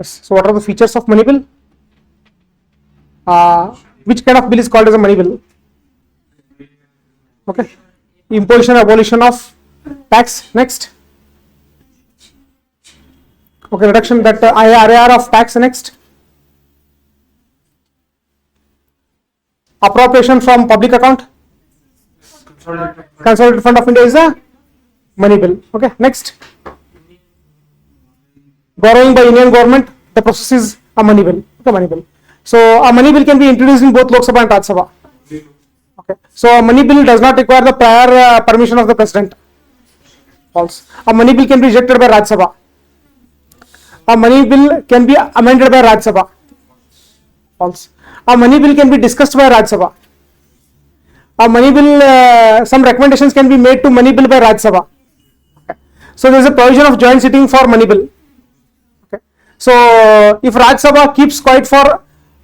Yes. So what are the features of money bill? Which kind of bill is called as a money bill? Okay. Imposition, abolition of tax. Next. Okay, reduction that IRR of tax. Next. Appropriation from public account. Consolidated Fund of India is a money bill. Okay. Next. Borrowing by Indian government. The process is a money bill. Okay, money bill. So a money bill can be introduced in both Lok Sabha and Rajya Sabha. Okay. So a money bill does not require the prior permission of the president. False. A money bill can be rejected by Rajya Sabha. A money bill can be amended by Rajya Sabha. False. A money bill can be discussed by Rajya Sabha. A money bill, some recommendations can be made to money bill by Rajya Sabha. Okay. So there is a provision of joint sitting for money bill. Okay. So if Rajya Sabha keeps quiet for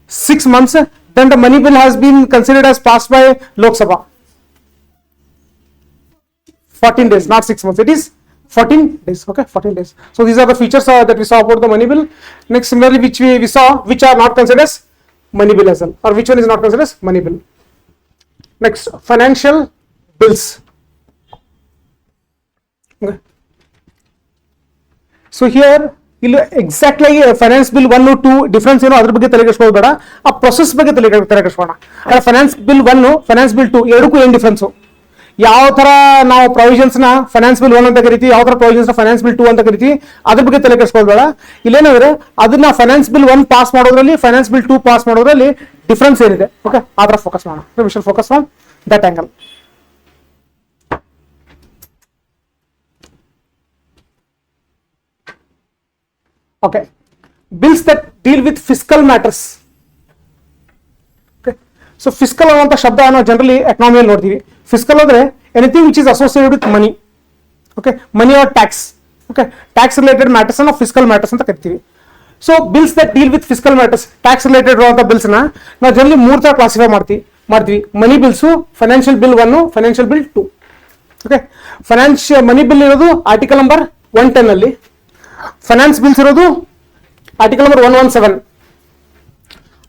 6 months, then the money bill has been considered as passed by Lok Sabha. 14 days, not 6 months. It is 14 days. Okay, 14 days. So these are the features that we saw about the money bill. Next, similarly, which we saw, which are not considered as money bill as well, or which one is not considered as money bill. Next, financial bills. Okay. So here exactly finance bill 1 or 2 difference ಏನು ಅದ್ರ ಬಗ್ಗೆ ತಲೆ ಕೆಡಿಸ್ಕೊಳ್ಳೋದು ಬೇಡ, ಆ process ಬಗ್ಗೆ ತಲೆ ಕೆಡಿಸ್ಕೊಳ್ಳೋಣ. Finance bill 1 finance bill 2 ಎರಡಕ್ಕೂ ಏನು ಡಿಫ್ರೆನ್ಸ್, ಯಾವ ತರ ನಾವು ಪ್ರೊವಿಷನ್ಸ್ ನ ಫೈನಾನ್ಸ್ ಬಿಲ್ 1 ಅಂತ ಕರಿತೀವಿ, ಯಾವ ತರ ಪ್ರೊವಿಷನ್ಸ್ ನ ಫೈನಾನ್ಸ್ ಬಿಲ್ 2 ಅಂತ ಕರಿತೀವಿ, ಅದ್ರ ಬಗ್ಗೆ ತಲೆ ಕೆಡಿಸ್ಕೊಳ್ಳೋದು ಬೇಡ. ಇಲ್ಲೇನಂದ್ರೆ ಅದನ್ನ ಫೈನಾನ್ಸ್ ಬಿಲ್ 1 ಪಾಸ್ ಮಾಡೋದ್ರಲ್ಲಿ ಫೈನಾನ್ಸ್ ಬಿಲ್ 2 ಪಾಸ್ ಮಾಡೋದ್ರಲ್ಲಿ ಡಿಫ್ರೆನ್ಸ್ ಏನಿದೆ, ಓಕೆ, ಆ ತರ ಫೋಕಸ್ ಮಾಡೋಣ. V shall focus on that angle. Okay, bills that deal with fiscal matters. Okay, so fiscal ಅನ್ನುವಂಥ ಶಬ್ದ ನಾವು ಜನರಲಿ ಎಕನಾಮಿಯಲ್ಲಿ ನೋಡ್ತೀವಿ. ಫಿಸ್ಕಲ್ ಅಂದ್ರೆ anything which is associated with money. Okay, money or tax. Okay, tax related matters ಅನ್ನು fiscal matters ಅಂತ ಕರಿತೀವಿ. So bills that deal with fiscal matters, tax related ಇರುವಂಥ bills ನ ನಾವು ಜನರಲಿ 3 ತರ ಕ್ಲಾಸಿಫೈ ಮಾಡ್ತೀವಿ. Money bills, financial bill 1, financial bill 2. Okay, money bill ಇರೋದು article number 110 ಅಲ್ಲಿ. ಫೈನಾನ್ಸ್ ಬಿಲ್ಸ್ ಇರೋದು ಆರ್ಟಿಕಲ್ ನಂಬರ್ 117.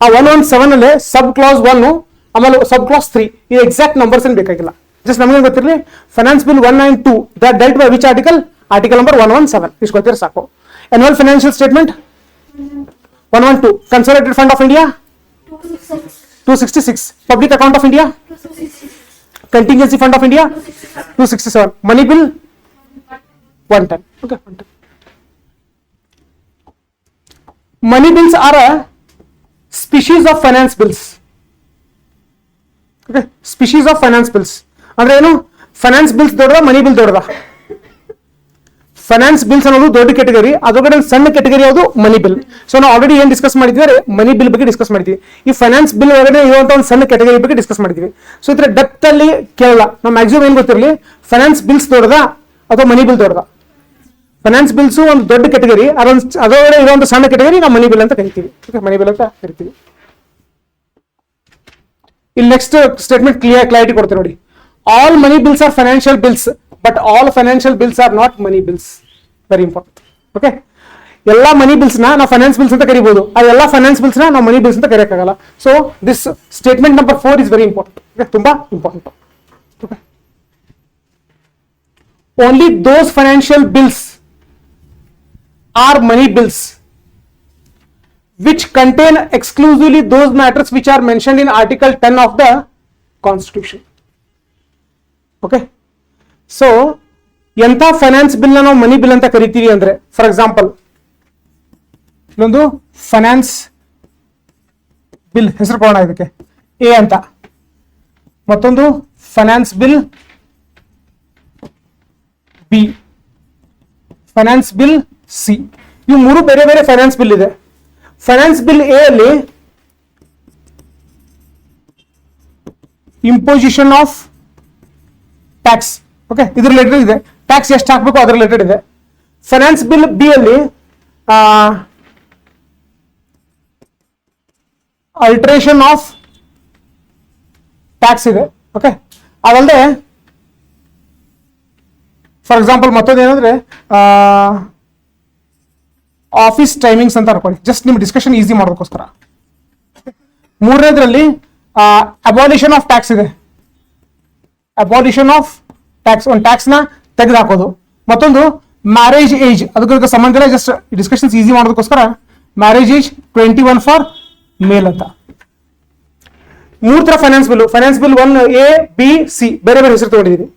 ಆ 117 ಅಲ್ಲಿ ಸಬ್ ಕ್ಲಾಸ್ 1 ಆಮೇಲೆ ಸಬ್ ಕ್ಲಾಸ್ 3 ಈ ಎಕ್ಸಾಕ್ಟ್ ನಂಬರ್ಸ್ ಏನು ಬೇಕಾಗಿಲ್ಲ, ಜಸ್ಟ್ ನಮಗೆ ಗೊತ್ತಿರಲಿ finance bill 1 and 2 that delt by which article, article number 117 ಇಷ್ಟು ಗೊತ್ತಿರ ಸಾಕು. annual financial statement 112, consolidated fund of India 266, public account of India contingency fund of India 267, money bill 110. okay, 110. Money bills are a species of finance bills. Okay, species of finance bills ಅಂದ್ರೆ ಏನು, finance bills ದೊಡ್ಡದ, ಮನಿ bill ದೊಡ್ಡದ? Finance bills ಅನ್ನೋದು ದೊಡ್ಡ category, ಅದರೊಳಗಡೆ ಸಣ್ಣ category ಯಾವುದು, money bill. So ನಾವು ಆಲ್ರೆಡಿ ಏನ್ ಡಿಸ್ಕಸ್ ಮಾಡಿದ್ವಿ, ಮನಿ ಬಿಲ್ ಬಗ್ಗೆ ಡಿಸ್ಕಸ್ ಮಾಡಿದ್ವಿ. ಈ ಫೈನಾನ್ಸ್ ಬಿಲ್ ಒಳಗಡೆ ಇರುವಂತ ಒಂದು ಸಣ್ಣ ಕೆಟಗರಿ ಬಗ್ಗೆ ಡಿಸ್ಕಸ್ ಮಾಡಿದ್ವಿ. ಸೊ ಇದ್ರ ಡೆಪ್ತ್ ಅಲ್ಲಿ ಕೇಳಲ್ಲ, ನಾವು ಮ್ಯಾಕ್ಸಿಮಮ್ ಏನ್ ಗೊತ್ತಿರಲಿ, ಫೈನಾನ್ಸ್ ಬಿಲ್ಸ್ ದೊಡ್ಡದ ಅಥವಾ ಮನಿ ಬಿಲ್ ದೊಡ್ಡದ? ಫೈನಾನ್ಸ್ ಬಿಲ್ಸ್ ಒಂದು ದೊಡ್ಡ ಕೆಟಗರಿ, ಅದರೊಳಗಡೆ ಇರುವಂತ ಸಣ್ಣ ಕೆಟಗರಿ ನಾವು ಮನಿ ಬಿಲ್ ಅಂತ ಕರಿತೀವಿ. ಮನಿ ಬಿಲ್ ಅಂತ ಕರಿತೀವಿ. ಇಲ್ಲಿ ನೆಕ್ಸ್ಟ್ ಸ್ಟೇಟ್ಮೆಂಟ್ ಕ್ಲಾರಿಟಿ ಕೊಡ್ತೀನಿ ನೋಡಿ. All money bills are financial bills, but all financial bills are not money bills. Very important. Okay, ಎಲ್ಲಾ ಮನಿ ಬಿಲ್ಸ್ ನ ನಾವು ಫೈನಾನ್ಸ್ ಬಿಲ್ಸ್ ಅಂತ ಕರಿಬಹುದು, ಆ ಎಲ್ಲಾ ಫೈನಾನ್ಸ್ ಬಿಲ್ಸ್ ನ ನಾವು ಮನಿ ಬಿಲ್ಸ್ ಅಂತ ಕರೆಯಕ್ಕಾಗಲ್ಲ. So this statement number 4 is very important, ತುಂಬಾ important. Only those financial bills are money bills which contain exclusively those matters which are mentioned in article 10 of the constitution. okay, so ಎಂತ finance bill ನಾವು money bill ಅಂತ ಕರಿತೀವಿ ಅಂದ್ರೆ, for example ಇನ್ನೊಂದು finance bill ಹೆಸರು ಕೊಡೋಣ ಇದಕ್ಕೆ A ಅಂತ, ಮತ್ತೊಂದು finance bill B, finance bill C. ಇವು 3 ಬೇರೆ ಬೇರೆ ಫೈನಾನ್ಸ್ ಬಿಲ್ ಇದೆ. ಫೈನಾನ್ಸ್ ಬಿಲ್ ಎ ಅಲ್ಲಿ ಇಂಪೋಸಿಷನ್ ಆಫ್ ಟ್ಯಾಕ್ಸ್, ಓಕೆ, ಇದ್ರ ರಿಲೇಟೆಡ್ ಇದೆ. ಟ್ಯಾಕ್ಸ್ ಎಷ್ಟು ಹಾಕಬೇಕು ಅದ್ರ ರಿಲೇಟೆಡ್ ಇದೆ. ಫೈನಾನ್ಸ್ ಬಿಲ್ ಬಿ ಅಲ್ಲಿ ಅಲ್ಟ್ರೇಷನ್ ಆಫ್ ಟ್ಯಾಕ್ಸ್ ಇದೆ. ಓಕೆ, ಅದಲ್ಲದೆ ಫಾರ್ ಎಕ್ಸಾಂಪಲ್ ಮತ್ತೊಂದು ಏನಂದ್ರೆ ಆಫೀಸ್ ಟೈಮಿಂಗ್ಸ್ ಅಂತ ಅನ್ಕೊಳ್ಳಿ, ಜಸ್ಟ್ ನಿಮ್ ಡಿಸ್ಕಷನ್ ಈಸಿ ಮಾಡೋದಕ್ಕೋಸ್ಕರ. ಮೂರನೇದ್ರಲ್ಲಿ ಅಬಾಲಿಷನ್ ಆಫ್ ಟ್ಯಾಕ್ಸ್ ಇದೆ, ಅಬಾಲಿಷನ್ ಆಫ್ ಟ್ಯಾಕ್ಸ್, ಒಂದು ಟ್ಯಾಕ್ಸ್ ನ ತೆಗೆದು ಹಾಕೋದು. ಮತ್ತೊಂದು ಮ್ಯಾರೇಜ್ ಏಜ್, ಅದಕ್ಕೆ ಸಂಬಂಧ ಇಲ್ಲ, ಜಸ್ಟ್ ಡಿಸ್ಕಷನ್ಸ್ ಈಸಿ ಮಾಡೋದಕ್ಕೋಸ್ಕರ ಮ್ಯಾರೇಜ್ ಏಜ್ 21 ಫಾರ್ ಮೇಲ್ ಅಂತ. ಮೂರ್ ತರ finance bill, finance bill 1 A B C ಬೇರೆ ಬೇರೆ ಹೆಸರು ತಗೊಂಡಿದ್ದೀವಿ.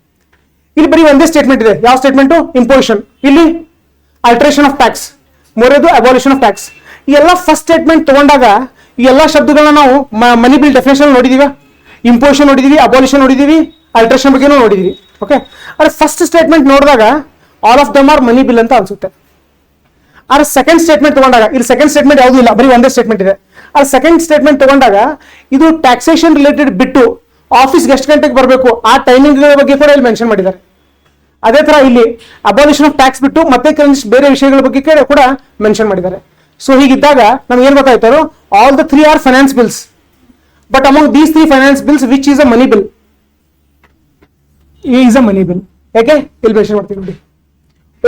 ಇಲ್ಲಿ ಬರೀ ಒಂದೇ ಸ್ಟೇಟ್ಮೆಂಟ್ ಇದೆ, ಯಾವ ಸ್ಟೇಟ್ಮೆಂಟ್? ಇಂಪೋಸಿಷನ್. ಇಲ್ಲಿ ಅಲ್ಟ್ರೇಷನ್ ಆಫ್ ಟ್ಯಾಕ್ಸ್, ಮೂರನೇದು ಅಬಾಲಿಷನ್ ಆಫ್ ಟ್ಯಾಕ್ಸ್. ಈ ಎಲ್ಲ ಫಸ್ಟ್ ಸ್ಟೇಟ್ಮೆಂಟ್ ತಗೊಂಡಾಗ ಈ ಎಲ್ಲ ಶಬ್ದಗಳನ್ನ ನಾವು ಮನಿ ಬಿಲ್ ಡೆಫಿನೇಷನ್ ನೋಡಿದೀವಿ, ಇಂಪೋಸಿಷನ್ ನೋಡಿದೀವಿ, ಅಬಾಲಿಷನ್ ನೋಡಿದೀವಿ, ಅಲ್ಟ್ರೇಷನ್ ಬಗ್ಗೆನೂ ನೋಡಿದೀವಿ. ಓಕೆ, ಆದ್ರೆ ಫಸ್ಟ್ ಸ್ಟೇಟ್ಮೆಂಟ್ ನೋಡಿದಾಗ all of them are money bill ಅಂತ ಅನ್ಸುತ್ತೆ. ಆದ್ರೆ ಸೆಕೆಂಡ್ ಸ್ಟೇಟ್ಮೆಂಟ್ ತಗೊಂಡಾಗ, ಇಲ್ಲಿ ಸೆಕೆಂಡ್ ಸ್ಟೇಟ್ಮೆಂಟ್ ಯಾವುದೂ ಇಲ್ಲ, ಬರೀ ಒಂದೇ ಸ್ಟೇಟ್ಮೆಂಟ್ ಇದೆ. ಆದ್ರೆ ಸೆಕೆಂಡ್ ಸ್ಟೇಟ್ಮೆಂಟ್ ತಗೊಂಡಾಗ ಇದು ಟ್ಯಾಕ್ಸೇಷನ್ ರಿಲೇಟೆಡ್ ಬಿಟ್ಟು ಆಫೀಸ್ಗೆ ಎಷ್ಟು ಗಂಟೆಗೆ ಬರಬೇಕು ಆ ಟೈಮಿಂಗ್ ಬಗ್ಗೆ ಕೂಡ ಇಲ್ಲಿ ಮೆನ್ಷನ್ ಮಾಡಿದ್ದಾರೆ. ಅದೇ ತರ ಇಲ್ಲಿ ಅಬಾಲಿಷನ್ ಆಫ್ ಟ್ಯಾಕ್ಸ್ ಬಿಟ್ಟು ಮತ್ತೆ ಕೆಲವೊಂದಿಷ್ಟು ಬೇರೆ ವಿಷಯಗಳ ಬಗ್ಗೆ ಕೂಡ ಮೆನ್ಷನ್ ಮಾಡಿದ್ದಾರೆ. ಸೊ ಹೀಗಿದ್ದಾಗ ನಮ್ಗೆ ಏನ್ ಗೊತ್ತಾಯ್ತಾರೋ, all the 3 are finance bills, but among these 3 finance bills which is a money bill? Is a money bill. ಯಾಕೆ ಇಲ್ಲಿ ಮೆನ್ಷನ್ ಮಾಡ್ತೀವಿ ನೋಡಿ,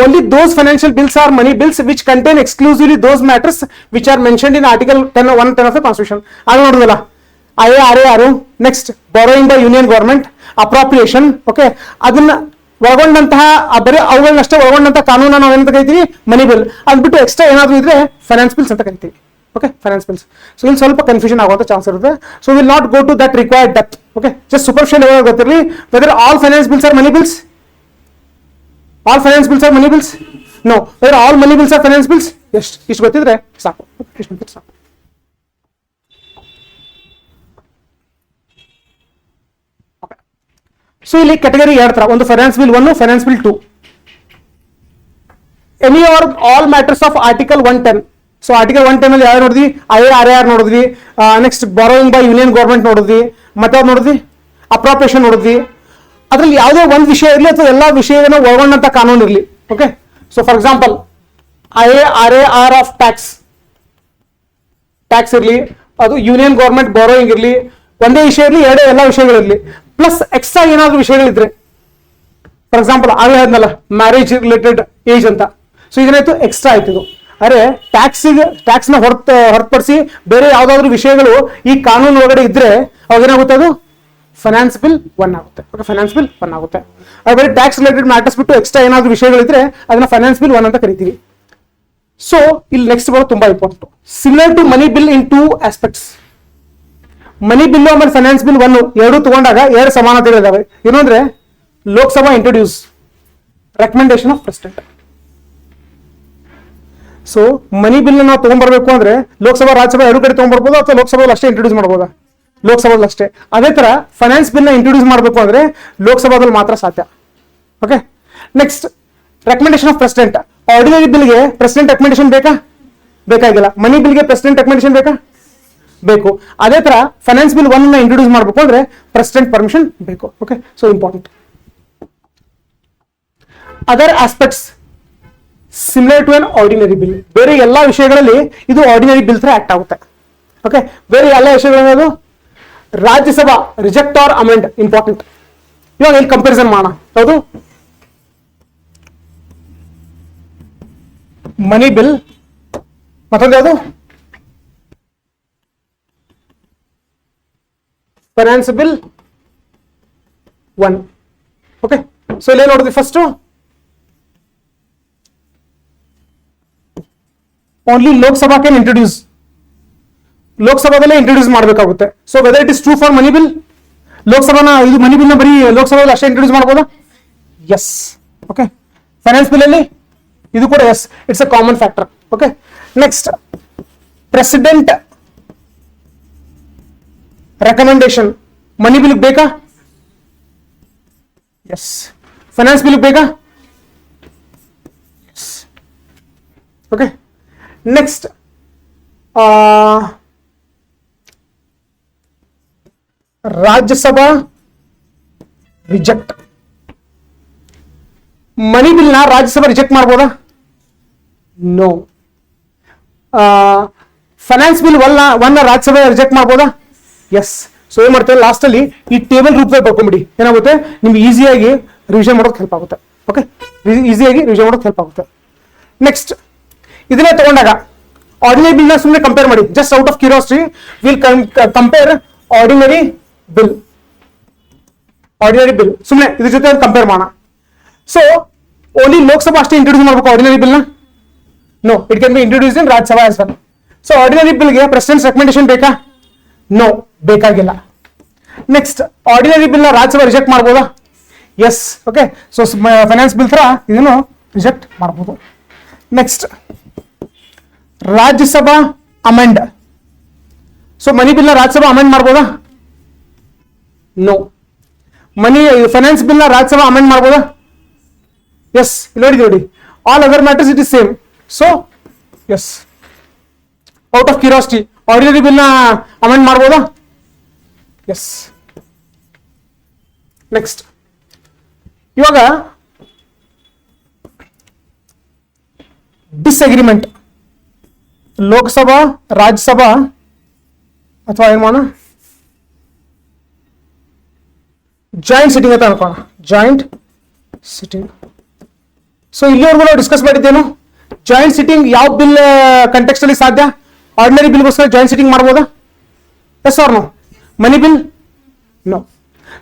only those financial bills are money bills which contain exclusively those matters which are mentioned in article 110 of the constitution. ಆಗ ನೋಡಿದಲ್ಲ, IARAR, next borrowing by union government, appropriation. Okay, ಅದನ್ನ ಒಳಗೊಂಡಂತಹ ಬರೀ ಅವುಗಳನ್ನಷ್ಟೇ ಒಳಗೊಂಡಂತಹ ಕಾನೂನ ನಾವು ಏನಂತ ಕರಿತೀವಿ? ಮನಿ ಬಿಲ್. ಅದ್ ಬಿಟ್ಟು ಎಕ್ಸ್ಟ್ರಾ ಏನಾದ್ರು ಇದ್ರೆ ಫೈನಾನ್ಸ್ ಬಿಲ್ಸ್ ಅಂತ ಕರಿತೀವಿ. Okay, finance bills. ಸೊ ಇಲ್ಲಿ ಸ್ವಲ್ಪ ಕನ್ಫ್ಯೂಷನ್ ಆಗುವಂತ ಚಾನ್ಸ್ ಇರುತ್ತೆ. So will not go to that required depth. Okay, just superficial level ಗೊತ್ತಿರಲಿ whether all finance bills are money bills. All finance bills are money bills? No. Whether all money bills are finance bills? Yes. ಇಷ್ಟು ಗೊತ್ತಿದ್ರೆ ಸಾಕು. ಇಷ್ಟು ಗೊತ್ತಿದ್ರೆ ಸಾಕು. So ಇಲ್ಲಿ category 2 ತರ, ಒಂದು finance bill 1, finance bill 2. Any are all matters of article 110. So article 110 ಅಲ್ಲಿ ಯಾರು ನೋಡಿದ್ವಿ? IARAR ನೋಡಿದ್ವಿ, next borrowing by union government ನೋಡಿದ್ವಿ, ಮತ್ತೆ ಯಾವ್ದು ನೋಡಿದ್ವಿ? ಅಪ್ರಾಪ್ರಿಯೇಷನ್ ನೋಡಿದ್ವಿ. ಅದ್ರಲ್ಲಿ ಯಾವುದೇ ಒಂದು ವಿಷಯ ಇರಲಿ ಅಥವಾ ಎಲ್ಲ ವಿಷಯವನ್ನು ಒಳಗೊಂಡಂತ ಕಾನೂನು ಇರಲಿ. Okay, so for example IARAR of tax ಇರಲಿ, ಅದು ಯೂನಿಯನ್ ಗವರ್ಮೆಂಟ್ ಬಾರೋಯಿಂಗ್ ಇರಲಿ, ಒಂದೇ ವಿಷಯ ಇರಲಿ, ಎಲ್ಲ ವಿಷಯಗಳಿರಲಿ, ಪ್ಲಸ್ ಎಕ್ಸ್ಟ್ರಾ ಏನಾದ್ರು ವಿಷಯಗಳಿದ್ರೆ, ಫಾರ್ ಎಕ್ಸಾಂಪಲ್ ಆಗಲೇ ಹೇಳಿದ್ನಲ್ಲ ಮ್ಯಾರೇಜ್ ರಿಲೇಟೆಡ್ ಏಜ್ ಅಂತ. ಸೊ ಇದೇನಾಯ್ತು? ಎಕ್ಸ್ಟ್ರಾ ಆಯ್ತು ಇದು. ಅರೆ ಟ್ಯಾಕ್ಸ್ ನ ಹೊರತುಪಡಿಸಿ ಬೇರೆ ಯಾವ್ದಾದ್ರು ವಿಷಯಗಳು ಈ ಕಾನೂನು ಒಳಗಡೆ ಇದ್ರೆ ಅವಾಗ ಏನಾಗುತ್ತೆ? ಅದು ಫೈನಾನ್ಸ್ ಬಿಲ್ 1 ಆಗುತ್ತೆ. ಓಕೆ, ಫೈನಾನ್ಸ್ ಬಿಲ್ 1 ಆಗುತ್ತೆ. ಅದು ಬರೀ ಟ್ಯಾಕ್ಸ್ ರಿಲೇಟೆಡ್ ಮ್ಯಾಟರ್ಸ್ ಬಿಟ್ಟು ಎಕ್ಸ್ಟ್ರಾ ಏನಾದ್ರು ವಿಷಯಗಳಿದ್ರೆ ಅದನ್ನ ಫೈನಾನ್ಸ್ ಬಿಲ್ 1 ಅಂತ ಕರಿತೀವಿ. ಸೊ ಇಲ್ಲಿ ನೆಕ್ಸ್ಟ್ ಬರೋದು ತುಂಬಾ important. Similar to money bill in 2 aspects. Money bill ಆಮೇಲೆ ಫೈನಾನ್ಸ್ ಬಿಲ್ 1 ಎರಡು ತಗೊಂಡಾಗ 2 ಸಮಾನತೆಗಳಿದಾವೆ. ಏನಂದ್ರೆ Lok Sabha introduce recommendation of president. So money bill ನಾವು ತಗೊಂಡ್ಬರ್ಬೇಕು ಅಂದ್ರೆ ಲೋಕಸಭಾ ರಾಜ್ಯಸಭಾ ಎರಡು ಕಡೆ ತಗೊಂಡ್ಬರ್ಬೋದು, ಅಥವಾ ಲೋಕಸಭೆಯಲ್ಲಿ ಅಷ್ಟೇ ಇಂಟ್ರೊಡ್ಯೂಸ್ ಮಾಡಬಹುದಾ? ಲೋಕಸಭಾದಲ್ಲಿ ಅಷ್ಟೇ. ಅದೇ ತರ ಫೈನಾನ್ಸ್ ಬಿಲ್ ನ ಇಂಟ್ರೊಡ್ಯೂಸ್ ಮಾಡಬೇಕು ಅಂದ್ರೆ ಲೋಕಸಭಾದಲ್ಲಿ ಮಾತ್ರ ಸಾಧ್ಯ. Okay, next recommendation of president. Ordinary ಬಿಲ್ಗೆ ಪ್ರೆಸಿಡೆಂಟ್ ರೆಕಮೆಂಡೇಶನ್ ಬೇಕಾ? ಬೇಕಾಗಿಲ್ಲ. ಮನಿ ಬಿಲ್ಗೆ ಪ್ರೆಸಿಡೆಂಟ್ ರೆಕಮೆಂಡೇಶನ್ ಬೇಕಾ? ಬೇಕು. ಅದೇ ತರ ಫೈನಾನ್ಸ್ ಬಿಲ್ 1 ನ ಇಂಟ್ರೊಡ್ಯೂಸ್ ಮಾಡಬೇಕು ಅಂದ್ರೆ ಪ್ರೆಸಿಡೆಂಟ್ ಪರ್ಮಿಷನ್ ಬೇಕು. Okay, so important. Other aspects similar to an ordinary bill. ಬೇರೆ ಎಲ್ಲಾ ವಿಷಯಗಳಲ್ಲಿ ಇದು ಆರ್ಡಿನರಿ ಬಿಲ್ ತರ ಆಕ್ಟ್ ಆಗುತ್ತೆ. ಓಕೆ, ಬೇರೆ ಎಲ್ಲ ವಿಷಯಗಳು Rajya Sabha reject or amend. Important. ಇವಾಗ ಇಲ್ಲಿ ಕಂಪ್ಯಾರಿಸನ್ ಮಾಡೋಣ. ಹೌದು, ಮನಿ ಬಿಲ್, ಮತ್ತೊಂದು ಯಾವುದು? Finance bill 1. ಓಕೆ, ಸೊ ಇಲ್ಲಿ ನೋಡಿದ್ವಿ first only Lok Sabha can introduce. ಲೋಕಸಭಾದಲ್ಲೇ ಇಂಟ್ರೊಡ್ಯೂಸ್ ಮಾಡಬೇಕಾಗುತ್ತೆ. So whether it is true for money bill, ಲೋಕಸಭಾನ ಇದು ಮನಿ ಬಿಲ್ ನ ಬರೀ ಲೋಕಸಭಾದಲ್ಲಿ ಅಷ್ಟೇ ಇಂಟ್ರೊಡ್ಯೂಸ್ ಮಾಡಬಹುದಾ? ಎಸ್. ಓಕೆ, ಫೈನಾನ್ಸ್ ಬಿಲ್ ಅಲ್ಲಿ ಇದು ಕೂಡ yes, it's a common factor. Okay, next president recommendation money bill ಬೇಕಾ? ಎಸ್. ಫೈನಾನ್ಸ್ ಬಿಲ್ ಬೇಕಾ? Yes. Okay, next Rajya Sabha reject. Money bill ನ ರಾಜ್ಯಸಭಾ ರಿಜೆಕ್ಟ್ ಮಾಡಬಹುದಾ? No. Finance bill 1 Rajya Sabha reject ಮಾಡಬಹುದಾ? ಎಸ್. ಸೊ ಏನ್ ಮಾಡ್ತೇವೆ, ಲಾಸ್ಟ್ ಅಲ್ಲಿ ಈ ಟೇಬಲ್ ರೂಪದಲ್ಲಿ ಬರ್ಕೊಂಡ್ಬಿಡಿ. ಏನಾಗುತ್ತೆ, ನಿಮ್ಗೆ ಈಸಿಯಾಗಿ ರಿವಿಷನ್ ಮಾಡೋಕೆ ಹೆಲ್ಪ್ ಆಗುತ್ತೆ. ಓಕೆ, ಈಸಿಯಾಗಿ ರಿವಿಷನ್ ಮಾಡೋಕೆ ಹೆಲ್ಪ್ ಆಗುತ್ತೆ. ನೆಕ್ಸ್ಟ್ ಇದನ್ನೇ ತಗೊಂಡಾಗ ಆರ್ಡಿನರಿ ಬಿಲ್ ನ ಸುಮ್ಮನೆ ಕಂಪೇರ್ ಮಾಡಿ, just out of curiosity will compare ordinary bill. Ordinary bill ಸುಮ್ಮನೆ ಇದ್ರ ಜೊತೆ ಕಂಪೇರ್ ಮಾಡೋಣ. ಸೊ ಓನ್ಲಿ ಲೋಕಸಭಾ ಅಷ್ಟೇ ಇಂಟ್ರೊಡ್ಯೂಸ್ ಮಾಡಬೇಕು ಆರ್ಡಿನರಿ ಬಿಲ್ ನ? No, it can be introduce in Rajya Sabha as well. So ordinary ಬಿಲ್ಗೆ ಪ್ರೆಸಿಡೆಂಟ್ ರೆಕಮೆಂಡೇಶನ್ ಬೇಕಾ? ನೋ, ಬೇಕಾಗಿಲ್ಲ. ನೆಕ್ಸ್ಟ್, ಆರ್ಡಿನರಿ ಬಿಲ್ ನ ರಾಜ್ಯಸಭಾ ರಿಜೆಕ್ಟ್ ಮಾಡ್ಬೋದಾ? Yes. Okay, so finance bill ತರ ಇದನ್ನು ರಿಜೆಕ್ಟ್ ಮಾಡಬಹುದು. Next, Rajya Sabha amend. So money bill ನ ರಾಜ್ಯಸಭಾ ಅಮೆಂಡ್ ಮಾಡ್ಬೋದಾ? ನೋ. ಫೈನಾನ್ಸ್ ಬಿಲ್ ನ ರಾಜ್ಯಸಭಾ ಅಮೆಂಡ್ ಮಾಡ್ಬೋದಾ? ಎಸ್. ನೋಡಿ, all other matters it is same. So yes. Out of curiosity ordinary bill ನ ಅಮೆಂಡ್ ಮಾಡ್ಬೋದಾ? ಎಸ್. ನೆಕ್ಸ್ಟ್, ಇವಾಗ ಡಿಸ್ಅಗ್ರಿಮೆಂಟ್ ಲೋಕಸಭಾ ರಾಜ್ಯಸಭಾ ಅಥವಾ ಏನ್ ಮಾಡೋಣ, ಜಾಯಿಂಟ್ ಸಿಟ್ಟಿಂಗ್ ಅಂತ ಅನ್ಕೋಣ. Joint sitting. ಸೊ ಇಲ್ಲಿವರೆಗೂ ನಾವು ಡಿಸ್ಕಸ್ ಮಾಡಿದ್ದೇನು, ಜಾಯಿಂಟ್ ಸಿಟ್ಟಿಂಗ್ ಯಾವ ಬಿಲ್ ಕಂಟೆಕ್ಸ್ಟ್ ಅಲ್ಲಿ ಸಾಧ್ಯ? ಆರ್ಡಿನರಿ ಬಿಲ್ಗೋಸ್ಕರ ಜಾಯಿಂಟ್ ಸಿಟ್ಟಿಂಗ್ ಮಾಡ್ಬೋದಾ? Yes or no? Money bill? No.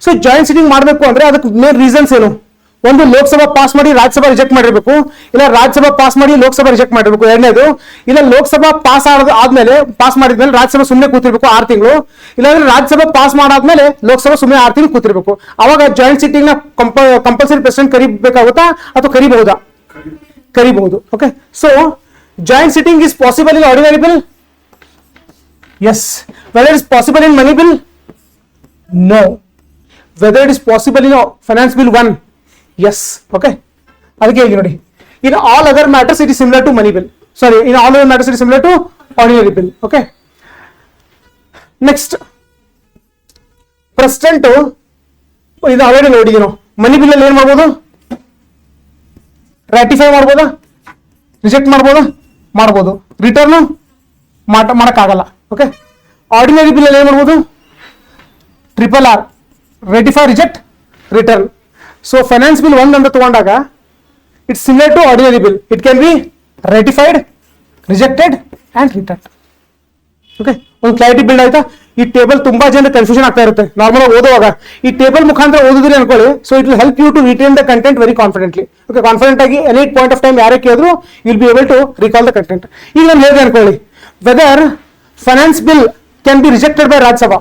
So joint sitting ಮಾಡಬೇಕು ಅಂದ್ರೆ ಅದಕ್ಕೆ ಮೇನ್ ರೀಸನ್ಸ್ ಏನು? ಒಂದು, ಲೋಕಸಭಾ ಪಾಸ್ ಮಾಡಿ ರಾಜ್ಯಸಭಾ ರಿಜೆಕ್ಟ್ ಮಾಡಿರ್ಬೇಕು, ಇಲ್ಲ ರಾಜ್ಯಸಭಾ ಪಾಸ್ ಮಾಡಿ ಲೋಕಸಭಾ ರಿಜೆಕ್ಟ್ ಮಾಡಿರ್ಬೇಕು. ಎರಡನೇದು, ಇಲ್ಲ ಲೋಕಸಭಾ ಪಾಸ್ ಆದ್ಮೇಲೆ ಪಾಸ್ ಮಾಡಿದ್ಮೇಲೆ ರಾಜ್ಯಸಭಾ ಸುಮ್ಮನೆ ಕೂತಿರ್ಬೇಕು 6 ತಿಂಗಳು, ಇಲ್ಲಾಂದ್ರೆ ರಾಜ್ಯಸಭಾ ಪಾಸ್ ಮಾಡಾದ್ಮೇಲೆ ಲೋಕಸಭಾ ಸುಮ್ಮನೆ 6 ತಿಂಗಳು ಕೂತಿರ್ಬೇಕು. ಅವಾಗ ಜಾಯಿಂಟ್ ಸಿಟ್ಟಿಂಗ್ ನ ಕಂಪಲ್ಸರಿ ಪ್ರೆಸಿಡೆಂಟ್ ಕರಿಬೇಕಾಗುತ್ತಾ ಅಥವಾ ಕರಿಬಹುದಾ? ಕರಿಬಹುದು. Okay, so joint sitting is possible in ordinary bill? Yes. Whether it is possible in money bill? No. Whether it is possible in finance bill 1? Yes. Okay, ಅದಕ್ಕೆ ಹೇಳಿ ನೋಡಿ, in all other matters it is similar to money bill. Sorry, in all other matters it is similar to ordinary bill. Okay, next, president ಇದು already ನೋಡಿದೀವಿ ನಾವು. Money bill ಅಲ್ಲಿ ಏನ್ ಮಾಡ್ಬೋದು? ರಾಟಿಫೈ ಮಾಡ್ಬೋದಾ? ರಿಜೆಕ್ಟ್ ಮಾಡ್ಬೋದಾ? ಮಾಡ್ಬೋದು. ರಿಟರ್ನ್ ಮಾಡಕ್ಕಾಗಲ್ಲ. ಓಕೆ, ಆರ್ಡಿನರಿ ಬಿಲ್ ಅಲ್ಲಿ ಏನ್ ಮಾಡ್ಬೋದು? RRR, ratify, reject, return. So finance bill 1 ಅಂತ ತಗೊಂಡಾಗ it's similar to ordinary bill. It can be ratified, rejected and return. Okay, ಒಂದು ಕ್ಲಾರಿಟಿ ಬಿಲ್ಡ್ ಆಯ್ತಾ? ಈ ಟೇಬಲ್ ತುಂಬಾ ಜನ ಕನ್ಫ್ಯೂಷನ್ ಆಗ್ತಾ ಇರುತ್ತೆ ನಾರ್ಮಲ್ ಓದುವಾಗ. ಈ ಟೇಬಲ್ ಮುಖಾಂತರ ಓದಿದ್ರಿ ಅನ್ಕೊಳ್ಳಿ, so it will help you to retain the content very confidently. Okay, confident ಆಗಿ ಎನಿ ಪಾಯಿಂಟ್ ಆಫ್ ಟೈಮ್ ಯಾರೇ ಕೇಳಿದ್ರು will be able to recall the content. ಈಗ ನಾನು ಹೇಳಿದೆ ಅನ್ಕೊಳ್ಳಿ, whether finance bill can be rejected by Rajya Sabha,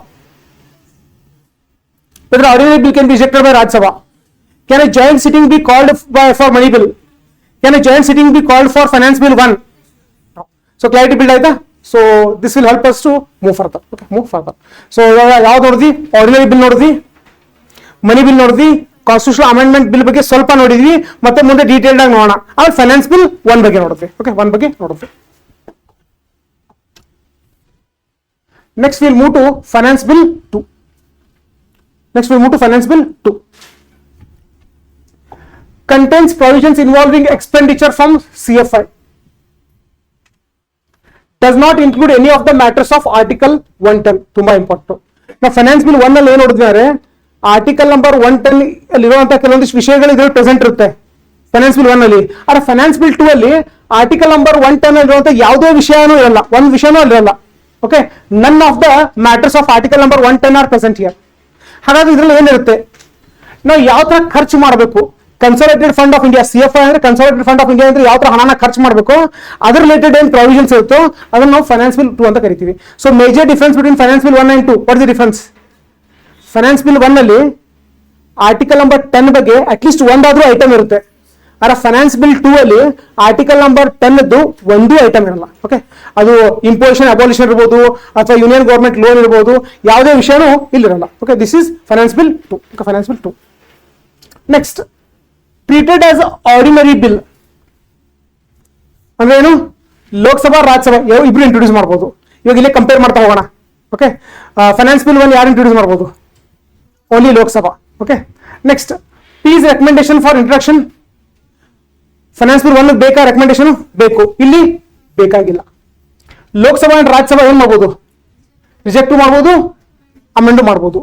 whether ordinary bill can be rejected by Rajya Sabha. Can a joint sitting be called for money bill? Can a joint sitting be called for finance bill 1? No. So clarity build ಆಯ್ತಾ? So this will help us to move further. Okay, move further. So ಯಾವ್ದು ನೋಡಿದ್ವಿ? Ordinary bill ನೋಡಿದ್ವಿ, ಮನಿ bill ನೋಡಿದ್ವಿ, constitution amendment bill ಬಗ್ಗೆ ಸ್ವಲ್ಪ ನೋಡಿದ್ವಿ, ಮತ್ತೆ ಮುಂದೆ ಡೀಟೇಲ್ಡ್ ಆಗಿ ನೋಡೋಣ. ಆಮೇಲೆ ಫೈನಾನ್ಸ್ ಬಿಲ್ 1 ಬಗ್ಗೆ ನೋಡಿದ್ವಿ. ಓಕೆ, 1 ಬಗ್ಗೆ ನೋಡಿದ್ವಿ. Next we'll move to finance bill 2. Next we'll move to finance bill 2. Contains provisions involving expenditure from CFI. Does not include any of the matters of article 110. ತುಂಬಾ important. ನಾವು finance bill 1 ಅಲ್ಲಿ ಏನು ನೋಡಿದ್ವಿ ಅಂದ್ರೆ article number 110 ಅಲ್ಲಿರುವಂತಹ ಕೆಲವೊಂದಿಷ್ಟು ವಿಷಯಗಳು ಇದರಲ್ಲಿ ಪ್ರೆಸೆಂಟ್ ಇರುತ್ತೆ ಫೈನಾನ್ಸ್ ಬಿಲ್ 1 ಅಲ್ಲಿ. ಆದ್ರೆ ಫೈನಾನ್ಸ್ ಬಿಲ್ 2 ಅಲ್ಲಿ ಆರ್ಟಿಕಲ್ ನಂಬರ್ 110 ಅಲ್ಲಿರುವಂತಹ ಯಾವುದೇ ವಿಷಯನೂ ಇರಲ್ಲ, ಒಂದು ವಿಷಯನೂ ಅಲ್ಲಿರಲ್ಲ. Okay, none of the matters of article number 110 are present here. ಹಾಗಾದ್ರೆ ಇದ್ರಲ್ಲಿ ಏನಿರುತ್ತೆ, ನಾವು ಯಾವ ತರ ಖರ್ಚು ಮಾಡಬೇಕು, consolidated fund of India, CFI ಅಂದ್ರೆ ಕನ್ಸರ್ವೇಟೆಡ್ ಫಂಡ್ ಆಫ್ ಇಂಡಿಯಾ ಅಂದ್ರೆ ಯಾವ ತರ ಹಣನ ಖರ್ಚು ಮಾಡಬೇಕು, ಅದ್ರ ರಿಲೇಟೆಡ್ ಏನ್ ಪ್ರಾವಿಷನ್ಸ್ ಇರುತ್ತೋ ಅದನ್ನ ನಾವು ಫೈನಾನ್ಸ್ ಬಿಲ್ 2 ಅಂತ ಕರಿತೀವಿ. So major difference between finance bill 1 and 2, what is the difference? Finance bill 1 ಅಲ್ಲಿ ಆರ್ಟಿಕಲ್ ನಂಬರ್ 10 ಬಗ್ಗೆ ಅಟ್ಲೀಸ್ಟ್ ಒಂದಾದ್ರೂ ಐಟಮ್ ಇರುತ್ತೆ. ಆದ್ರೆ ಫೈನಾನ್ಸ್ ಬಿಲ್ 2 ಅಲ್ಲಿ ಆರ್ಟಿಕಲ್ ನಂಬರ್ 10 ಒಂದು ಐಟಮ್ ಇರಲ್ಲ. ಓಕೆ, ಅದು ಇಂಪೋಸಿಷನ್ ಅಬೋಲಿಷನ್ ಇರ್ಬೋದು ಅಥವಾ ಯೂನಿಯನ್ ಗವರ್ಮೆಂಟ್ ಲೋನ್ ಇರ್ಬೋದು, ಯಾವುದೇ ವಿಷಯನೂ ಇಲ್ಲಿರಲ್ಲ. Okay, this is finance bill 2. Okay, finance bill 2. Next, treated as ordinary bill ಅಂದ್ರೆ ಏನು? ಲೋಕಸಭಾ ರಾಜ್ಯಸಭಾ ಇಬ್ರು ಇಂಟ್ರೊಡ್ಯೂಸ್ ಮಾಡ್ಬೋದು. ಇವಾಗ ಇಲ್ಲೇ ಕಂಪೇರ್ ಮಾಡ್ತಾ ಹೋಗೋಣ. ಓಕೆ, ಫೈನಾನ್ಸ್ ಬಿಲ್ 1 ಯಾರು ಇಂಟ್ರೊಡ್ಯೂಸ್ ಮಾಡ್ಬೋದು? Only Lok Sabha. Okay, next, please recommendation for introduction. Finance bill 1 ಬೇಕಾ ರೆಕಮೆಂಡೇಶನ್? ಬೇಕು. ಇಲ್ಲಿ ಬೇಕಾಗಿಲ್ಲ. ಲೋಕಸಭಾ ಅಂಡ್ ರಾಜ್ಯಸಭಾ ಏನ್ ಮಾಡ್ಬೋದು? ರಿಜೆಕ್ಟ್ ಮಾಡ್ಬೋದು, ಅಮೆಂಡ್ ಮಾಡ್ಬೋದು.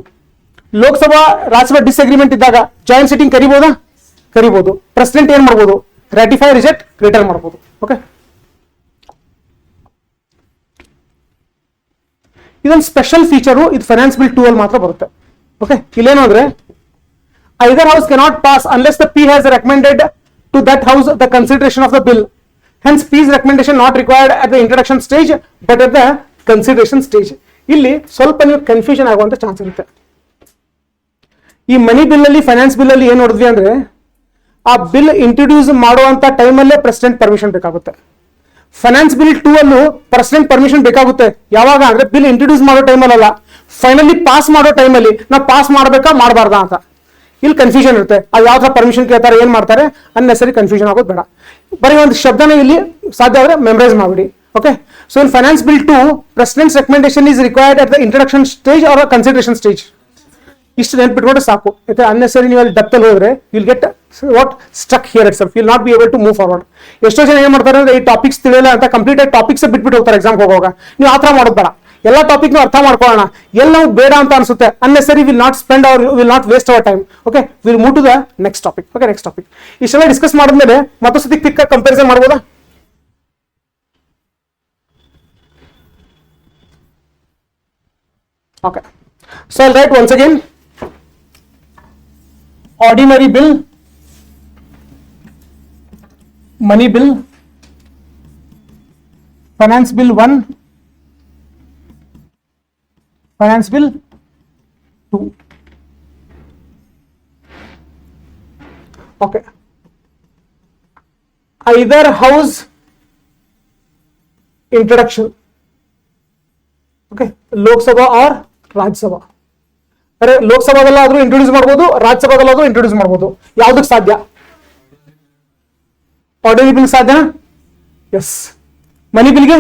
ಲೋಕಸಭಾ ರಾಜ್ಯಸಭಾ ಡಿಸ್ಅಗ್ರಿಮೆಂಟ್ ಇದ್ದಾಗ ಜಾಯಿಂಟ್ ಸಿಟ್ಟಿಂಗ್ ಕರಿಬೋದಾ? ಕರಿಬೋದು. ಪ್ರೆಸಿಡೆಂಟ್ ಏನ್ ಮಾಡ್ಬೋದು? ರಾಟಿಫೈ, ರಿಜೆಕ್ಟ್, ರಿಟರ್ನ್ ಮಾಡ್ಬೋದು. ಓಕೆ, ಇದೊಂದು ಸ್ಪೆಷಲ್ ಫೀಚರು, ಇದು ಫೈನಾನ್ಸ್ ಬಿಲ್ 2 ಅಲ್ಲಿ ಮಾತ್ರ ಬರುತ್ತೆ. ಓಕೆ, ಇಲ್ಲೇನು ಅಂದ್ರೆ either house cannot pass unless the P has recommended to that house the consideration of the bill. Hence P's recommendation not required at the introduction stage but at the consideration stage. ಇಲ್ಲಿ ಸ್ವಲ್ಪ ನೀವು confusion ಆಗುವಂತ chance ಇರುತ್ತೆ. ಈ ಮನಿ bill ಅಲ್ಲಿ finance bill ಅಲ್ಲಿ ಏನ್ ನೋಡಿದ್ವಿ ಅಂದ್ರೆ ಆ ಬಿಲ್ ಇಂಟ್ರೊಡ್ಯೂಸ್ ಮಾಡುವಂತ ಟೈಮಲ್ಲೇ ಪ್ರೆಸಿಡೆಂಟ್ ಪರ್ಮಿಷನ್ ಬೇಕಾಗುತ್ತೆ. ಫೈನಾನ್ಸ್ ಬಿಲ್ 2 ಅಲ್ಲೂ ಪ್ರೆಸಿಡೆಂಟ್ ಪರ್ಮಿಷನ್ ಬೇಕಾಗುತ್ತೆ. ಯಾವಾಗ ಅಂದ್ರೆ ಬಿಲ್ ಇಂಟ್ರೊಡ್ಯೂಸ್ ಮಾಡೋ ಟೈಮಲ್ಲ, ಫೈನಲಿ ಪಾಸ್ ಮಾಡೋ ಟೈಮಲ್ಲಿ ನಾವು ಪಾಸ್ ಮಾಡ್ಬೇಕಾ ಮಾಡಬಾರ್ದಾ ಅಂತ ಇಲ್ಲಿ ಕನ್ಫ್ಯೂಷನ್ ಇರುತ್ತೆ. ಅದು ಯಾವ ತರ ಪರ್ಮಿಷನ್ ಕೇಳ್ತಾರೆ, ಏನ್ ಮಾಡ್ತಾರೆ, ಅನ್ನೆಸರಿ ಕನ್ಫ್ಯೂಷನ್ ಆಗೋದು ಬೇಡ. ಬರೀ ಒಂದು ಶಬ್ದನ ಇಲ್ಲಿ ಸಾಧ್ಯ ಆದ್ರೆ ಮೆಮರೈಸ್ ಮಾಡಿಬಿಡಿ. Okay, so in finance bill 2 president's recommendation is required at the introduction stage or consideration stage. ಇಷ್ಟು ನೆನ್ಪಿಟ್ಕೊಂಡ್ರೆ ಸಾಕು. ಯಾಕೆ ಅನ್ನೆಸರಿ ನೀವು ಅಲ್ಲಿ ಡಪ್ತಲ್ಲಿ ಹೋದ್ರೆ will get what stuck here itself, will not be able to move forward. ಎಷ್ಟೋ ಜನ ಏನ್ ಮಾಡ್ತಾರೆ ಅಂದ್ರೆ ಈ ಟಾಪಿಕ್ಸ್ ತಿಳಿಯಲ್ಲ ಅಂತ ಕಂಪ್ಲೀಟ್ ಆಗಿ ಟಾಪಿಕ್ಸ್ ಬಿಟ್ಬಿಟ್ಟು ಹೋಗ್ತಾರೆ ಎಕ್ಸಾಮ್ ಹೋಗುವಾಗ. ನೀವು ಆ ತರ ಮಾಡೋದು ಬೇಡ, ಎಲ್ಲ ಟಾಪಿಕ್ ಅರ್ಥ ಮಾಡ್ಕೊಳ್ಳೋಣ. ಎಲ್ಲ ನಾವು ಬೇಡ ಅಂತ ಅನ್ಸುತ್ತೆ unnecessary will not spend our will not waste our time. Okay, will move to the next topic. Okay, next topic ಇಷ್ಟೆಲ್ಲ ಡಿಸ್ಕಸ್ ಮಾಡಿದ್ಮೇಲೆ ಮತ್ತೊಂದ್ಸತಿ ಕ್ವಿಕ್ ಕಂಪ್ಯಾರಿಸನ್ ಮಾಡ್ಬೋದಾ? Okay, so I'll write once again ordinary bill, money bill, finance bill 1, finance bill 2. Okay, either house introduction. Okay, Lok Sabha or Rajya Sabha. ಅರೆ ಲೋಕಸಭಾದಲ್ಲಾದ್ರೂ introduce ಮಾಡ್ಬೋದು, ರಾಜ್ಯಸಭಾದಲ್ಲಾದ್ರೂ introduce ಮಾಡ್ಬೋದು. ಯಾವ್ದಕ್ಕೆ ಸಾಧ್ಯ? Ordinary bill ಸಾಧ್ಯನಾ? Yes. Money ಬಿಲ್ಗೆ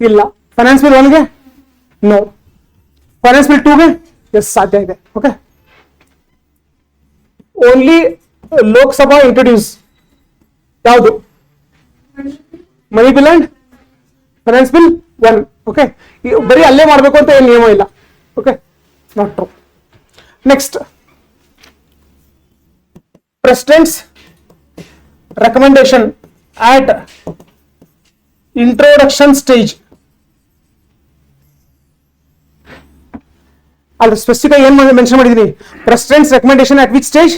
ಇಲ್ಲ. Finance bill 1ಗೆ no. Finance bill 2ಗೆ ಎಸ್ ಸಾಧ್ಯ ಇದೆ. ಓಕೆ, ಓನ್ಲಿ ಲೋಕಸಭಾ ಇಂಟ್ರೊಡ್ಯೂಸ್ ಯಾವುದು? Money bill and finance bill 1. Okay, ಬರೀ ಅಲ್ಲೇ ಮಾಡಬೇಕು ಅಂತ ಏನು ನಿಯಮ ಇಲ್ಲ. Okay, not true. Next, President's recommendation at introduction stage. I'll specify ಏನು ಮೆನ್ಷನ್ ಮಾಡಿದೀನಿ. President's recommendation at which stage?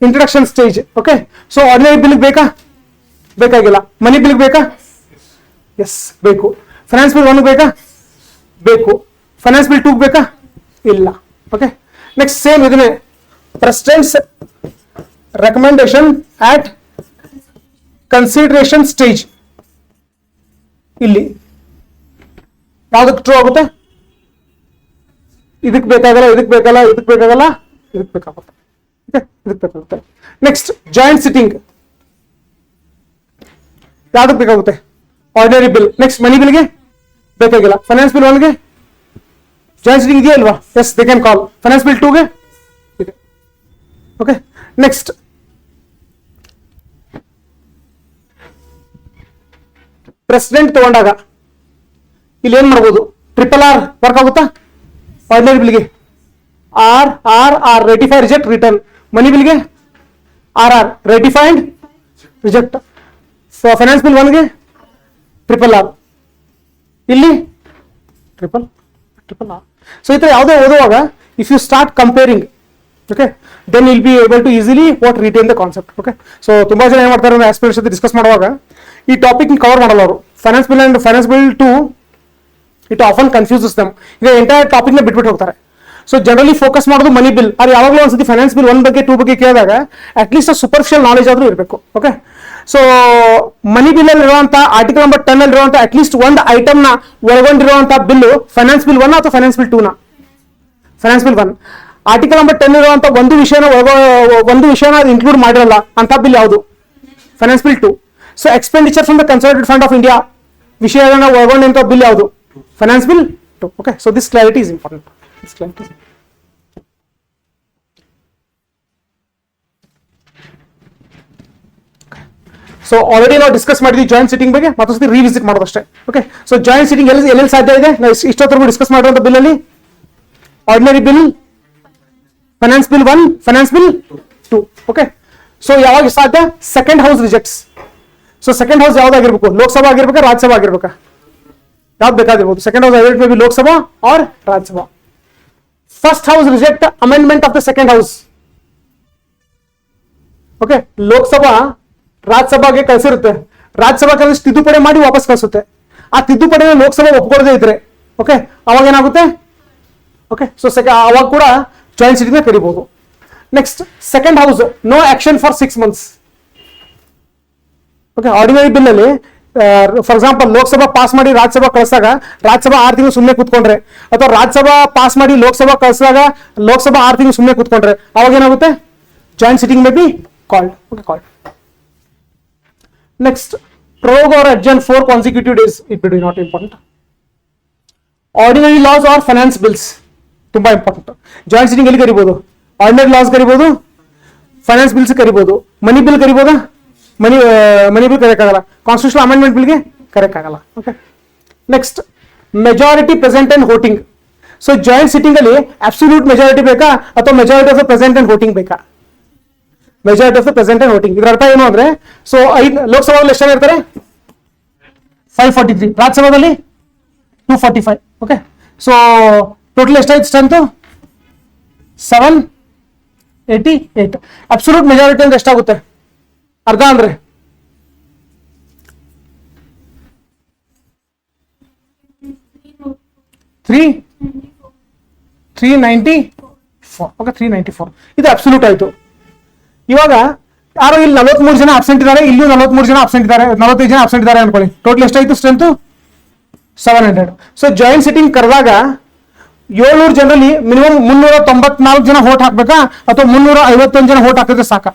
Introduction stage. Okay, so ordinary bill ಬೇಕಾ? ಬೇಕಾಗಿಲ್ಲ. ಮನಿ ಬಿಲ್ ಬೇಕಾ? ಎಸ್ ಬೇಕು. ಫೈನಾನ್ಸ್ ಬಿಲ್ 1 ಬೇಕಾ? ಬೇಕು. ಫೈನಾನ್ಸ್ ಬಿಲ್ 2 ಬೇಕಾ? ಇಲ್ಲ. ಓಕೆ, ನೆಕ್ಸ್ಟ್ ಸೇಮ್ ಇದನ್ನೇ ಪ್ರೆಸಿಡೆಂಟ್ಸ್ ರೆಕಮೆಂಡೇಶನ್ ಆಟ್ ಕನ್ಸಿಡರೇಷನ್ ಸ್ಟೇಜ್. ಇಲ್ಲಿ ಯಾವ್ದಕ್ಕೆ ಟ್ರೂ ಆಗುತ್ತೆ? ಇದಕ್ಕೆ ಬೇಕಾಗಲ್ಲ, ಇದಕ್ಕೆ ಬೇಕಲ್ಲ, ಇದಕ್ಕೆ ಬೇಕಾಗಲ್ಲ, ಇದಕ್ಕೆ ಬೇಕಾಗುತ್ತೆ. ಓಕೆ, ಇದಕ್ಕೆ ಬೇಕಾಗುತ್ತೆ. ನೆಕ್ಸ್ಟ್ ಜಾಯಿಂಟ್ ಸಿಟ್ಟಿಂಗ್ ಯಾವ್ದಕ್ಕೆ ಬೇಕಾಗುತ್ತೆ? Ordinary bill. ನೆಕ್ಸ್ಟ್ ಮನಿ ಬಿಲ್ಗೆ ಬೇಕಾಗಿಲ್ಲ. ಫೈನಾನ್ಸ್ ಬಿಲ್ 1ಗೆ ಜಾಯಿಂಟ್ ಸಿಟ್ಟಿಂಗ್ ಇದೆಯಾ ಇಲ್ವಾ? Yes, they can call. Finance bill 2ಗೆ ಇದೆ. ಓಕೆ, ನೆಕ್ಸ್ಟ್ ಪ್ರೆಸಿಡೆಂಟ್ ತಗೊಂಡಾಗ ಇಲ್ಲಿ ಏನ್ ಮಾಡ್ಬೋದು? RRR ವರ್ಕ್ ಆಗುತ್ತಾ? ಆರ್ಡಿನರಿ ಬಿಲ್ಗೆ R ratify reject return. Money ಬಿಲ್ಗೆ RR ratify and reject. Finance bill 1ಗೆ RRR. ಇಲ್ಲಿ ಟ್ರಿಪಲ್ ಆರ್. ಸೊ ಈ ತರ ಯಾವುದೇ ಓದುವಾಗ if you start comparing, okay, then will be able to easily what retain the concept. Okay, so ತುಂಬಾ ಜನ ಏನ್ ಮಾಡ್ತಾರೆ ಅಂದ್ರೆ ಆಸ್ಪಿರೆಂಟ್ಸ್ ಜೊತೆ ಡಿಸ್ಕಸ್ ಮಾಡುವಾಗ ಈ ಟಾಪಿಕ್ ಕವರ್ ಮಾಡಲ್ಲ ಅವರು. Finance bill and finance bill 2 it often confuses them. ಈಗ ಎಂಟೈರ್ ಟಾಪಿಕ್ ನ ಬಿಟ್ಬಿಟ್ಟು ಹೋಗ್ತಾರೆ. ಸೊ ಜನರಲಿ ಫೋಕಸ್ ಮಾಡೋದು ಮನಿ ಬಿಲ್. ಅದು ಯಾವಾಗಲೂ ಒಂದ್ಸತಿ ಫೈನಾನ್ಸ್ ಬಿಲ್ 1 ಬಗ್ಗೆ 2 ಬಗ್ಗೆ ಕೇಳಿದಾಗ ಅಟ್ಲೀಸ್ಟ್ ಸೂಪರ್ಫಿಷಿಯಲ್ ನಾಲೆಜ್ ಆದ್ರೂ ಇರಬೇಕು. ಓಕೆ, ಸೊ ಮನಿ ಬಿಲ್ ಅಲ್ಲಿ ಇರುವಂತಹ ಆರ್ಟಿಕಲ್ ನಂಬರ್ 10 ಅಲ್ಲಿ ಇರುವಂತಹ ಅಟ್ಲೀಸ್ಟ್ ಒಂದು ಐಟಮ್ ನ ಒಳಗೊಂಡಿರುವಂತಹ ಬಿಲ್ ಫೈನಾನ್ಸ್ ಬಿಲ್ 1 ಅಥವಾ ಫೈನಾನ್ಸ್ ಬಿಲ್ 2 ನ? ಫೈನಾನ್ಸ್ ಬಿಲ್ 1 ಆರ್ಟಿಕಲ್ ನಂಬರ್ 10 ಇರುವಂತಹ ಒಂದು ವಿಷಯನ ಇನ್ಕ್ಲೂಡ್ ಮಾಡಿರಲ್ಲ ಅಂತ ಬಿಲ್ ಯಾವುದು? Finance bill 2. So expenditure from the consolidated fund of India ವಿಷಯಗಳನ್ನ ಒಳಗೊಂಡಂತ ಬಿಲ್ ಯಾವುದು? Finance bill 2. Okay, so this clarity is important. This clarity. So already ನಾವು ಡಿಸ್ಕಸ್ ಮಾಡಿದ್ವಿ ಜಾಯಿಂಟ್ ಸಿಟಿಂಗ್ ಬಗ್ಗೆ, ಮತ್ತೊಂದ್ಸತಿ ರಿವಿಸಿಟ್ ಮಾಡೋದಷ್ಟೇ. ಓಕೆ, ಸೊ ಜಾಯಿಂಟ್ ಸಿಟಿಂಗ್ ಎಲ್ಲೆಲ್ಲಿ ಸಾಧ್ಯ ಇದೆ? ನಾವು ಇಷ್ಟೊತ್ತರೆಗೂ ಡಿಸ್ಕಸ್ ಮಾಡಿರುವಂತ ಬಿಲ್ ಅಲ್ಲಿ ordinary bill, finance bill 1, finance bill 2. Okay, so ಯಾವಾಗ ಸಾಧ್ಯ? Second house rejects. So second house ಯಾವ್ದಾಗಿರ್ಬೇಕು? ಲೋಕಸಭಾ ಆಗಿರ್ಬೇಕಾ, ರಾಜ್ಯಸಭಾ ಆಗಿರ್ಬೇಕಾ? ಯಾವ್ದು ಬೇಕಾದಿರ್ಬೋದು. Second house either may be Lok Sabha or Rajya Sabha. First house reject amendment of the second house. Okay, Lok Sabha ರಾಜ್ಯಸಭಾಗೆ ಕಳಿಸಿರುತ್ತೆ, ರಾಜ್ಯಸಭಾ ಕಳಿಸಿ ತಿದ್ದುಪಡಿ ಮಾಡಿ ವಾಪಸ್ ಕಳಿಸುತ್ತೆ. ಆ ತಿದ್ದುಪಡಿನ ಲೋಕಸಭಾ ಒಪ್ಕೊಳ್ಳದೆ ಇದ್ರೆ ಓಕೆ ಅವಾಗ ಏನಾಗುತ್ತೆ. ಓಕೆ, ಸೊ ಅವಾಗ ಕೂಡ ಜಾಯಿಂಟ್ ಸಿಟಿಂಗ್ ಕರಿಬಹುದು. Next second house no action for 6 months. Okay, ordinary bill ಅಲ್ಲಿ ಫಾರ್ ಎಕ್ಸಾಂಪಲ್ ಲೋಕಸಭಾ ಪಾಸ್ ಮಾಡಿ ರಾಜ್ಯಸಭಾ ಕಳಿಸಿದಾಗ ರಾಜ್ಯಸಭಾ 6 ತಿಂಗಳು ಸುಮ್ಮನೆ ಕೂತ್ಕೊಂಡ್ರೆ, ಅಥವಾ ರಾಜ್ಯಸಭಾ ಪಾಸ್ ಮಾಡಿ ಲೋಕಸಭಾ ಕಳಿಸಿದಾಗ ಲೋಕಸಭಾ 6 ತಿಂಗಳು ಸುಮ್ಮನೆ ಕೂತ್ಕೊಂಡ್ರೆ ಅವಾಗ ಏನಾಗುತ್ತೆ, joint sitting may be called. Okay, called. Next prorogue or adjourn 4 consecutive days. It will be not important. Ordinary laws or finance bills ತುಂಬಾ ಇಂಪಾರ್ಟೆಂಟ್. ಜಾಯಿಂಟ್ ಸಿಟಿಂಗ್ ಎಲ್ಲಿ ಕರಿಬಹುದು, ಆರ್ಡಿನರಿ ಲಾಸ್ ಕರಿಬಹುದು, ಫೈನಾನ್ಸ್ ಬಿಲ್ಸ್ ಕರಿಬಹುದು. ಮನಿ ಬಿಲ್ ಕರಿಬಹುದಾ, money bill ಕರೆಯಕ್ಕಾಗಲ್ಲ, constitution amendment ಬಿಲ್ಗೆ ಕರೆಯಕ್ಕಾಗಲ್ಲ. Okay, next majority present and voting. So joint sitting ಅಲ್ಲಿ ಅಬ್ಸಲ್ಯೂಟ್ ಮೆಜಾರಿಟಿ ಬೇಕಾ ಅಥವಾ majority of the present and voting ಬೇಕಾ? Majority of the present and voting. ಇದರ ಅರ್ಥ ಏನು ಅಂದ್ರೆ, ಸೊ ಲೋಕಸಭಾದಲ್ಲಿ ಎಷ್ಟು ಜನ ಇರ್ತಾರೆ, 543, ರಾಜ್ಯಸಭಾದಲ್ಲಿ 245. ಓಕೆ, ಸೊ ಟೋಟಲ್ ಎಷ್ಟಾಯ್ತು ಸ್ಟ್ರೆಂತ್, 788. ಅಬ್ಸಲ್ಯೂಟ್ ಮೆಜಾರಿಟಿ ಅಂದ್ರೆ ಎಷ್ಟಾಗುತ್ತೆ, ಅರ್ಧ ಅಂದ್ರೆ 394. ಓಕೆ, 394 ಇದು ಅಬ್ಸಲ್ಯೂಟ್ ಆಯ್ತು. ಇವಾಗ ಯಾರೋ ಇಲ್ಲಿ 43 ಜನ ಅಬ್ಸೆಂಟ್ ಇದ್ದಾರೆ, ಇಲ್ಲೂ 43 ಜನ ಅಬ್ಸೆಂಟ್ ಇದ್ದಾರೆ, 45 ಜನ ಅಬ್ಸೆಂಟ್ ಇದ್ದಾರೆ ಅನ್ಕೊಳ್ಳಿ. ಟೋಟಲ್ ಎಷ್ಟಾಯ್ತು ಸ್ಟ್ರೆಂತ್, 700. ಸೊ ಜಾಯಿಂಟ್ ಸಿಟಿಂಗ್ ಕರೆದಾಗ 700 ಜನರಲ್ಲಿ ಮಿನಿಮಮ್ 394 ಜನ ವೋಟ್ ಹಾಕ್ಬೇಕಾ ಅಥವಾ 351 ಜನ ವೋಟ್ ಹಾಕಿದ್ರೆ ಸಾಕ?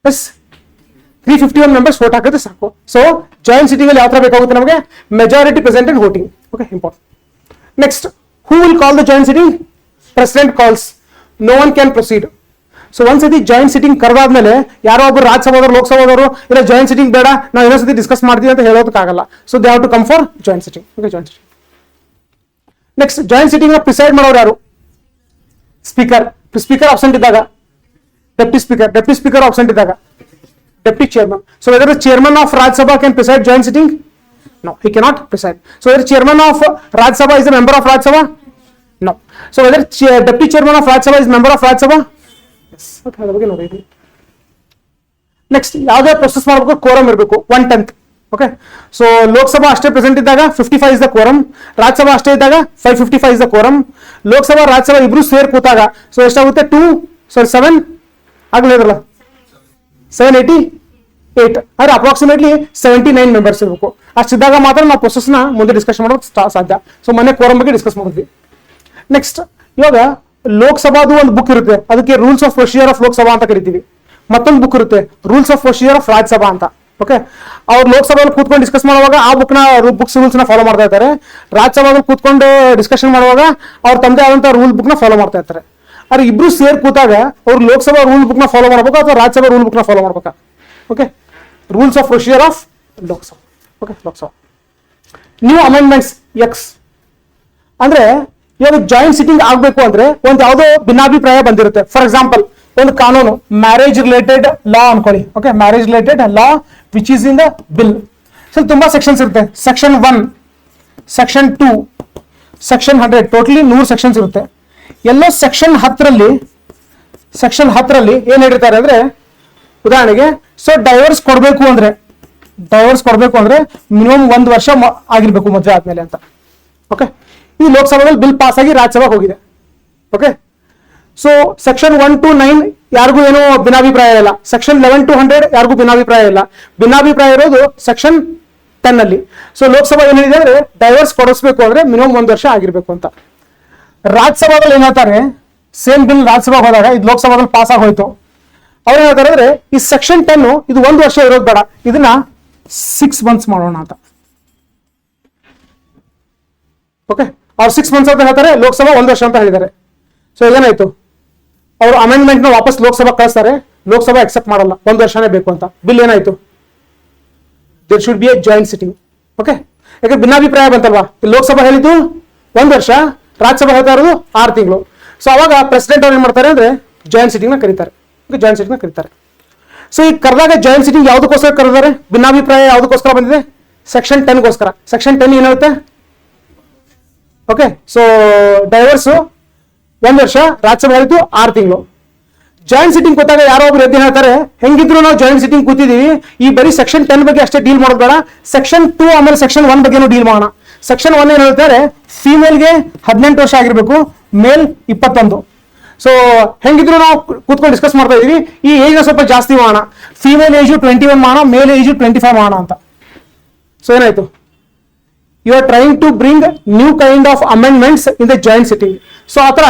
ಎಸ್, 351 ಮೆಂಬರ್ಸ್ ವೋಟ್ ಹಾಕಿದ್ರೆ ಸಾಕು. ಸೊ ಜಾಯಿಂಟ್ ಸಿಟಿಂಗ್ ಅಲ್ಲಿ ಯಾವ ತರ ಬೇಕಾಗುತ್ತೆ ನಮಗೆ, majority present and voting. Okay, important. Next, who will call the joint sitting? President calls, no one can proceed. So ಒಂದ್ಸತಿ ಜಾಯಿಂಟ್ ಸಿಟಿಂಗ್ ಕರೆದಾದ್ಮೇಲೆ ಯಾರೋ ಒಬ್ಬರು ರಾಜ್ಯಸಭಾದವರು ಲೋಕಸಭಾದವರು ಇಲ್ಲ ಜಾಯಿಂಟ್ ಸಿಟಿಂಗ್ ಬೇಡ ನಾವು ಇನ್ನೊಂದ್ಸತಿ ಡಿಸ್ಕಸ್ ಮಾಡ್ತೀವಿ ಅಂತ ಹೇಳೋದಕ್ಕಾಗಲ್ಲ. So they have to come for joint sitting. Okay, joint sitting. Next joint sitting ನ ಪ್ರಿಸೈಡ್ ಮಾಡೋರು ಯಾರು? ಸ್ಪೀಕರ್. ಸ್ಪೀಕರ್ ಅಬ್ಸೆಂಟ್ ಇದ್ದಾಗ ಡೆಪ್ಟಿ ಸ್ಪೀಕರ್ ಅಬ್ಸೆಂಟ್ ಇದ್ದಾಗ deputy chairman. So whether chairman of Rajya Sabha can preside joint sitting? No, he cannot preside. So whether chairman of Rajya Sabha is a member of Rajya Sabha? No. So whether deputy chairman of Rajya Sabha is member of Rajya Sabha? Yes. Okay, ಅದರ ಬಗ್ಗೆ ನೋಡಿ. Next ಯಾವುದೇ process ಮಾಡಬೇಕು, quorum ಇರಬೇಕು 1/10. Okay, so Lok Sabha ಅಷ್ಟೇ present ಇದ್ದಾಗ 55 is the quorum, Rajya Sabha ಅಷ್ಟೇ ಇದ್ದಾಗ 555 is the quorum. Lok Sabha Rajya Sabha ಇಬ್ರು ಸೇರ್ ಕೂತಾಗ ಸೊ ಎಷ್ಟಾಗುತ್ತೆ, 7 ಆಗಲೇ ಇರಲ್ಲ 788 ಅಂದ್ರೆ ಅಪ್ರಾಕ್ಸಿಮೇಟ್ಲಿ 79 ಮೆಂಬರ್ಸ್ ಇರಬೇಕು. ಅಷ್ಟಿದ್ದಾಗ ಮಾತ್ರ ನಾವು ಪ್ರೊಸೆಸ್ ನ ಮುಂದೆ ಡಿಸ್ಕಸ್ ಮಾಡೋದು ಸಾಧ್ಯ. ಸೊ ಮೊನ್ನೆ ಕೋರಂ ಬಗ್ಗೆ ಡಿಸ್ಕಸ್ ಮಾಡಿದ್ವಿ. ನೆಕ್ಸ್ಟ್, ಇವಾಗ ಲೋಕಸಭಾದು ಒಂದು ಬುಕ್ ಇರುತ್ತೆ, ಅದಕ್ಕೆ rules of procedure of Lok Sabha ಅಂತ ಕರಿತೀವಿ. ಮತ್ತೊಂದು ಬುಕ್ ಇರುತ್ತೆ, rules of procedure of Rajya Sabha ಅಂತ. ಓಕೆ, ಅವ್ರು ಲೋಕಸಭೆಯಲ್ಲಿ ಕೂತ್ಕೊಂಡು ಡಿಸ್ಕಸ್ ಮಾಡುವಾಗ ಆ ಬುಕ್ಸ್ ರೂಲ್ಸ್ ನ ಫಾಲೋ ಮಾಡ್ತಾ ಇರ್ತಾರೆ. ರಾಜ್ಯಸಭಾದಲ್ಲಿ ಕೂತ್ಕೊಂಡು ಡಿಸ್ಕಷನ್ ಮಾಡುವಾಗ ಅವ್ರು ತಮ್ಮದೇ ಆದಂತಹ ರೂಲ್ ಬುಕ್ ನ ಫಾಲೋ ಮಾಡ್ತಾ ಇರ್ತಾರೆ. ಆದ್ರೆ ಇಬ್ರು ಸೇರ್ ಕೂತಾಗ ಅವ್ರು ಲೋಕಸಭಾ ರೂಲ್ ಬುಕ್ ನ ಫಾಲೋ ಮಾಡಬೇಕು ಅಥವಾ ರಾಜ್ಯಸಭಾ ರೂಲ್ ಬುಕ್ ನ ಫಾಲೋ ಮಾಡ್ಬೇಕಾ? Okay, rules of procedure of Lok Sabha. Okay, Lok Sabha new amendments X ಅಂದ್ರೆ ಇವಾಗ ಜಾಯಿಂಟ್ ಸಿಟಿಂಗ್ ಆಗ್ಬೇಕು ಅಂದ್ರೆ ಒಂದು ಯಾವುದೋ ಭಿನ್ನಾಭಿಪ್ರಾಯ ಬಂದಿರುತ್ತೆ. ಫಾರ್ ಎಕ್ಸಾಂಪಲ್, ಒಂದು ಕಾನೂನು ಮ್ಯಾರೇಜ್ ರಿಲೇಟೆಡ್ ಲಾ ಅನ್ಕೊಳ್ಳಿ. Okay, marriage related law which is in the bill. So ತುಂಬಾ ಸೆಕ್ಷನ್ಸ್ ಇರುತ್ತೆ. Section 1, section 2, section 100, totally 100 sections ಇರುತ್ತೆ. ಎಲ್ಲೋ ಸೆಕ್ಷನ್ 10ರಲ್ಲಿ ಏನ್ ಹೇಳಿರ್ತಾರೆ ಅಂದ್ರೆ, ಉದಾಹರಣೆಗೆ, ಸೊ ಡೈವರ್ಸ್ ಕೊಡಬೇಕು ಅಂದ್ರೆ ಮಿನಿಮಮ್ 1 ವರ್ಷ ಆಗಿರ್ಬೇಕು ಮದುವೆ ಆದ್ಮೇಲೆ ಅಂತ. ಓಕೆ, ಈ ಲೋಕಸಭಾದಲ್ಲಿ ಬಿಲ್ ಪಾಸ್ ಆಗಿ ರಾಜ್ಯಸಭೆಗೆ ಹೋಗಿದೆ. ಓಕೆ, ಸೊ ಸೆಕ್ಷನ್ 1 to 9 ಯಾರಿಗೂ ಏನೋ ಭಿನ್ನಾಭಿಪ್ರಾಯ ಇಲ್ಲ. ಸೆಕ್ಷನ್ 11 to 100 ಯಾರಿಗೂ ಭಿನ್ನಾಭಿಪ್ರಾಯ ಇಲ್ಲ. ಭಿನ್ನಾಭಿಪ್ರಾಯ ಇರೋದು ಸೆಕ್ಷನ್ 10 ಅಲ್ಲಿ. ಸೊ ಲೋಕಸಭಾ ಏನ್ ಹೇಳಿದೆ ಅಂದ್ರೆ, ಡೈವರ್ಸ್ ಕೊಡಿಸ್ಬೇಕು ಅಂದ್ರೆ ಮಿನಿಮಮ್ 1 ವರ್ಷ ಆಗಿರ್ಬೇಕು ಅಂತ. ರಾಜ್ಯಸಭಾದಲ್ಲಿ ಏನ್ ಹೇಳ್ತಾರೆ, ಸೇಮ್ ಬಿಲ್ ರಾಜ್ಯಸಭಾ ಹೋದಾಗ ಇದು ಲೋಕಸಭಾದಲ್ಲಿ ಪಾಸ್ ಆಗಿ ಹೋಯ್ತು. ಅವ್ರು ಹೇಳ್ತಾರೆ ಅಂದ್ರೆ ಈ ಸೆಕ್ಷನ್ 10 ಇದು 1 ವರ್ಷ ಇರೋದು ಬೇಡ, ಇದನ್ನ 6 months ಮಾಡೋಣ ಅಂತ. ಓಕೆ, ಅವ್ರು 6 months ಅಂತ ಹೇಳ್ತಾರೆ, ಲೋಕಸಭಾ 1 ವರ್ಷ ಅಂತ ಹೇಳಿದ್ದಾರೆ. ಸೊ ಏನಾಯ್ತು, ಅವರು ಅಮೆಂಡ್ಮೆಂಟ್ ನ ವಾಪಸ್ ಲೋಕಸಭಾ ಕಳಿಸ್ತಾರೆ, ಲೋಕಸಭಾ ಅಕ್ಸೆಪ್ಟ್ ಮಾಡಲ್ಲ, 1 ವರ್ಷನೇ ಬೇಕು ಅಂತ. ಬಿಲ್ ಏನಾಯ್ತು, there should be a joint sitting. Okay, ಯಾಕೆ ಭಿನ್ನಾಭಿಪ್ರಾಯ ಬಂತಲ್ವಾ. ಲೋಕಸಭಾ ಹೇಳಿದ್ದು 1 ವರ್ಷ, ರಾಜ್ಯಸಭಾ ಹೇಳ್ತಾ ಇರೋದು 6 ತಿಂಗಳು. ಸೊ ಅವಾಗ ಪ್ರೆಸಿಡೆಂಟ್ ಅವ್ರು ಏನ್ ಮಾಡ್ತಾರೆ ಅಂದ್ರೆ ಜಾಯಿಂಟ್ ಸಿಟಿಂಗ್ ನ ಕರೀತಾರೆ. ಜಾಯಿಂಟ್ ಸಿಟಿಂಗ್ ನ ಕರೀತಾರೆ. ಸೊ ಈ ಕರೆದಾಗ ಜಾಯಿಂಟ್ ಸಿಟಿಂಗ್ ಯಾವ್ದಕ್ಕೋಸ್ಕರ ಕರೆದಾರೆ, ಭಿನ್ನಾಭಿಪ್ರಾಯ ಯಾವ್ದಕ್ಕೋಸ್ಕರ ಬಂದಿದೆ, ಸೆಕ್ಷನ್ 10ಗೋಸ್ಕರ. ಸೆಕ್ಷನ್ 10 ಏನಾಗುತ್ತೆ? ಓಕೆ, ಸೊ ಡೈವರ್ಸು 1 ವರ್ಷ, ರಾಜ್ಯಸಭೆ ಆಯಿತು 6 ತಿಂಗಳು. ಜಾಯಿಂಟ್ ಸಿಟ್ಟಿಂಗ್ ಕೂತಾಗ ಯಾರೋ ಒಬ್ರು ಎದ್ದು ಹೇಳ್ತಾರೆ, ಹೆಂಗಿದ್ರು ನಾವು ಜಾಯಿಂಟ್ ಸಿಟ್ಟಿಂಗ್ ಕೂತಿದೀವಿ, ಈ ಬರೀ ಸೆಕ್ಷನ್ 10 ಬಗ್ಗೆ ಅಷ್ಟೇ ಡೀಲ್ ಮಾಡೋದು ಬೇಡ, ಸೆಕ್ಷನ್ 2 ಆಮೇಲೆ ಸೆಕ್ಷನ್ 1 ಬಗ್ಗೆನೂ ಡೀಲ್ ಮಾಡೋಣ. ಸೆಕ್ಷನ್ 1 ಏನ್ ಹೇಳ್ತಾರೆ, ಫೀಮೇಲ್ಗೆ 18 ವರ್ಷ ಆಗಿರ್ಬೇಕು, ಮೇಲ್ 21. ಸೊ ಹೆಂಗಿದ್ರು ನಾವು ಕೂತ್ಕೊಂಡು ಡಿಸ್ಕಸ್ ಮಾಡ್ತಾ ಇದೀವಿ, ಈ ಏಜ್ ನ ಸ್ವಲ್ಪ ಜಾಸ್ತಿ ಮಾಡೋಣ, ಫೀಮೇಲ್ ಏಜು 21 ಮಾಡೋಣ, ಮೇಲ್ ಏಜು 25 ಮಾಡೋಣ ಅಂತ. ಸೊ ಏನಾಯ್ತು, you are trying to bring new kind of amendments in the joint sitting. So ಆತರ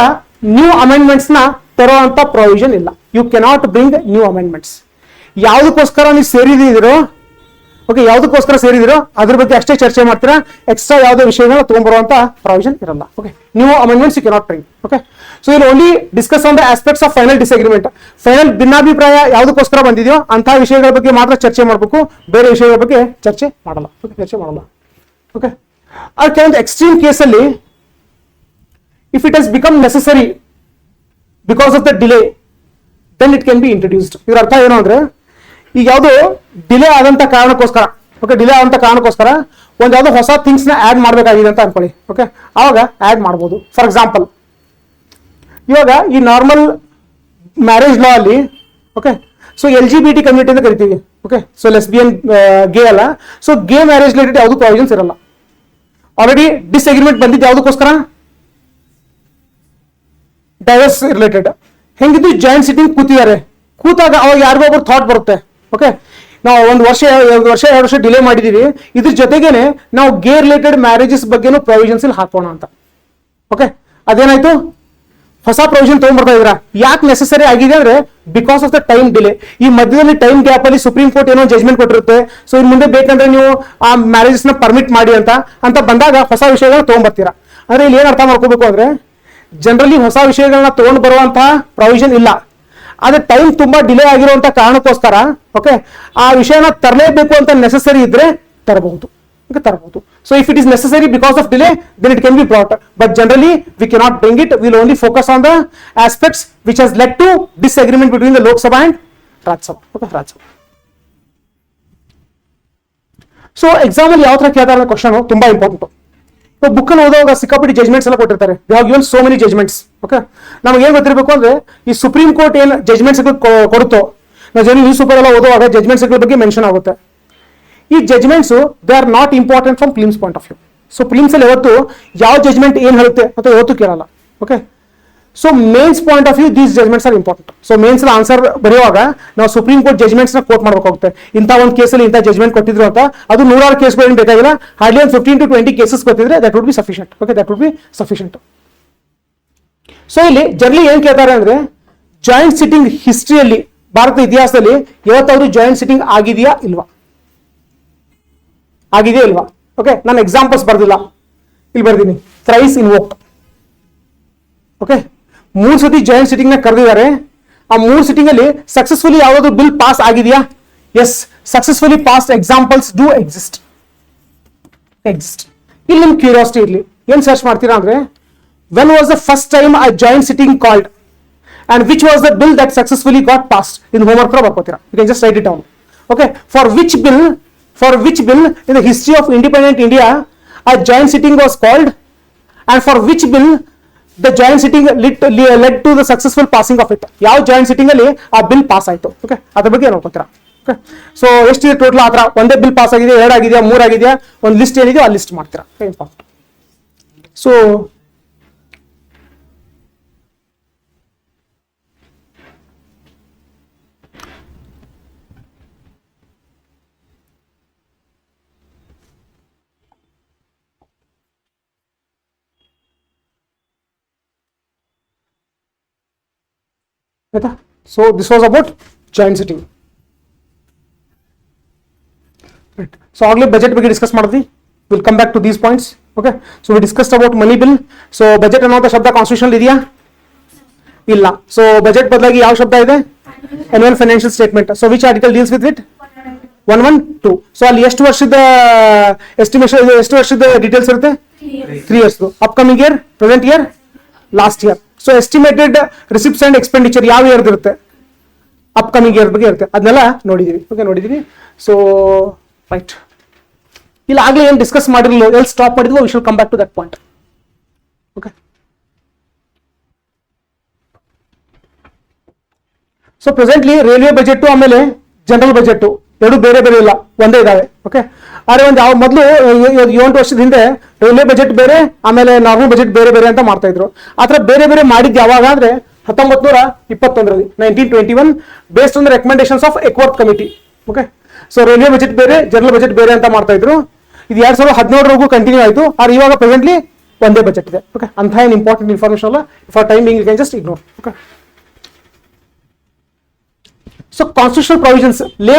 ನ್ಯೂ ಅಮೆಂಡ್ಮೆಂಟ್ಸ್ ನ ತರುವಂತ ಪ್ರೊವಿಷನ್ ಇಲ್ಲ. You cannot bring new amendments. ಯಾವುದಕ್ಕೋಸ್ಕರ ನೀವು ಸೇರಿದಿರೋ, ಓಕೆ, ಯಾವುದಕ್ಕೋಸ್ಕರ ಸೇರಿದಿರೋ ಅದ್ರ ಬಗ್ಗೆ ಅಷ್ಟೇ ಚರ್ಚೆ ಮಾಡ್ತೀರಾ, ಎಕ್ಸ್ಟ್ರಾ ಯಾವುದೇ ವಿಷಯಗಳನ್ನ ತಗೊಂಡ್ಬರುವಂತ ಪ್ರಾವಿಷನ್ ಇರಲ್ಲ. Okay, new amendments you cannot bring. Okay, so ಇಲ್ಲಿ only discuss on the aspects of final disagreement. Final ಭಿನ್ನಾಭಿಪ್ರಾಯ ಯಾವುದಕ್ಕೋಸ್ಕರ ಬಂದಿದೆಯೋ ಅಂತಹ ವಿಷಯಗಳ ಬಗ್ಗೆ ಮಾತ್ರ ಚರ್ಚೆ ಮಾಡಬೇಕು, ಬೇರೆ ವಿಷಯಗಳ ಬಗ್ಗೆ ಚರ್ಚೆ ಮಾಡಲ್ಲ. ಓಕೆ, ಚರ್ಚೆ ಮಾಡಲ್ಲ. ಓಕೆ, ಆ ಕೆಲವೊಂದು ಎಕ್ಸ್ಟ್ರೀಮ್ ಕೇಸಲ್ಲಿ if it has become necessary because of the delay, then it can be introduced. ಇದ್ರ ಅರ್ಥ ಏನು ಅಂದ್ರೆ, ಈಗ ಯಾವುದು ಡಿಲೇ ಆದಂತ ಕಾರಣಕ್ಕೋಸ್ಕರ, ಓಕೆ, ಡಿಲೇ ಆದಂತ ಕಾರಣಕ್ಕೋಸ್ಕರ ಒಂದು ಯಾವ್ದೋ ಹೊಸ ಥಿಂಗ್ಸ್ ನ ಆಡ್ ಮಾಡಬೇಕಾಗಿದೆ ಅಂತ ಅನ್ಕೊಳ್ಳಿ. ಓಕೆ, ಆವಾಗ ಆಡ್ ಮಾಡ್ಬೋದು. ಫಾರ್ ಎಕ್ಸಾಂಪಲ್, ಇವಾಗ ಈ ನಾರ್ಮಲ್ ಮ್ಯಾರೇಜ್ ಲಾ ಅಲ್ಲಿ, ಓಕೆ, ಸೊ LGBT ಕಮ್ಯುನಿಟಿ ಅಂತ ಕರಿತೀವಿ. ಓಕೆ, ಸೊ ಲೆಸ್ಬಿಯನ್, ಗೇ ಅಲ್ಲ. ಸೊ ಗೇ ಮ್ಯಾರೇಜ್ ರಿಲೇಟೆಡ್ ಯಾವುದು ಪ್ರಾವಿಷನ್ಸ್ ಇರಲ್ಲ. ಆಲ್ರೆಡಿ ಡಿಸ್ಅಗ್ರಿಮೆಂಟ್ ಬಂದಿದ್ದು ಯಾವುದಕ್ಕೋಸ್ಕರ? Divorce related. ಹೆಂಗಿದ್ದು ಜಾಯಿಂಟ್ ಸಿಟ್ಟಿಂಗ್ ಕೂತಿದ್ದಾರೆ, ಕೂತಾಗ ಅವಾಗ ಯಾರಿಗೋ ಒಬ್ರು ಥಾಟ್ ಬರುತ್ತೆ, ಓಕೆ, ನಾವು 1 ವರ್ಷ 2 ವರ್ಷ ಡಿಲೇ ಮಾಡಿದೀವಿ, ಇದ್ರ ಜೊತೆಗೇನೆ ನಾವು ಗೇ ರಿಲೇಟೆಡ್ ಮ್ಯಾರೇಜಸ್ ಬಗ್ಗೆನೂ ಪ್ರೊವಿಷನ್ಸ್ ಇಲ್ಲಿ ಹಾಕೋಣ ಅಂತ. ಓಕೆ, ಅದೇನಾಯ್ತು, ಹೊಸ ಪ್ರೊವಿಷನ್ ತಗೊಂಡ್ಬರ್ತಾ ಇದ್ರ. ಯಾಕೆ ನೆಸೆಸರಿ ಆಗಿದೆ ಅಂದ್ರೆ, because of the time delay. ಈ ಮಧ್ಯದಲ್ಲಿ ಟೈಮ್ ಗ್ಯಾಪ್ ಅಲ್ಲಿ ಸುಪ್ರೀಂ ಕೋರ್ಟ್ ಏನೋ ಜಜ್ಮೆಂಟ್ ಕೊಟ್ಟಿರುತ್ತೆ, ಸೊ ಇನ್ ಮುಂದೆ ಬೇಕಂದ್ರೆ ನೀವು ಆ ಮ್ಯಾರೇಜಸ್ ನ ಪರ್ಮಿಟ್ ಮಾಡಿ ಅಂತ ಬಂದಾಗ ಹೊಸ ವಿಷಯಗಳನ್ನ ತಗೊಂಡ್ಬರ್ತೀರಾ. ಅಂದ್ರೆ ಇಲ್ಲಿ ಏನ್ ಅರ್ಥ ಮಾಡ್ಕೋಬೇಕು ಅಂದ್ರೆ, ಜನರಲಿ ಹೊಸ ವಿಷಯಗಳನ್ನ ತಗೊಂಡು ಬರುವಂತಹ ಪ್ರೊವಿಷನ್ ಇಲ್ಲ, ಆದ್ರೆ ಟೈಮ್ ತುಂಬಾ ಡಿಲೇ ಆಗಿರುವಂತ ಕಾರಣಕ್ಕೋಸ್ಕರ, ಓಕೆ, ಆ ವಿಷಯನ ತರಲೇಬೇಕು ಅಂತ ನೆಸೆಸರಿ ಇದ್ರೆ ತರಬಹುದು. ತರಬಹುದು. So if it is necessary because of delay, then it can be brought, but generally we cannot bring it. We will only focus on the aspects which has led to disagreement between the Lok Sabha and Rajya Sabha. Okay, Rajya Sabha. So exam ಅಲ್ಲಿ ಯಾವ ತರ ಕೇಳ್ತಾರೆ question ತುಂಬಾ important. Book ಅನ್ನು ಓದುವಾಗ ಸಿಕ್ಕಾಪಟ್ಟಿ judgements ಎಲ್ಲ ಕೊಟ್ಟಿರ್ತಾರೆ. We have given so many judgements. Okay, ನಮಗೆ ಏನ್ ಗೊತ್ತಿರಬೇಕು ಅಂದ್ರೆ, ಈ ಸುಪ್ರೀಂ ಕೋರ್ಟ್ ಏನ್ ಜಜ್ಮೆಂಟ್ಸ್ ಕೊಡುತ್ತೋ, ನಾವು ಜನ ನ್ಯೂಸ್ ಪೇಪರ್ ಎಲ್ಲ ಓದುವಾಗ ಜಜ್ಮೆಂಟ್ಸ್ ಬಗ್ಗೆ ಮೆನ್ಷನ್ ಆಗುತ್ತೆ. ಈ judgements they are not important from films point of view. So films ಅಲ್ಲಿ ಯಾವತ್ತು ಯಾವ ಜಜ್ಮೆಂಟ್ ಏನ್ ಹೇಳುತ್ತೆ ಅಂತ ಯಾವತ್ತು ಕೇಳಲ್ಲ. Okay, so mains point of view these judgements are important. So mains answer ಬರೆಯುವಾಗ ನಾವು ಸುಪ್ರೀಂ ಕೋರ್ಟ್ ಜಜ್ಮೆಂಟ್ಸ್ ನ ಕೋಟ್ ಮಾಡಬೇಕಾಗುತ್ತೆ. ಇಂಥ ಒಂದು ಕೇಸಲ್ಲಿ ಇಂಥ ಜಜ್ಮೆಂಟ್ ಕೊಟ್ಟಿದ್ರು ಅಂತ, ಅದು 100 ಕೇಸ್ಗಳು ಏನು ಬೇಕಾಗಿಲ್ಲ, ಹಾರ್ಡ್ಲಿ ಒಂದು 15 to 20 ಕೇಸಸ್ ಗೊತ್ತಿದ್ರೆ that would be sufficient. Okay, that would be sufficient. So ಇಲ್ಲಿ ಜನರಲಿ ಏನ್ ಕೇಳ್ತಾರೆ ಅಂದ್ರೆ, ಜಾಯಿಂಟ್ ಸಿಟ್ಟಿಂಗ್ ಹಿಸ್ಟ್ರಿಯಲ್ಲಿ, ಭಾರತದ ಇತಿಹಾಸದಲ್ಲಿ ಯಾವತ್ತಾದ್ರೂ ಜಾಯಿಂಟ್ ಸಿಟ್ಟಿಂಗ್ ಆಗಿದೆಯಾ ಇಲ್ವಾ, ಆಗಿದೆಯಾ ಇಲ್ವಾ? ಓಕೆ, ನಾನು ಎಕ್ಸಾಂಪಲ್ಸ್ ಬರ್ದಿಲ್ಲ, ಇಲ್ಲಿ ಬರ್ದೀನಿ. Thrice invoked. ಓಕೆ, 3 ಸತಿ ಜಾಯಿಂಟ್ ಸಿಟ್ಟಿಂಗ್ ನ ಕರೆದಿದ್ದಾರೆ. ಆ 3 ಸಿಟ್ಟಿಂಗ್ ಅಲ್ಲಿ ಸಕ್ಸಸ್ಫುಲಿ ಯಾವ್ದಾದ್ರು ಬಿಲ್ ಪಾಸ್ ಆಗಿದೆಯಾ? Yes, successfully pass examples do exist. ಇಲ್ಲಿ ನಿಮ್ ಕ್ಯೂರಿಯಾಸಿಟಿ ಇರ್ಲಿ, ಏನ್ ಸರ್ಚ್ ಮಾಡ್ತೀರಾ ಅಂದ್ರೆ, when was the first time a joint sitting called and which was the bill that successfully got passed? In homework ಬರ್ಕೋತೀರಾ, you can just write it down. Okay, for which bill in the history of independent India a joint sitting was called, and for which bill the joint sitting led to the successful passing of it? ಯಾವ joint sitting ಅಲ್ಲಿ ಆ bill pass ಆಯ್ತು? Okay, ಅದ್ರ ಬಗ್ಗೆ ನೋಡ್ಕೊತೀರಾ. Okay, so ಎಷ್ಟಿದೆ total? ಆ ಥರ ಒಂದೇ ಬಿಲ್ ಪಾಸ್ ಆಗಿದೆ, 2 ಆಗಿದೆಯಾ, 3 ಆಗಿದೆಯಾ, ಒಂದು ಲಿಸ್ಟ್ ಏನಿದೆಯೋ ಆ ಲಿಸ್ಟ್ ಮಾಡ್ತೀರಾ. Important. So So this was about joint sitting. Right. So ಆಗಲೇ ಬಜೆಟ್ ಬಗ್ಗೆ ಡಿಸ್ಕಸ್ ಮಾಡಿದ್ವಿ. Will come back to these points. Okay, so we discussed about money bill. So budget ಅನ್ನೋ ಶಬ್ದ ಕಾನ್ಸ್ಟಿಟ್ಯೂಷನ್ ಇದೆಯಾ? ಇಲ್ಲ. ಸೊ ಬಜೆಟ್ ಬದಲಾಗಿ ಯಾವ ಶಬ್ದ ಇದೆ? annual financial statement. So which article deals with it? 112. So ಅಲ್ಲಿ ಎಷ್ಟು ವರ್ಷದ ಎಸ್ಟಿಮೇಷನ್, ಎಷ್ಟು ವರ್ಷದ ಡೀಟೇಲ್ಸ್ ಇರುತ್ತೆ? 3 years. Upcoming year, present year, last year. So estimated receipts and expenditure ಯಾವ ಇಯರ್ ಇರುತ್ತೆ? ಅಪ್ಕಮಿಂಗ್ ಇಯರ್ ಬಗ್ಗೆ ಇರುತ್ತೆ. ಅದನ್ನೆಲ್ಲ ನೋಡಿದೀವಿ. ಓಕೆ, ನೋಡಿದೀವಿ. ಸೊ ರೈಟ್, ಇಲ್ಲಿ ಆಗ್ಲೇ ಏನು ಡಿಸ್ಕಸ್ ಮಾಡಿರಲಿಲ್ಲ, ಎಲ್ಲಿ ಸ್ಟಾಪ್ ಮಾಡಿದ್ವೋ we shall come back to that point. Okay, so presently railway budget ಆಮೇಲೆ ಜನರಲ್ ಬಜೆಟ್ ಎರಡು ಬೇರೆ ಬೇರೆ ಇಲ್ಲ, ಒಂದೇ ಇದಾವೆ. ಓಕೆ, ಆದ್ರೆ ಒಂದು ಯಾವ ಮೊದಲು 7 ವರ್ಷದ ಹಿಂದೆ ರೈಲ್ವೆ ಬಜೆಟ್ ಬೇರೆ ಆಮೇಲೆ ನಾರ್ಮಲ್ ಬಜೆಟ್ ಬೇರೆ ಬೇರೆ ಅಂತ ಮಾಡ್ತಾ ಇದ್ರು. ಆ ಥರ ಬೇರೆ ಬೇರೆ ಮಾಡಿದ್ದು ಯಾವಾಗ ಅಂದ್ರೆ 1921 1921 based on the recommendations of Acworth committee. Okay, so railway budget ಬೇರೆ ಜನರಲ್ ಬಜೆಟ್ ಬೇರೆ ಅಂತ ಮಾಡ್ತಾ ಇದ್ರು. ಇದು 2017 ಕಂಟಿನ್ಯೂ ಆಯಿತು. ಆದ್ರೆ ಇವಾಗ ಪ್ರೆಸೆಂಟ್ಲಿ ಒಂದೇ ಬಜೆಟ್ ಇದೆ. ಓಕೆ, ಅಂತ ಏನು ಇಂಪಾರ್ಟೆಂಟ್ ಇನ್ಫಾರ್ಮೇಶನ್ ಅಲ್ಲ, for timing you can just ignore. Okay, so constitutional provisions lay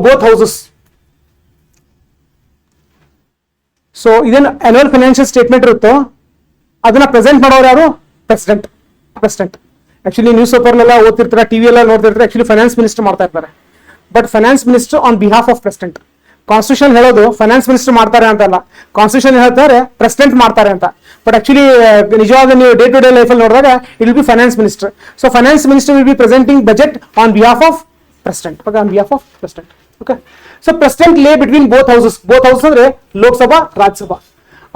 both houses. So ಇದೇನು annual financial statement ಇರುತ್ತೋ ಅದನ್ನ ಪ್ರೆಸೆಂಟ್ ಮಾಡೋರು ಯಾರು? ಪ್ರೆಸಿಡೆಂಟ್. ಆಕ್ಚುಲಿ ನ್ಯೂಸ್ ಪೇಪರ್ನೆಲ್ಲ ಓದ್ತಿರ್ತಾರೆ, ಟಿವಿ ಎಲ್ಲ ನೋಡ್ತಿರ್ತಾರೆ, ಆಕ್ಚುಲಿ ಫೈನಾನ್ಸ್ ಮಿನಿಸ್ಟರ್ ಮಾಡ್ತಾ ಇರ್ತಾರೆ. But finance minister on behalf of president. Constitution ಹೇಳೋದು ಫೈನಾನ್ಸ್ ಮಿನಿಸ್ಟರ್ ಮಾಡ್ತಾರೆ ಅಂತಲ್ಲ, ಕಾನ್ಸ್ಟಿಟ್ಯೂಷನ್ ಹೇಳ್ತಾರೆ ಪ್ರೆಸಿಡೆಂಟ್ ಮಾಡ್ತಾರೆ ಅಂತ. ಬಟ್ ಆಕ್ಚುಲಿ ನಿಜವಾದ ನೀವು ಡೇ ಟು ಡೇ ಲೈಫಲ್ಲಿ ನೋಡಿದಾಗ it will B finance minister. So finance minister will be presenting budget on behalf of President. Okay, on behalf of President. Okay, so President lay between both houses. Both houses ಅಂದ್ರೆ ಲೋಕಸಭಾ ರಾಜ್ಯಸಭಾ.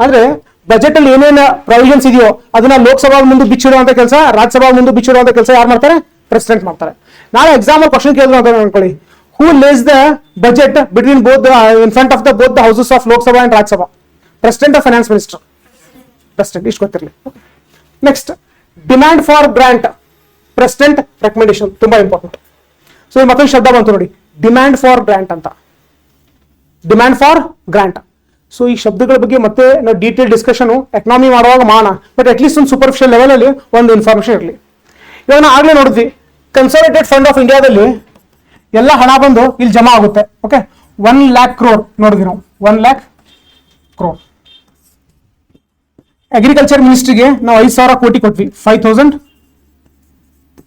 ಅಂದ್ರೆ budget ಅಲ್ಲಿ ಏನೇನು provisions ಇದೆಯೋ ಅದನ್ನ ಲೋಕಸಭಾ ಮುಂದೆ ಬಿಚ್ಚಿಡುವಂತ ಕೆಲಸ, ರಾಜ್ಯಸಭಾ ಮುಂದೆ ಬಿಚ್ಚಿಡುವಂತ ಕೆಲಸ ಯಾರು ಮಾಡ್ತಾರೆ? ಪ್ರೆಸಿಡೆಂಟ್ ಮಾಡ್ತಾರೆ. ನಾಳೆ ಎಕ್ಸಾಮ್ ಕ್ವಶನ್ ಕೇಳಿದ್ರು ಅಂತ ಅನ್ಕೊಳ್ಳಿ, who lays the budget between both in front of the both the houses of Lok Sabha and Rajya Sabha? President of finance minister. President, ಇಷ್ಟು ಗೊತ್ತಿರಲಿ. Next, demand for grant, president recommendation, ತುಂಬಾ ಇಂಪಾರ್ಟೆಂಟ್. ಸೊ ಮತ್ತೊಂದು ಶಬ್ದ ಬಂತು ನೋಡಿ, ಡಿಮ್ಯಾಂಡ್ ಫಾರ್ ಗ್ರಾಂಟ್ ಅಂತ. Demand for grant. So ಈ ಶಬ್ದಗಳ ಬಗ್ಗೆ ಮತ್ತೆ ನಾವು ಡೀಟೇಲ್ ಡಿಸ್ಕಷನ್ ಎಕನಾಮಿ ಮಾಡುವಾಗ ಮಾಡೋಣ, ಬಟ್ ಅಟ್ಲೀಸ್ಟ್ ಒಂದು ಸೂಪರ್ಫಿಷಿಯಲ್ ಲೆವೆಲ್ ಅಲ್ಲಿ ಒಂದು ಇನ್ಫಾರ್ಮೇಶನ್ ಇರಲಿ. ಇವಾಗ ನಾವು ಆಗ್ಲೇ ನೋಡಿದ್ವಿ, ಕನ್ಸಾಲಿಡೇಟೆಡ್ ಫಂಡ್ ಆಫ್ ಇಂಡಿಯಾದಲ್ಲಿ ಎಲ್ಲ ಹಣ ಬಂದು ಇಲ್ಲಿ ಜಮಾ ಆಗುತ್ತೆ. ಓಕೆ, 1 lakh crore ನೋಡಿದ್ವಿ ನಾವು, 1 lakh crore. ಅಗ್ರಿಕಲ್ಚರ್ ಮಿನಿಸ್ಟ್ರಿಗೆ ನಾವು 5,000 ಕೋಟಿ ಕೊಟ್ವಿ, 5,000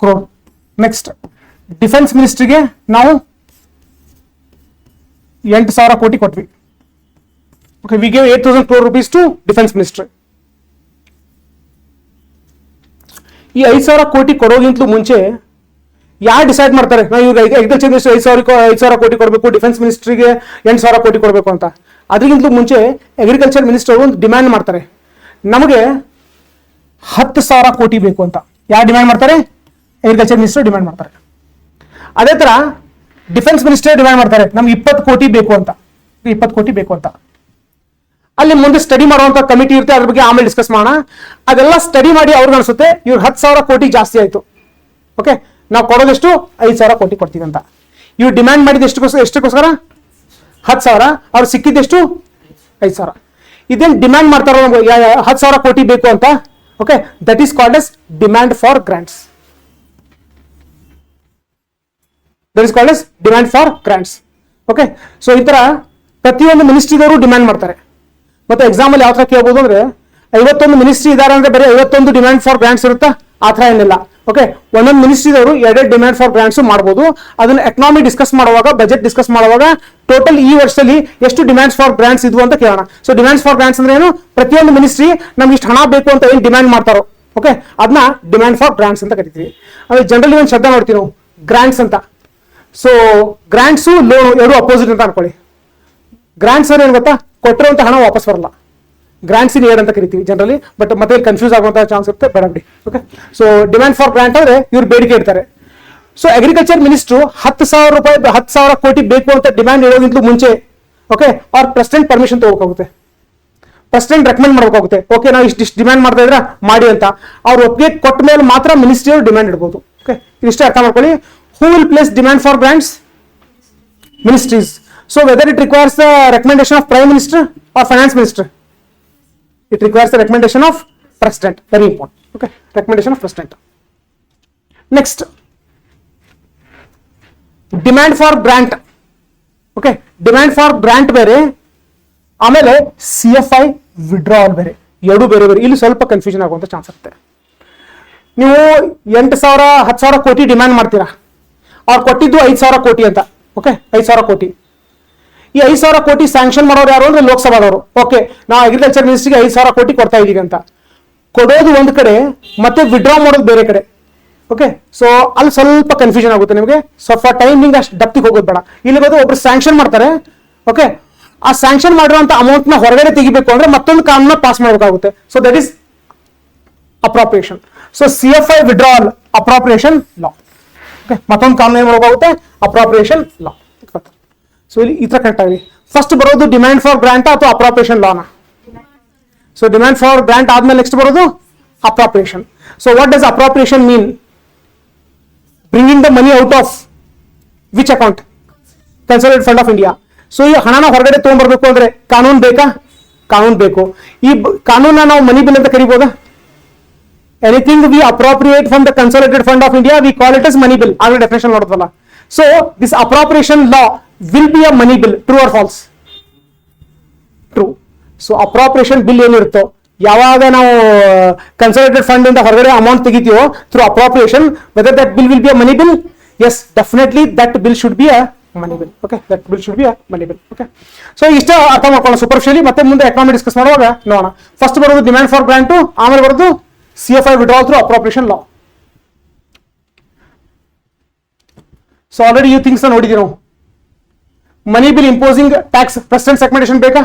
crore. ನೆಕ್ಸ್ಟ್, ಡಿಫೆನ್ಸ್ ಮಿನಿಸ್ಟ್ರಿಗೆ ನಾವು 8,000 ಕೋಟಿ ಕೊಟ್ವಿ. Okay, we gave 8,000 crore rupees to defence ministry. ಈ 5,000 ಕೋಟಿ ಕೊಡೋಗಿಂತಲೂ ಮುಂಚೆ ಯಾರು ಡಿಸೈಡ್ ಮಾಡ್ತಾರೆ ನಾವು ಇವಾಗ ಅಗ್ರಿಕಲ್ಚರ್ ಮಿನಿಸ್ಟ್ರಿ 5,000 ಕೋಟಿ ಕೊಡಬೇಕು, ಡಿಫೆನ್ಸ್ ಮಿನಿಸ್ಟ್ರಿಗೆ 8,000 ಕೋಟಿ ಕೊಡಬೇಕು ಅಂತ? ಅದಕ್ಕಿಂತಲೂ ಮುಂಚೆ ಅಗ್ರಿಕಲ್ಚರ್ ಮಿನಿಸ್ಟರ್ ಒಂದು ಡಿಮ್ಯಾಂಡ್ ಮಾಡ್ತಾರೆ, ನಮಗೆ 10,000 ಕೋಟಿ ಬೇಕು ಅಂತ. ಯಾರು ಡಿಮ್ಯಾಂಡ್ ಮಾಡ್ತಾರೆ? ಅಗ್ರಿಕಲ್ಚರ್ ಮಿನಿಸ್ಟರ್ ಡಿಮ್ಯಾಂಡ್ ಮಾಡ್ತಾರೆ. ಅದೇ ತರ ಡಿಫೆನ್ಸ್ ಮಿನಿಸ್ಟರ್ ಡಿಮ್ಯಾಂಡ್ ಮಾಡ್ತಾರೆ, ನಮ್ಗೆ 20 ಕೋಟಿ ಬೇಕು ಅಂತ. 20 ಕೋಟಿ ಬೇಕು ಅಂತ. ಅಲ್ಲಿ ಮುಂದೆ ಸ್ಟಡಿ ಮಾಡುವಂತ ಕಮಿಟಿ ಇರುತ್ತೆ, ಅದ್ರ ಬಗ್ಗೆ ಆಮೇಲೆ ಡಿಸ್ಕಸ್ ಮಾಡೋಣ. ಅದೆಲ್ಲ ಸ್ಟಡಿ ಮಾಡಿ ಅವ್ರಿಗೆ ಅನ್ಸುತ್ತೆ ಇವ್ರು 10,000 ಕೋಟಿ ಜಾಸ್ತಿ ಆಯ್ತು. ಓಕೆ, ನಾವು ಕೊಡೋದೆಷ್ಟು? 5,000 ಕೋಟಿ ಕೊಡ್ತೀವಿ ಅಂತ. ಇವ್ರು ಡಿಮ್ಯಾಂಡ್ ಮಾಡಿದ ಎಷ್ಟಕ್ಕೋಸ್ಕರ? 10,000. ಅವ್ರು ಸಿಕ್ಕಿದ್ದೆಷ್ಟು? 5,000. ಇದೇನು ಡಿಮ್ಯಾಂಡ್ ಮಾಡ್ತಾರೋ 10,000 ಕೋಟಿ ಬೇಕು ಅಂತ. Okay, that is called as demand for grants. That is called S demand for grants. Okay, so ಈ ತರ ಪ್ರತಿಯೊಂದು ಮಿನಿಸ್ಟ್ರಿದವರು ಡಿಮ್ಯಾಂಡ್ ಮಾಡ್ತಾರೆ. ಮತ್ತೆ ಎಕ್ಸಾಮ್ ಅಲ್ಲಿ ಯಾವ ತರ ಕೇಳಬಹುದು ಅಂದ್ರೆ, 51 ಮಿನಿಸ್ಟ್ರಿ ಇದಾರೆ ಅಂದ್ರೆ ಬರೀ 51 ಡಿಮ್ಯಾಂಡ್ ಫಾರ್ ಗ್ರಾಂಟ್ಸ್ ಇರುತ್ತಾ? ಆ ತರ ಏನಿಲ್ಲ. ಓಕೆ, ಒಂದೊಂದು ಮಿನಿಸ್ಟ್ರಿದವರು 2 ಡಿಮ್ಯಾಂಡ್ ಫಾರ್ ಗ್ರಾಂಟ್ಸ್ ಮಾಡಬಹುದು. ಅದನ್ನ ಎಕನಾಮಿ ಡಿಸ್ಕಸ್ ಮಾಡುವಾಗ, ಬಜೆಟ್ ಡಿಸ್ಕಸ್ ಮಾಡುವಾಗ ಟೋಟಲ್ ಈ ವರ್ಷದಲ್ಲಿ ಎಷ್ಟು ಡಿಮ್ಯಾಂಡ್ಸ್ ಫಾರ್ ಗ್ರಾಂಟ್ಸ್ ಇದ್ವು ಅಂತ ಕೇಳೋಣ. ಸೊ ಡಿಮ್ಯಾಂಡ್ಸ್ ಫಾರ್ ಗ್ರಾಂಟ್ಸ್ ಅಂದ್ರೆ ಏನು? ಪ್ರತಿಯೊಂದು ಮಿನಿಸ್ಟ್ರಿ ನಮ್ಗೆ ಇಷ್ಟು ಹಣ ಬೇಕು ಅಂತ ಏನು ಡಿಮ್ಯಾಂಡ್ ಮಾಡ್ತಾರೋ, ಓಕೆ, ಅದನ್ನ ಡಿಮ್ಯಾಂಡ್ ಫಾರ್ ಗ್ರಾಂಟ್ಸ್ ಅಂತ ಕರಿತೀವಿ. ಅಂದ್ರೆ ಜನರಲಿ ಒಂದು ಶಬ್ದ ನೋಡ್ತೀವಿ ನಾವು, ಗ್ರಾಂಟ್ಸ್ ಅಂತ. ಸೊ ಗ್ರಾಂಟ್ಸು ಲೋನ್ ಎರಡು ಅಪೋಸಿಟ್ ಅಂತ ಅನ್ಕೊಳ್ಳಿ. ಗ್ರಾಂಟ್ಸ್ ಅಂದ್ರೆ ಏನು ಗೊತ್ತಾ? ಕೊಟ್ಟಿರುವಂತ ಹಣ ವಾಪಸ್ ಬರಲ್ಲ. ಗ್ರಾಂಟ್ಸ್ ಇನ್ ಏಡ್ ಅಂತ ಕರಿತೀವಿ ಜನರಲಿ, ಬಟ್ ಮತ್ತೆ ಕನ್ಫ್ಯೂಸ್ ಆಗುವಂತ ಚಾನ್ಸ್ ಇರುತ್ತೆ, ಬೇಡ ಬಿಡಿ. Okay, so demand for grant ಅಂದ್ರೆ ಇವ್ರು ಬೇಡಿಕೆ ಇಡ್ತಾರೆ. ಸೊ ಅಗ್ರಿಕಲ್ಚರ್ ಮಿನಿಸ್ಟ್ರು 10,000 ರೂಪಾಯಿ 10,000 ಕೋಟಿ ಬೇಕು ಅಂತ ಡಿಮ್ಯಾಂಡ್ ಇಡೋದ್ಕಿಂತ ಮುಂಚೆ, ಓಕೆ, ಅವ್ರ ಪ್ರೆಸಿಡೆಂಟ್ ಪರ್ಮಿಷನ್ ತಗೋಬೇಕಾಗುತ್ತೆ, ಪ್ರೆಸಿಡೆಂಟ್ ರೆಕಮೆಂಡ್ ಮಾಡಬೇಕಾಗುತ್ತೆ. ಓಕೆ, ನಾವು ಇಷ್ಟು ಡಿಮ್ಯಾಂಡ್ ಮಾಡ್ತಾ ಇದ್ರೆ ಮಾಡಿ ಅಂತ. ಅವ್ರು ಒಪ್ಪಿಗೆ ಕೊಟ್ಟ ಮೇಲೆ ಮಾತ್ರ ಮಿನಿಸ್ಟ್ರಿ ಅವರು ಡಿಮ್ಯಾಂಡ್ ಇಡಬಹುದು. ಓಕೆ, ಇದಿಷ್ಟೇ ಅರ್ಥ ಮಾಡ್ಕೊಳ್ಳಿ. Who will place demand for grants? Ministries. So whether it requires the recommendation of Prime Minister or Finance Minister, it requires the recommendation of President. Very important. Okay, recommendation of President. Next, demand for grant. Okay, demand for grant ಬೇರೆ, ಆಮೇಲೆ CFI withdrawal ಬೇರೆ, ಎರಡು ಬೇರೆ ಬೇರೆ. ಇಲ್ಲಿ ಸ್ವಲ್ಪ confusion ಆಗುವಂತ chance ಇರುತ್ತೆ. ನೀವು 8,000 10,000 ಕೋಟಿ ಡಿಮ್ಯಾಂಡ್ ಮಾಡ್ತೀರಾ, ಅವ್ರು ಕೊಟ್ಟಿದ್ದು 5,000 ಕೋಟಿ ಅಂತ. ಓಕೆ, 5,000 ಕೋಟಿ. ಈ 5,000 ಕೋಟಿ ಸ್ಯಾಂಕ್ಷನ್ ಮಾಡೋರು ಯಾರು ಅಂದ್ರೆ ಲೋಕಸಭಾದವರು. ಓಕೆ, ನಾವು ಅಗ್ರಿಕಲ್ಚರ್ ಮಿನಿಸ್ಟ್ರಿಗೆ 5,000 ಕೋಟಿ ಕೊಡ್ತಾ ಇದೀವಿ ಅಂತ ಕೊಡೋದು ಒಂದು ಕಡೆ, ಮತ್ತೆ ವಿಡ್ರಾ ಮಾಡೋದು ಬೇರೆ ಕಡೆ. ಓಕೆ, ಸೊ ಅಲ್ಲಿ ಸ್ವಲ್ಪ ಕನ್ಫ್ಯೂಷನ್ ಆಗುತ್ತೆ ನಿಮಗೆ. ಸೊ ಫಾರ್ ಟೈಮಿಂಗ್ ಅಷ್ಟು ಡಪ್ತಿಗೆ ಹೋಗೋದು ಬೇಡ. ಇಲ್ಲಿ ಬಂದು ಒಬ್ರು ಸ್ಯಾಂಕ್ಷನ್ ಮಾಡ್ತಾರೆ. ಓಕೆ, ಆ ಸ್ಯಾಂಕ್ಷನ್ ಮಾಡಿರುವಂತ ಅಮೌಂಟ್ ನ ಹೊರಗಡೆ ತೆಗಿಬೇಕು ಅಂದ್ರೆ ಮತ್ತೊಂದು ಕಾನೂನ ಪಾಸ್ ಮಾಡಬೇಕಾಗುತ್ತೆ. So that is appropriation. So CFI withdrawal appropriation law. ಮತ್ತೊಂದು ಕಾನೂನು ಏನ್ ಮಾಡಬೇಕಾಗುತ್ತೆ, ಅಪ್ರಾಪ್ರಿಯೇಷನ್ ಲಾ. ಸೊ ಇಲ್ಲಿ ಈ ತರ ಕರೆಕ್ಟ್ ಆಗಿ ಫಸ್ಟ್ ಬರೋದು ಡಿಮ್ಯಾಂಡ್ ಫಾರ್ ಗ್ರಾಂಟ್ ಅಥವಾ ಅಪ್ರಾಪ್ರಿಯೇಷನ್ ಲಾನ. ಸೊ ಡಿಮ್ಯಾಂಡ್ ಫಾರ್ ಗ್ರಾಂಟ್ ಆದ್ಮೇಲೆ ನೆಕ್ಸ್ಟ್ ಬರೋದು appropriation. So what does appropriation mean? Bringing the money out of which account? Consolidated fund of India. So ಈ ಹಣನ ಹೊರಗಡೆ ತಗೊಂಡ್ಬರ್ಬೇಕು ಅಂದ್ರೆ ಕಾನೂನು ಬೇಕಾ? ಕಾನೂನು ಬೇಕು. ಈ ಕಾನೂನ ನಾವು ಮನಿ ಬಿಲ್ ಅಂತ ಕರಿಬೋದಾ? Anything we appropriate from the consolidated fund of India we call it as money bill. ಆಗಲೇ ಡೆಫಿನೇಷನ್ ನೋಡಿದ್ವಲ್ಲ. So this appropriation law will be a money bill. True or false? True. So appropriation bill ಏನಿರುತ್ತೋ, ಯಾವಾಗ ನಾವು consolidated fund ಇಂದ ಹೊರಗಡೆ amount ತೆಗಿತೀವೋ through appropriation, whether that bill will be a money bill? Yes, definitely that bill should be a money bill. Okay, that bill should be a money bill. Okay, so ಇಷ್ಟ ಅರ್ಥ ಮಾಡ್ಕೊಳ್ಳೋಣ superficially. ಮತ್ತೆ ಮುಂದೆ economy discuss ಮಾಡುವಾಗ ನೋಡೋಣ. First ಬರೋದು demand for grant, ಆಮೇಲೆ ಬರೋದು CFI withdrawal through appropriation law. So already you things ನೋಡಿದೀವಿ ನಾವು. Money bill imposing tax, president recommendation ಬೇಕಾ?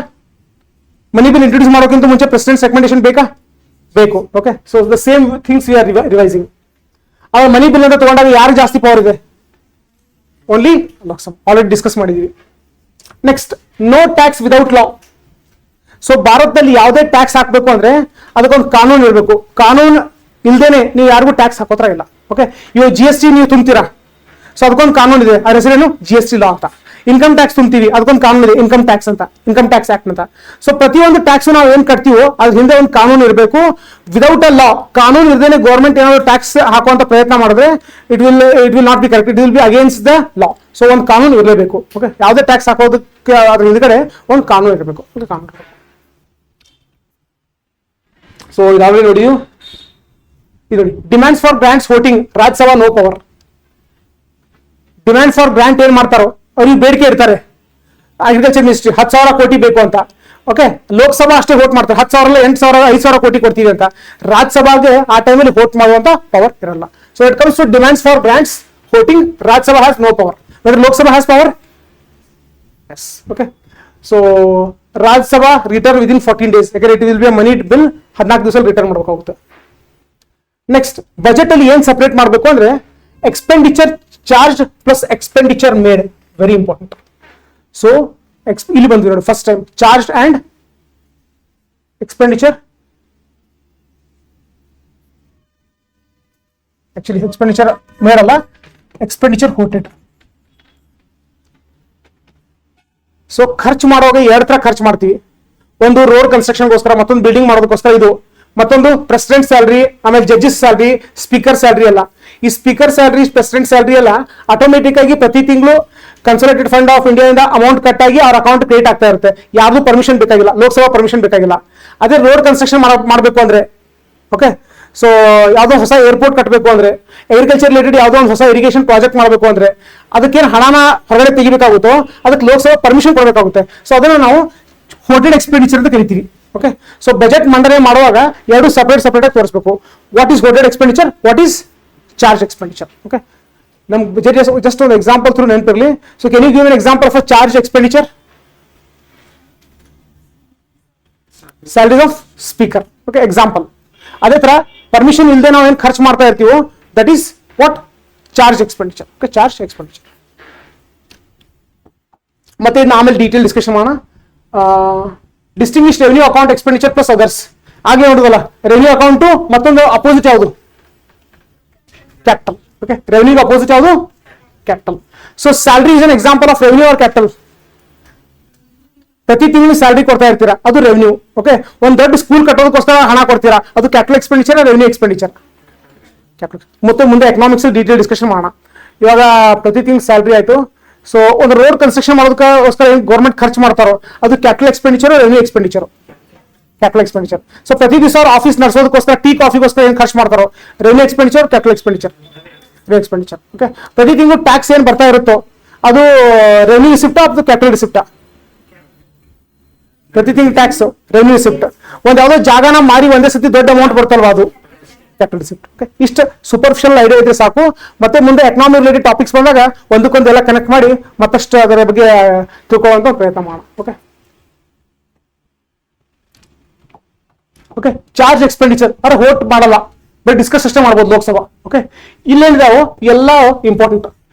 ಮನಿ ಬಿಲ್ ಇಂಟ್ರೊಡ್ಯೂಸ್ ಮಾಡೋಕ್ಕಿಂತ ಮುಂಚೆ ಪ್ರೆಸಿಡೆಂಟ್ ರೆಕಮೆಂಡೇಶನ್ ಬೇಕಾ? ಬೇಕು. Okay, so the same things we are revising. ಅವಾಗ ಮನಿ ಬಿಲ್ ಅಂತ ತಗೊಂಡಾಗ ಯಾರು ಜಾಸ್ತಿ ಪವರ್ ಇದೆ? ಓನ್ಲಿ ಲೋಕಸಭಾ. ಆಲ್ರೆಡಿ ಡಿಸ್ಕಸ್ ಮಾಡಿದೀವಿ. ನೆಕ್ಸ್ಟ್, ನೋ ಟ್ಯಾಕ್ಸ್ ವಿದೌಟ್ ಲಾ. ಸೊ ಭಾರತದಲ್ಲಿ ಯಾವುದೇ ಟ್ಯಾಕ್ಸ್ ಹಾಕಬೇಕು ಅಂದ್ರೆ ಅದಕ್ಕೊಂದು ಕಾನೂನು ಇರಬೇಕು. ಕಾನೂನು ಇಲ್ದೇನೆ ನೀವು ಯಾರಿಗೂ ಟ್ಯಾಕ್ಸ್ ಹಾಕೋತ್ರ ಇಲ್ಲ. ಓಕೆ, ಇವಾಗ GST ನೀವು ತುಂಬ್ತೀರಾ, ಸೊ ಅದಕ್ಕೊಂದು ಕಾನೂನು ಇದೆ. ಅದ್ರ ಹೆಸರೇನು? GST ಲಾ ಅಂತ. ಇನ್ಕಮ್ ಟ್ಯಾಕ್ಸ್ ತುಂಬ್ತೀವಿ, ಅದಕ್ಕೊಂದು ಕಾನೂನು ಇದೆ, ಇನ್ಕಮ್ ಟ್ಯಾಕ್ಸ್ ಅಂತ, ಇನ್ಕಮ್ ಟ್ಯಾಕ್ಸ್ ಆಕ್ಟ್ ಅಂತ. ಸೊ ಪ್ರತಿಯೊಂದು ಟ್ಯಾಕ್ಸ್ ನಾವು ಏನ್ ಕಟ್ತೀವೋ ಅದ್ರ ಹಿಂದೆ ಒಂದು ಕಾನೂನು ಇರಬೇಕು. ವಿದೌಟ್ ಅ ಲಾ, ಕಾನೂನು ಇರ್ದೇನೆ ಗೌರ್ಮೆಂಟ್ ಏನಾದ್ರು ಟ್ಯಾಕ್ಸ್ ಹಾಕುವಂತ ಪ್ರಯತ್ನ ಮಾಡಿದ್ರೆ it will not B correct, it will be against the law. So ಒಂದು ಕಾನೂನು ಇರಲೇಬೇಕು. ಓಕೆ, ಯಾವುದೇ ಟ್ಯಾಕ್ಸ್ ಹಾಕೋದಕ್ಕೆ ಅದ್ರ ಹಿಂದ್ಗಡೆ ಒಂದು ಕಾನೂನು ಇರಬೇಕು. ಒಂದು ಕಾನೂನು. ಸೊ ಇದಾಗಲೇ ನೋಡಿ, ಇದು ನೋಡಿ, demands for grants voting, Rajya Sabha no power. Demand for grant ಏನ್ ಮಾಡ್ತಾರೋ ಅವ್ರಿಗೆ ಬೇಡಿಕೆ ಇರ್ತಾರೆ. ಅಗ್ರಿಕಲ್ಚರ್ ಮಿನಿಸ್ಟ್ರಿ 10,000 ಕೋಟಿ ಬೇಕು ಅಂತ. ಓಕೆ, ಲೋಕಸಭಾ ಅಷ್ಟೇ ವೋಟ್ ಮಾಡ್ತಾರೆ, 10,000 8,000 5,000 ಕೋಟಿ ಕೊಡ್ತೀವಿ ಅಂತ. ರಾಜ್ಯಸಭಾಗೆ ಆ ಟೈಮಲ್ಲಿ ವೋಟ್ ಮಾಡುವಂತ ಪವರ್ ಇರಲ್ಲ. So it comes to demands for grants voting, Rajya Sabha has no power. Whether Lok Sabha has power? Yes. Okay, so Rajya Sabha return within 14 days. ಯಾಕಂದ್ರೆ it will be a money bill, 14 ದಿವಸ ರಿಟರ್ನ್ ಮಾಡಬೇಕಾಗುತ್ತೆ. ನೆಕ್ಸ್ಟ್, ಬಜೆಟ್ ಅಲ್ಲಿ ಏನ್ separate ಮಾಡಬೇಕು ಅಂದ್ರೆ expenditure charge plus expenditure made. Very important. So ಇಲ್ಲಿ ಬಂದ್ವಿ ನೋಡಿ, first time charge and expenditure. Actually expenditure made ಅಲ್ಲ, ಎಕ್ಸ್ಪೆಂಡಿಚರ್ ಕೋಟೆಡ್. ಸೊ ಖರ್ಚು ಮಾಡುವಾಗ ಎರಡು ತರ ಖರ್ಚು ಮಾಡ್ತೀವಿ. ಒಂದು ರೋಡ್ ಕನ್ಸ್ಟ್ರಕ್ಷನ್ಗೋಸ್ಕರ, ಮತ್ತೊಂದು ಬಿಲ್ಡಿಂಗ್ ಮಾಡೋದಕ್ಕೋಸ್ಕರ. ಇದು ಮತ್ತೊಂದು ಪ್ರೆಸಿಡೆಂಟ್ ಸ್ಯಾಲ್ರಿ, ಆಮೇಲೆ ಜಡ್ಜಸ್ ಸ್ಯಾಲ್ರಿ, ಸ್ಪೀಕರ್ ಸ್ಯಾಲ್ರಿ ಎಲ್ಲ. ಈ ಸ್ಪೀಕರ್ ಸ್ಯಾಲ್ರಿ, ಪ್ರೆಸಿಡೆಂಟ್ ಸ್ಯಾಲ್ರಿ ಎಲ್ಲ ಆಟೋಮೆಟಿಕ್ ಆಗಿ ಪ್ರತಿ ತಿಂಗಳು ಕನ್ಸಾಲಿಡೇಟೆಡ್ ಫಂಡ್ ಆಫ್ ಇಂಡಿಯಾದಿಂದ ಅಮೌಂಟ್ ಕಟ್ ಆಗಿ ಅವ್ರ ಅಕೌಂಟ್ ಕ್ರಿಯೇಟ್ ಆಗ್ತಾ ಇರುತ್ತೆ. ಯಾರ್ದು ಪರ್ಮಿಷನ್ ಬೇಕಾಗಿಲ್ಲ, ಲೋಕಸಭಾ ಪರ್ಮಿಷನ್ ಬೇಕಾಗಿಲ್ಲ. ಅದೇ ರೋಡ್ ಕನ್ಸ್ಟ್ರಕ್ಷನ್ ಮಾಡಬೇಕು ಅಂದ್ರೆ, ಓಕೆ, ಸೊ ಯಾವುದೋ ಹೊಸ ಏರ್ಪೋರ್ಟ್ ಕಟ್ಟಬೇಕು ಅಂದ್ರೆ, ಅಗ್ರಿಕಲ್ಚರ್ ರಿಲೇಟೆಡ್ ಯಾವುದೋ ಒಂದು ಹೊಸ ಇರಿಗೇಷನ್ ಪ್ರಾಜೆಕ್ಟ್ ಮಾಡಬೇಕು ಅಂದ್ರೆ ಅದಕ್ಕೇನು ಹಣನ ಹೊರಗಡೆ ತೆಗಿಬೇಕಾಗುತ್ತೋ ಅದಕ್ಕೆ ಲೋಕಸಭಾ ಪರ್ಮಿಷನ್ ಕೊಡಬೇಕಾಗುತ್ತೆ. ಸೊ ಅದನ್ನ ನಾವು ಹೋಟೆಲ್ ಎಕ್ಸ್ಪೆಂಡಿಚರ್ ಅಂತ ಕರಿತೀವಿ. ಓಕೆ, ಸೊ ಬಜೆಟ್ ಮಂಡನೆ ಮಾಡುವಾಗ ಎರಡು ಸಪರೇಟ್ ಆಗಿ ತೋರಿಸಬೇಕು. What is voted expenditure, what is charge expenditure. Okay, ನಮ್ ಬಜೆಟ್ ಜಸ್ಟ್ ಒಂದು ಎಕ್ಸಾಂಪಲ್ ಥ್ರೂ ನೆನಪಿರಲಿ. So can you give an example of a charge expenditure? Salaries of speaker. Okay, example. ಅದೇ ತರ ಪರ್ಮಿಷನ್ ಇಲ್ಲದೆ ನಾವು ಏನು ಖರ್ಚು ಮಾಡ್ತಾ ಇರ್ತೀವೋ that is what? Charge expenditure. Okay, charge expenditure. ಮತ್ತೆ ಇದನ್ನ ಆಮೇಲೆ ಡೀಟೇಲ್ ಡಿಸ್ಕಷನ್ ಮಾಡೋಣ. Distinguish revenue account expenditure plus others. ಹಾಗೆ ನೋಡುದಲ್ಲ, ರೆವೆನ್ಯೂ ಅಕೌಂಟು ಮತ್ತೊಂದು ಅಪೋಸಿಟ್ ಯಾವುದು? ಕ್ಯಾಪಿಟಲ್. ಓಕೆ, ರೆವೆನ್ಯೂ ಅಪೋಸಿಟ್ ಯಾವುದು? Capital. So salary is an example of revenue or capital. ಪ್ರತಿ ತಿಂಗಳು ಸ್ಯಾಲರಿ ಕೊಡ್ತಾ ಇರ್ತೀರಾ, ಅದು ರೆವೆನ್ಯೂ. ಓಕೆ, ಒಂದು ದೊಡ್ಡ ಸ್ಕೂಲ್ ಕಟ್ಟೋದಕ್ಕೋಸ್ಕರ ಹಣ ಕೊಡ್ತೀರಾ, ಅದು capital expenditure, revenue expenditure. Capital. ಮತ್ತೆ ಮುಂದೆ ಎಕನಾಮಿಕ್ಸ್ ಡೀಟೇಲ್ ಡಿಸ್ಕಷನ್ ಮಾಡೋಣ. ಇವಾಗ ಪ್ರತಿ ತಿಂಗಳು ಸ್ಯಾಲರಿ ಆಯ್ತು. ಸೊ ಒಂದು ರೋಡ್ ಕನ್ಸ್ಟ್ರಕ್ಷನ್ ಮಾಡೋದಕ್ಕೋಸ್ಕರ ಏನು ಗೌರ್ಮೆಂಟ್ ಖರ್ಚು ಮಾಡ್ತಾರೋ ಅದು capital expenditure, revenue expenditure. Capital expenditure. So ಪ್ರತಿ ದಿವಸ ಅವ್ರ ಆಫೀಸ್ ನಡೆಸೋದಕ್ಕೋಸ್ಕರ, ಟೀ ಕಾಫಿಗೋಸ್ಕರ ಏನು ಖರ್ಚು ಮಾಡ್ತಾರೋ revenue expenditure, capital expenditure, revenue expenditure. Okay, ಪ್ರತಿ ತಿಂಗಳು ಟ್ಯಾಕ್ಸ್ ಏನು ಬರ್ತಾ ಇರುತ್ತೋ ಅದು ರೆವೆನ್ಯೂ ರಿಸಿಪ್ಟಾ ಅಥವಾ ಕ್ಯಾಪಿಟಲ್ ರಿಸಿಪ್ಟಾ? ಪ್ರತಿ ತಿಂಗಳು ಟ್ಯಾಕ್ಸ್ ರೆವೆನ್ಯೂ ರಿಸಿಪ್ಟ್. ಒಂದು ಯಾವುದೋ ಜಾಗನ ಮಾರಿ ಒಂದೇ ಸತಿ ದೊಡ್ಡ ಅಮೌಂಟ್ ಬರ್ತಲ್ವಾ, ಅದು ಕ್ಯಾಪಿಟಲ್ ರಿಸಿಪ್ಟ್. ಓಕೆ, ಇಷ್ಟು ಸೂಪರ್ಫಿಷಿಯಲ್ ಐಡಿಯಾ ಇದ್ರೆ ಸಾಕು. ಮತ್ತೆ ಮುಂದೆ ಎಕನಾಮಿ ರಿಲೇಟೆಡ್ ಟಾಪಿಕ್ಸ್ ಬಂದಾಗ ಒಂದಕ್ಕೊಂದು ಎಲ್ಲ ಕನೆಕ್ಟ್ ಮಾಡಿ ಮತ್ತಷ್ಟು ಅದರ ಬಗ್ಗೆ ತಿಳ್ಕೊಳ್ಳುವಂತ ಪ್ರಯತ್ನ ಮಾಡೋಣ. ಓಕೆ. ಓಕೆ ಚಾರ್ಜ್ ಎಕ್ಸ್ಪೆಂಡಿಚರ್ ಅರೆ ಹೋಟ್ ಮಾಡಲ್ಲ, ಬಟ್ ಡಿಸ್ಕಸ್ ಅಷ್ಟೇ ಮಾಡ್ಬೋದು ಲೋಕಸಭಾ. ಓಕೆ ಇಲ್ಲೇನಿದಾವು ಎಲ್ಲ ಇಂಪಾರ್ಟೆಂಟ್.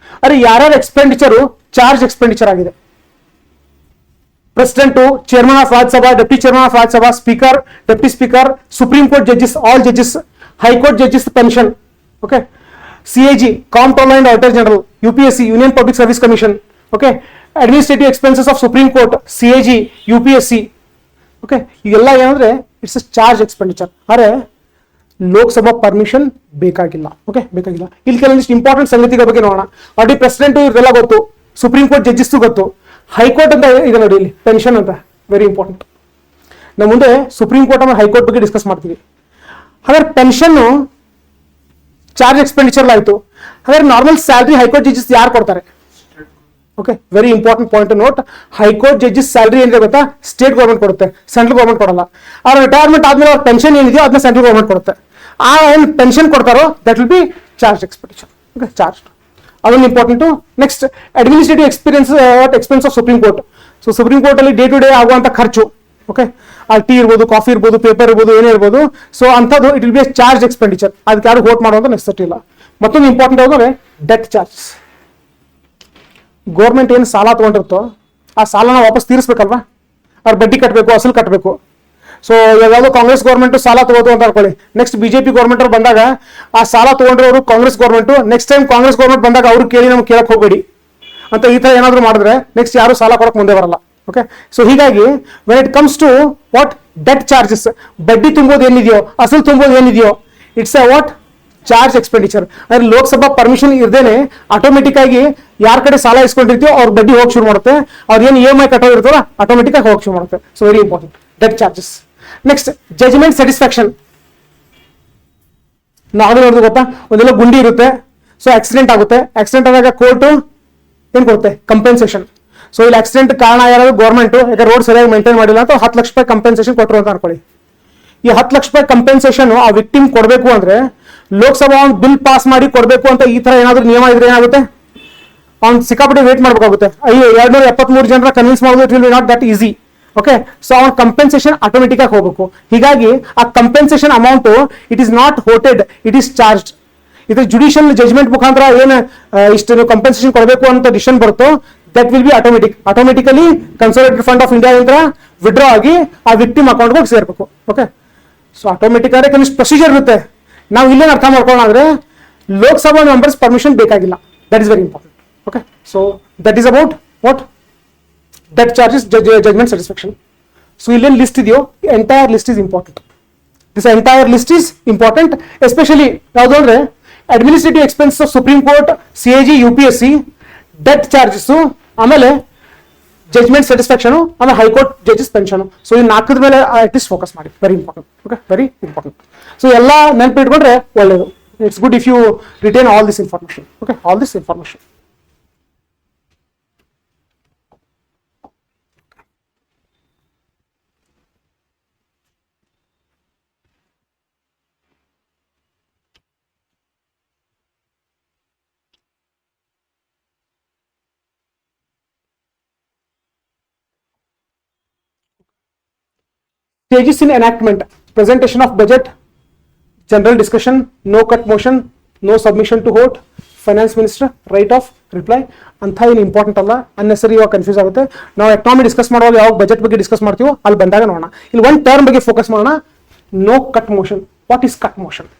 ಅರೆ ಯಾರ್ಯಾರ ಎಕ್ಸ್ಪೆಂಡಿಚರು ಚಾರ್ಜ್ ಎಕ್ಸ್ಪೆಂಡಿಚರ್ ಆಗಿದೆ? President, chairman of Rajya Sabha, deputy chairman of Rajya Sabha, speaker, deputy speaker, supreme court judges, all judges, high court judges pension. Okay CAG, comptroller and auditor general, UPSC, union public service commission. Okay administrative expenses of supreme court, CAG, UPSC. Okay ಇವೆಲ್ಲ ಏನಂದ್ರೆ it's a charge expenditure. ಅರೆ Lok Sabha permission ಬೇಕಾಗಿಲ್ಲ. Okay ಬೇಕಾಗಿಲ್ಲ. ಇಲ್ಲಿ ಕೆಲವೊಂದಿಷ್ಟು important ಸಂಗತಿಗಳ ಬಗ್ಗೆ ನೋಡೋಣ. ಆಲ್ರೆಡಿ ಪ್ರೆಸಿಡೆಂಟ್ ಇವೆಲ್ಲ ಗೊತ್ತು, ಸುಪ್ರೀಂ ಕೋರ್ಟ್ ಜಡ್ಜಸ್ ಗೊತ್ತು, ಹೈಕೋರ್ಟ್ ಅಂತ ಇದೆ ನೋಡಿ ಇಲ್ಲಿ ಪೆನ್ಷನ್ ಅಂತ, ವೆರಿ ಇಂಪಾರ್ಟೆಂಟ್. ನಾವು ಮುಂದೆ ಸುಪ್ರೀಂ ಕೋರ್ಟ್ ಆಮೇಲೆ ಹೈಕೋರ್ಟ್ ಬಗ್ಗೆ ಡಿಸ್ಕಸ್ ಮಾಡ್ತೀವಿ. ಹಾಗಾದ್ರೆ ಪೆನ್ಷನ್ ಚಾರ್ಜ್ ಎಕ್ಸ್ಪೆಂಡಿಚರ್ ಆಯ್ತು. ಹಾಗಾದ್ರೆ ನಾರ್ಮಲ್ ಸ್ಯಾಲ್ರಿ ಹೈಕೋರ್ಟ್ ಜಡ್ಜಸ್ ಯಾರು ಕೊಡ್ತಾರೆ? Okay very important point note. High court judges salary ಏನಿದೆ ಗೊತ್ತಾ, ಸ್ಟೇಟ್ ಗೌರ್ಮೆಂಟ್ ಕೊಡುತ್ತೆ, ಸೆಂಟ್ರಲ್ ಗೌರ್ಮೆಂಟ್ ಕೊಡಲ್ಲ. ಅವ್ರ ರಿಟೈರ್ಮೆಂಟ್ ಆದ್ಮೇಲೆ ಅವ್ರ ಪೆನ್ಷನ್ ಏನಿದೆಯೋ ಅದನ್ನ ಸೆಂಟ್ರಲ್ ಗೌರ್ಮೆಂಟ್ ಕೊಡುತ್ತೆ. ಆ ಏನು ಪೆನ್ಷನ್ ಕೊಡ್ತಾರೋ that will be charge expenditure. Okay charge ಅದೊಂದು important. Next administrative expense of supreme court. So supreme court ಅಲ್ಲಿ ಡೇ ಟು ಡೇ ಆಗುವಂತ ಖರ್ಚು, ಓಕೆ ಆ ಟೀ ಇರ್ಬೋದು, ಕಾಫಿ ಇರ್ಬೋದು, ಪೇಪರ್ ಇರ್ಬೋದು, ಏನೇ ಇರ್ಬೋದು. ಸೊ ಅಂಥದ್ದು it will be charge expenditure. ಅದಕ್ಕೆ ಯಾರು ವೋಟ್ ಮಾಡುವಂತ ನೆಸೆಸಿಟಿ ಇಲ್ಲ. ಮತ್ತೊಂದು ಇಂಪಾರ್ಟೆಂಟ್ ಯಾವ್ದು ಡೆಟ್ ಚಾರ್ಜಸ್. ಗೌರ್ಮೆಂಟ್ ಏನು ಸಾಲ ತಗೊಂಡಿರುತ್ತೋ ಆ ಸಾಲನ ವಾಪಸ್ ತೀರಿಸ್ಬೇಕಲ್ವಾ, ಅವ್ರ ಬಡ್ಡಿ ಕಟ್ಟಬೇಕು, ಅಸಲು ಕಟ್ಟಬೇಕು. ಸೊ ಯಾವ್ದು ಕಾಂಗ್ರೆಸ್ ಗೌರ್ಮೆಂಟ್ ಸಾಲ ತಗೋದು ಅಂತ ಅನ್ಕೊಳ್ಳಿ, ನೆಕ್ಸ್ಟ್ ಬಿಜೆಪಿ ಗೌರ್ಮೆಂಟ್ ಅವ್ರು ಬಂದಾಗ ಆ ಸಾಲ ತಗೊಂಡ್ರವರು Congress government, next time Congress government ಬಂದಾಗ ಅವ್ರು ಕೇಳಿ ನಮ್ಗೆ ಕೇಳಕ್ ಹೋಗಬೇಡಿ ಅಂತ ಈ ತರ ಏನಾದ್ರು ಮಾಡಿದ್ರೆ ನೆಕ್ಸ್ಟ್ ಯಾರು ಸಾಲ ಕೊಡಕ್ ಮುಂದೆ ಬರಲ್ಲ. ಓಕೆ ಸೊ ಹೀಗಾಗಿ when it comes to what debt charges, ಬಡ್ಡಿ ತುಂಬೋದು ಏನಿದೆಯೋ, ಅಸಲು ತುಂಬೋದು ಏನಿದೆಯೋ, it's a what charge expenditure. ಅಂದ್ರೆ ಲೋಕಸಭಾ ಪರ್ಮಿಷನ್ ಇರ್ದೇನೆ ಆಟೋಮೆಟಿಕ್ ಆಗಿ ಯಾರ ಕಡೆ ಸಾಲ ಇಸ್ಕೊಂಡಿರ್ತೀವೋ ಅವ್ರ ಬಡ್ಡಿ ಹೋಗಿ ಶುರು ಮಾಡುತ್ತೆ, ಅವ್ರ ಏನು EMI ಕಟ್ಟೋದಿರ್ತಲ್ಲ ಆಟೋಮೆಟಿಕ್ ಆಗಿ ಹೋಗಿ ಶುರು ಮಾಡುತ್ತೆ. So very important debt charges. Next judgement satisfaction. ನಾವು ನೋಡಿದ್ರೆ ಗೊತ್ತಾ, ಒಂದೆಲ್ಲ ಗುಂಡಿ ಇರುತ್ತೆ, ಸೊ ಆಕ್ಸಿಡೆಂಟ್ ಆಗುತ್ತೆ, ಆಕ್ಸಿಡೆಂಟ್ ಆದಾಗ ಕೋರ್ಟ್ ಏನ್ ಕೊಡುತ್ತೆ? ಕಂಪೆನ್ಸೇಷನ್. ಸೊ ಇಲ್ಲಿ ಆಕ್ಸಿಡೆಂಟ್ ಕಾರಣ ಯಾರಾದ್ರು ಗೌರ್ಮೆಂಟ್, ಯಾಕೆ ರೋಡ್ ಸರಿಯಾಗಿ ಮೇಂಟೈನ್ ಮಾಡಿಲ್ಲ ಅಂತ 10 ಲಕ್ಷ ರೂಪಾಯಿ ಕಂಪೆನ್ಸೇಷನ್ ಕೊಟ್ಟರು ಅಂತ ಅನ್ಕೊಳ್ಳಿ. ಈ 10 ಲಕ್ಷ ರೂಪಾಯಿ ಕಂಪೆನ್ಸೇಷನ್ ಆ ವಿಕ್ಟಿಮ್ ಕೊಡಬೇಕು ಅಂದ್ರೆ ಲೋಕಸಭಾ ಒಂದು ಬಿಲ್ ಪಾಸ್ ಮಾಡಿ ಕೊಡಬೇಕು ಅಂತ ಈ ತರ ಏನಾದ್ರು ನಿಯಮ ಇದ್ರೆ ಏನಾಗುತ್ತೆ? ಅವ್ನು ಸಿಕ್ಕಾಪಟ್ಟೆ ವೇಟ್ ಮಾಡಬೇಕಾಗುತ್ತೆ. 273 ಜನರ ಕನ್ವಿನ್ಸ್ ಮಾಡೋದು it will be not that easy. Okay so ಅವನ ಕಂಪೆನ್ಸೇಷನ್ ಆಟೋಮೆಟಿಕ್ ಆಗಿ ಹೋಗಬೇಕು. ಹೀಗಾಗಿ ಆ compensation amount it is not voted, it is charge. ಇದು ಜುಡಿಷಿಯಲ್ ಜಜ್ಮೆಂಟ್ ಮುಖಾಂತರ ಏನು ಇಷ್ಟು ಕಂಪೆನ್ಸೇಷನ್ ಕೊಡಬೇಕು ಅಂತ ಡಿಸಿಷನ್ ಬರುತ್ತೋ that will be automatically conservative fund of India ಇಂದ ವಿಡ್ರಾ ಆಗಿ ಆ ವಿಕ್ಟಿಮ್ ಅಕೌಂಟ್ ಹೋಗಿ ಸೇರ್ಬೇಕು. ಓಕೆ ಸೊ ಆಟೋಮೆಟಿಕ್ ಆಗಿ ಕೆಲವು ಪ್ರೊಸೀಜರ್ ಇರುತ್ತೆ. ನಾವು ಇಲ್ಲೇನು ಅರ್ಥ ಮಾಡ್ಕೊಳ್ಳೋಣ, ಲೋಕಸಭಾ ಮೆಂಬರ್ಸ್ ಪರ್ಮಿಷನ್ ಬೇಕಾಗಿಲ್ಲ. That is very important. Okay so that is about what debt charges, judgement satisfaction. So ಇಲ್ಲೇನು ಲಿಸ್ಟ್ ಇದೆಯೋ entire list is important. This entire list is important. Especially ಯಾವುದು ಅಂದ್ರೆ administrative expense of supreme court, CAG, UPSC, debt charges, ಆಮೇಲೆ judgement satisfaction, ಆಮೇಲೆ high court judges pension. So ಈ 4 ಮೇಲೆ at least focus ಮಾಡಿ. Very important. Okay very important. So ಎಲ್ಲ ನೆನಪಿಟ್ಕೊಂಡ್ರೆ ಒಳ್ಳೆಯದು. It's good if you retain all this information. Okay all this information. Stages in enactment: presentation of budget, general discussion, no cut motion, no submission to vote, finance minister, right of reply. ಅಂತ ಏನು important ಅಲ್ಲ, unnecessary ಇವಾಗ confuse ಆಗುತ್ತೆ. ನಾವು economy discuss ಮಾಡುವಾಗ ಯಾವಾಗ budget ಬಗ್ಗೆ discuss ಮಾಡ್ತೀವೋ ಅಲ್ಲಿ ಬಂದಾಗ ನೋಡೋಣ. ಇಲ್ಲಿ ಒಂದು ಟರ್ಮ್ ಬಗ್ಗೆ ಫೋಕಸ್ ಮಾಡೋಣ, no cut motion. What is cut motion?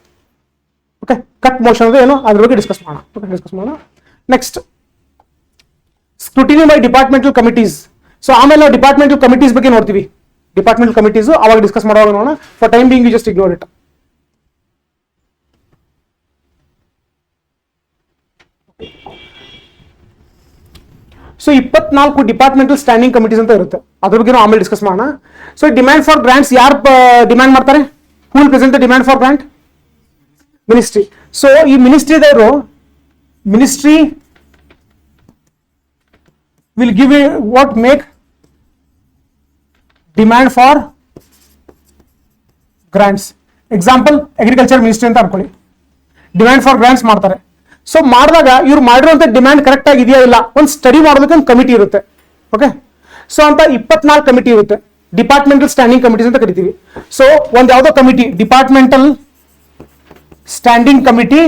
Okay cut motion ಅಂದ್ರೆ ಏನು ಅದ್ರ ಬಗ್ಗೆ ಡಿಸ್ಕಸ್ ಮಾಡೋಣ. ಓಕೆ ಡಿಸ್ಕಸ್ ಮಾಡೋಣ. Next scrutiny by departmental committees. So ಆಮೇಲೆ ನಾವು ಡಿಪಾರ್ಟ್ಮೆಂಟಲ್ ಕಮಿಟೀಸ್ ಬಗ್ಗೆ ನೋಡ್ತೀವಿ. ಡಿಪಾರ್ಟ್ಮೆಂಟಲ್ ಕಮಿಟೀಸ್ ಅವಾಗ ಡಿಸ್ಕಸ್ ಮಾಡುವಾಗ ನೋಡೋಣ. For time being you just ignore it. So 24 departmental standing committees ಅಂತ ಇರುತ್ತೆ, ಅದ್ರ ಬಗ್ಗೆ ನಾವು ಆಮೇಲೆ ಡಿಸ್ಕಸ್ ಮಾಡೋಣ. ಸೊ ಡಿಮ್ಯಾಂಡ್ ಫಾರ್ ಗ್ರಾಂಟ್ಸ್ ಯಾರು ಡಿಮ್ಯಾಂಡ್ ಮಾಡ್ತಾರೆ? Who will present the demand for grant? Ministry. So ಈ ಮಿನಿಸ್ಟ್ರಿದವರು ministry will give what make demand for grants. Example agriculture ministry ಅಂತ ಅನ್ಕೊಳ್ಳಿ, ಡಿಮ್ಯಾಂಡ್ ಫಾರ್ ಗ್ರಾಂಟ್ಸ್ ಮಾಡ್ತಾರೆ. ಸೊ ಮಾಡಿದಾಗ ಇವ್ರು ಮಾಡಿರುವಂತ ಡಿಮ್ಯಾಂಡ್ ಕರೆಕ್ಟ್ ಆಗಿದೆಯಾ ಇಲ್ಲ ಒಂದು ಸ್ಟಡಿ ಮಾಡೋದಕ್ಕೆ ಒಂದು ಕಮಿಟಿ ಇರುತ್ತೆ. ಓಕೆ ಸೊ ಅಂತ 24 ಕಮಿಟಿ ಇರುತ್ತೆ. ಡಿಪಾರ್ಟ್ಮೆಂಟಲ್ ಸ್ಟ್ಯಾಂಡಿಂಗ್ ಕಮಿಟೀಸ್ ಅಂತ ಕರಿತೀವಿ. ಸೊ ಒಂದ್ ಯಾವ್ದೋ ಕಮಿಟಿ, ಡಿಪಾರ್ಟ್ಮೆಂಟಲ್ ಸ್ಟ್ಯಾಂಡಿಂಗ್ ಕಮಿಟಿ,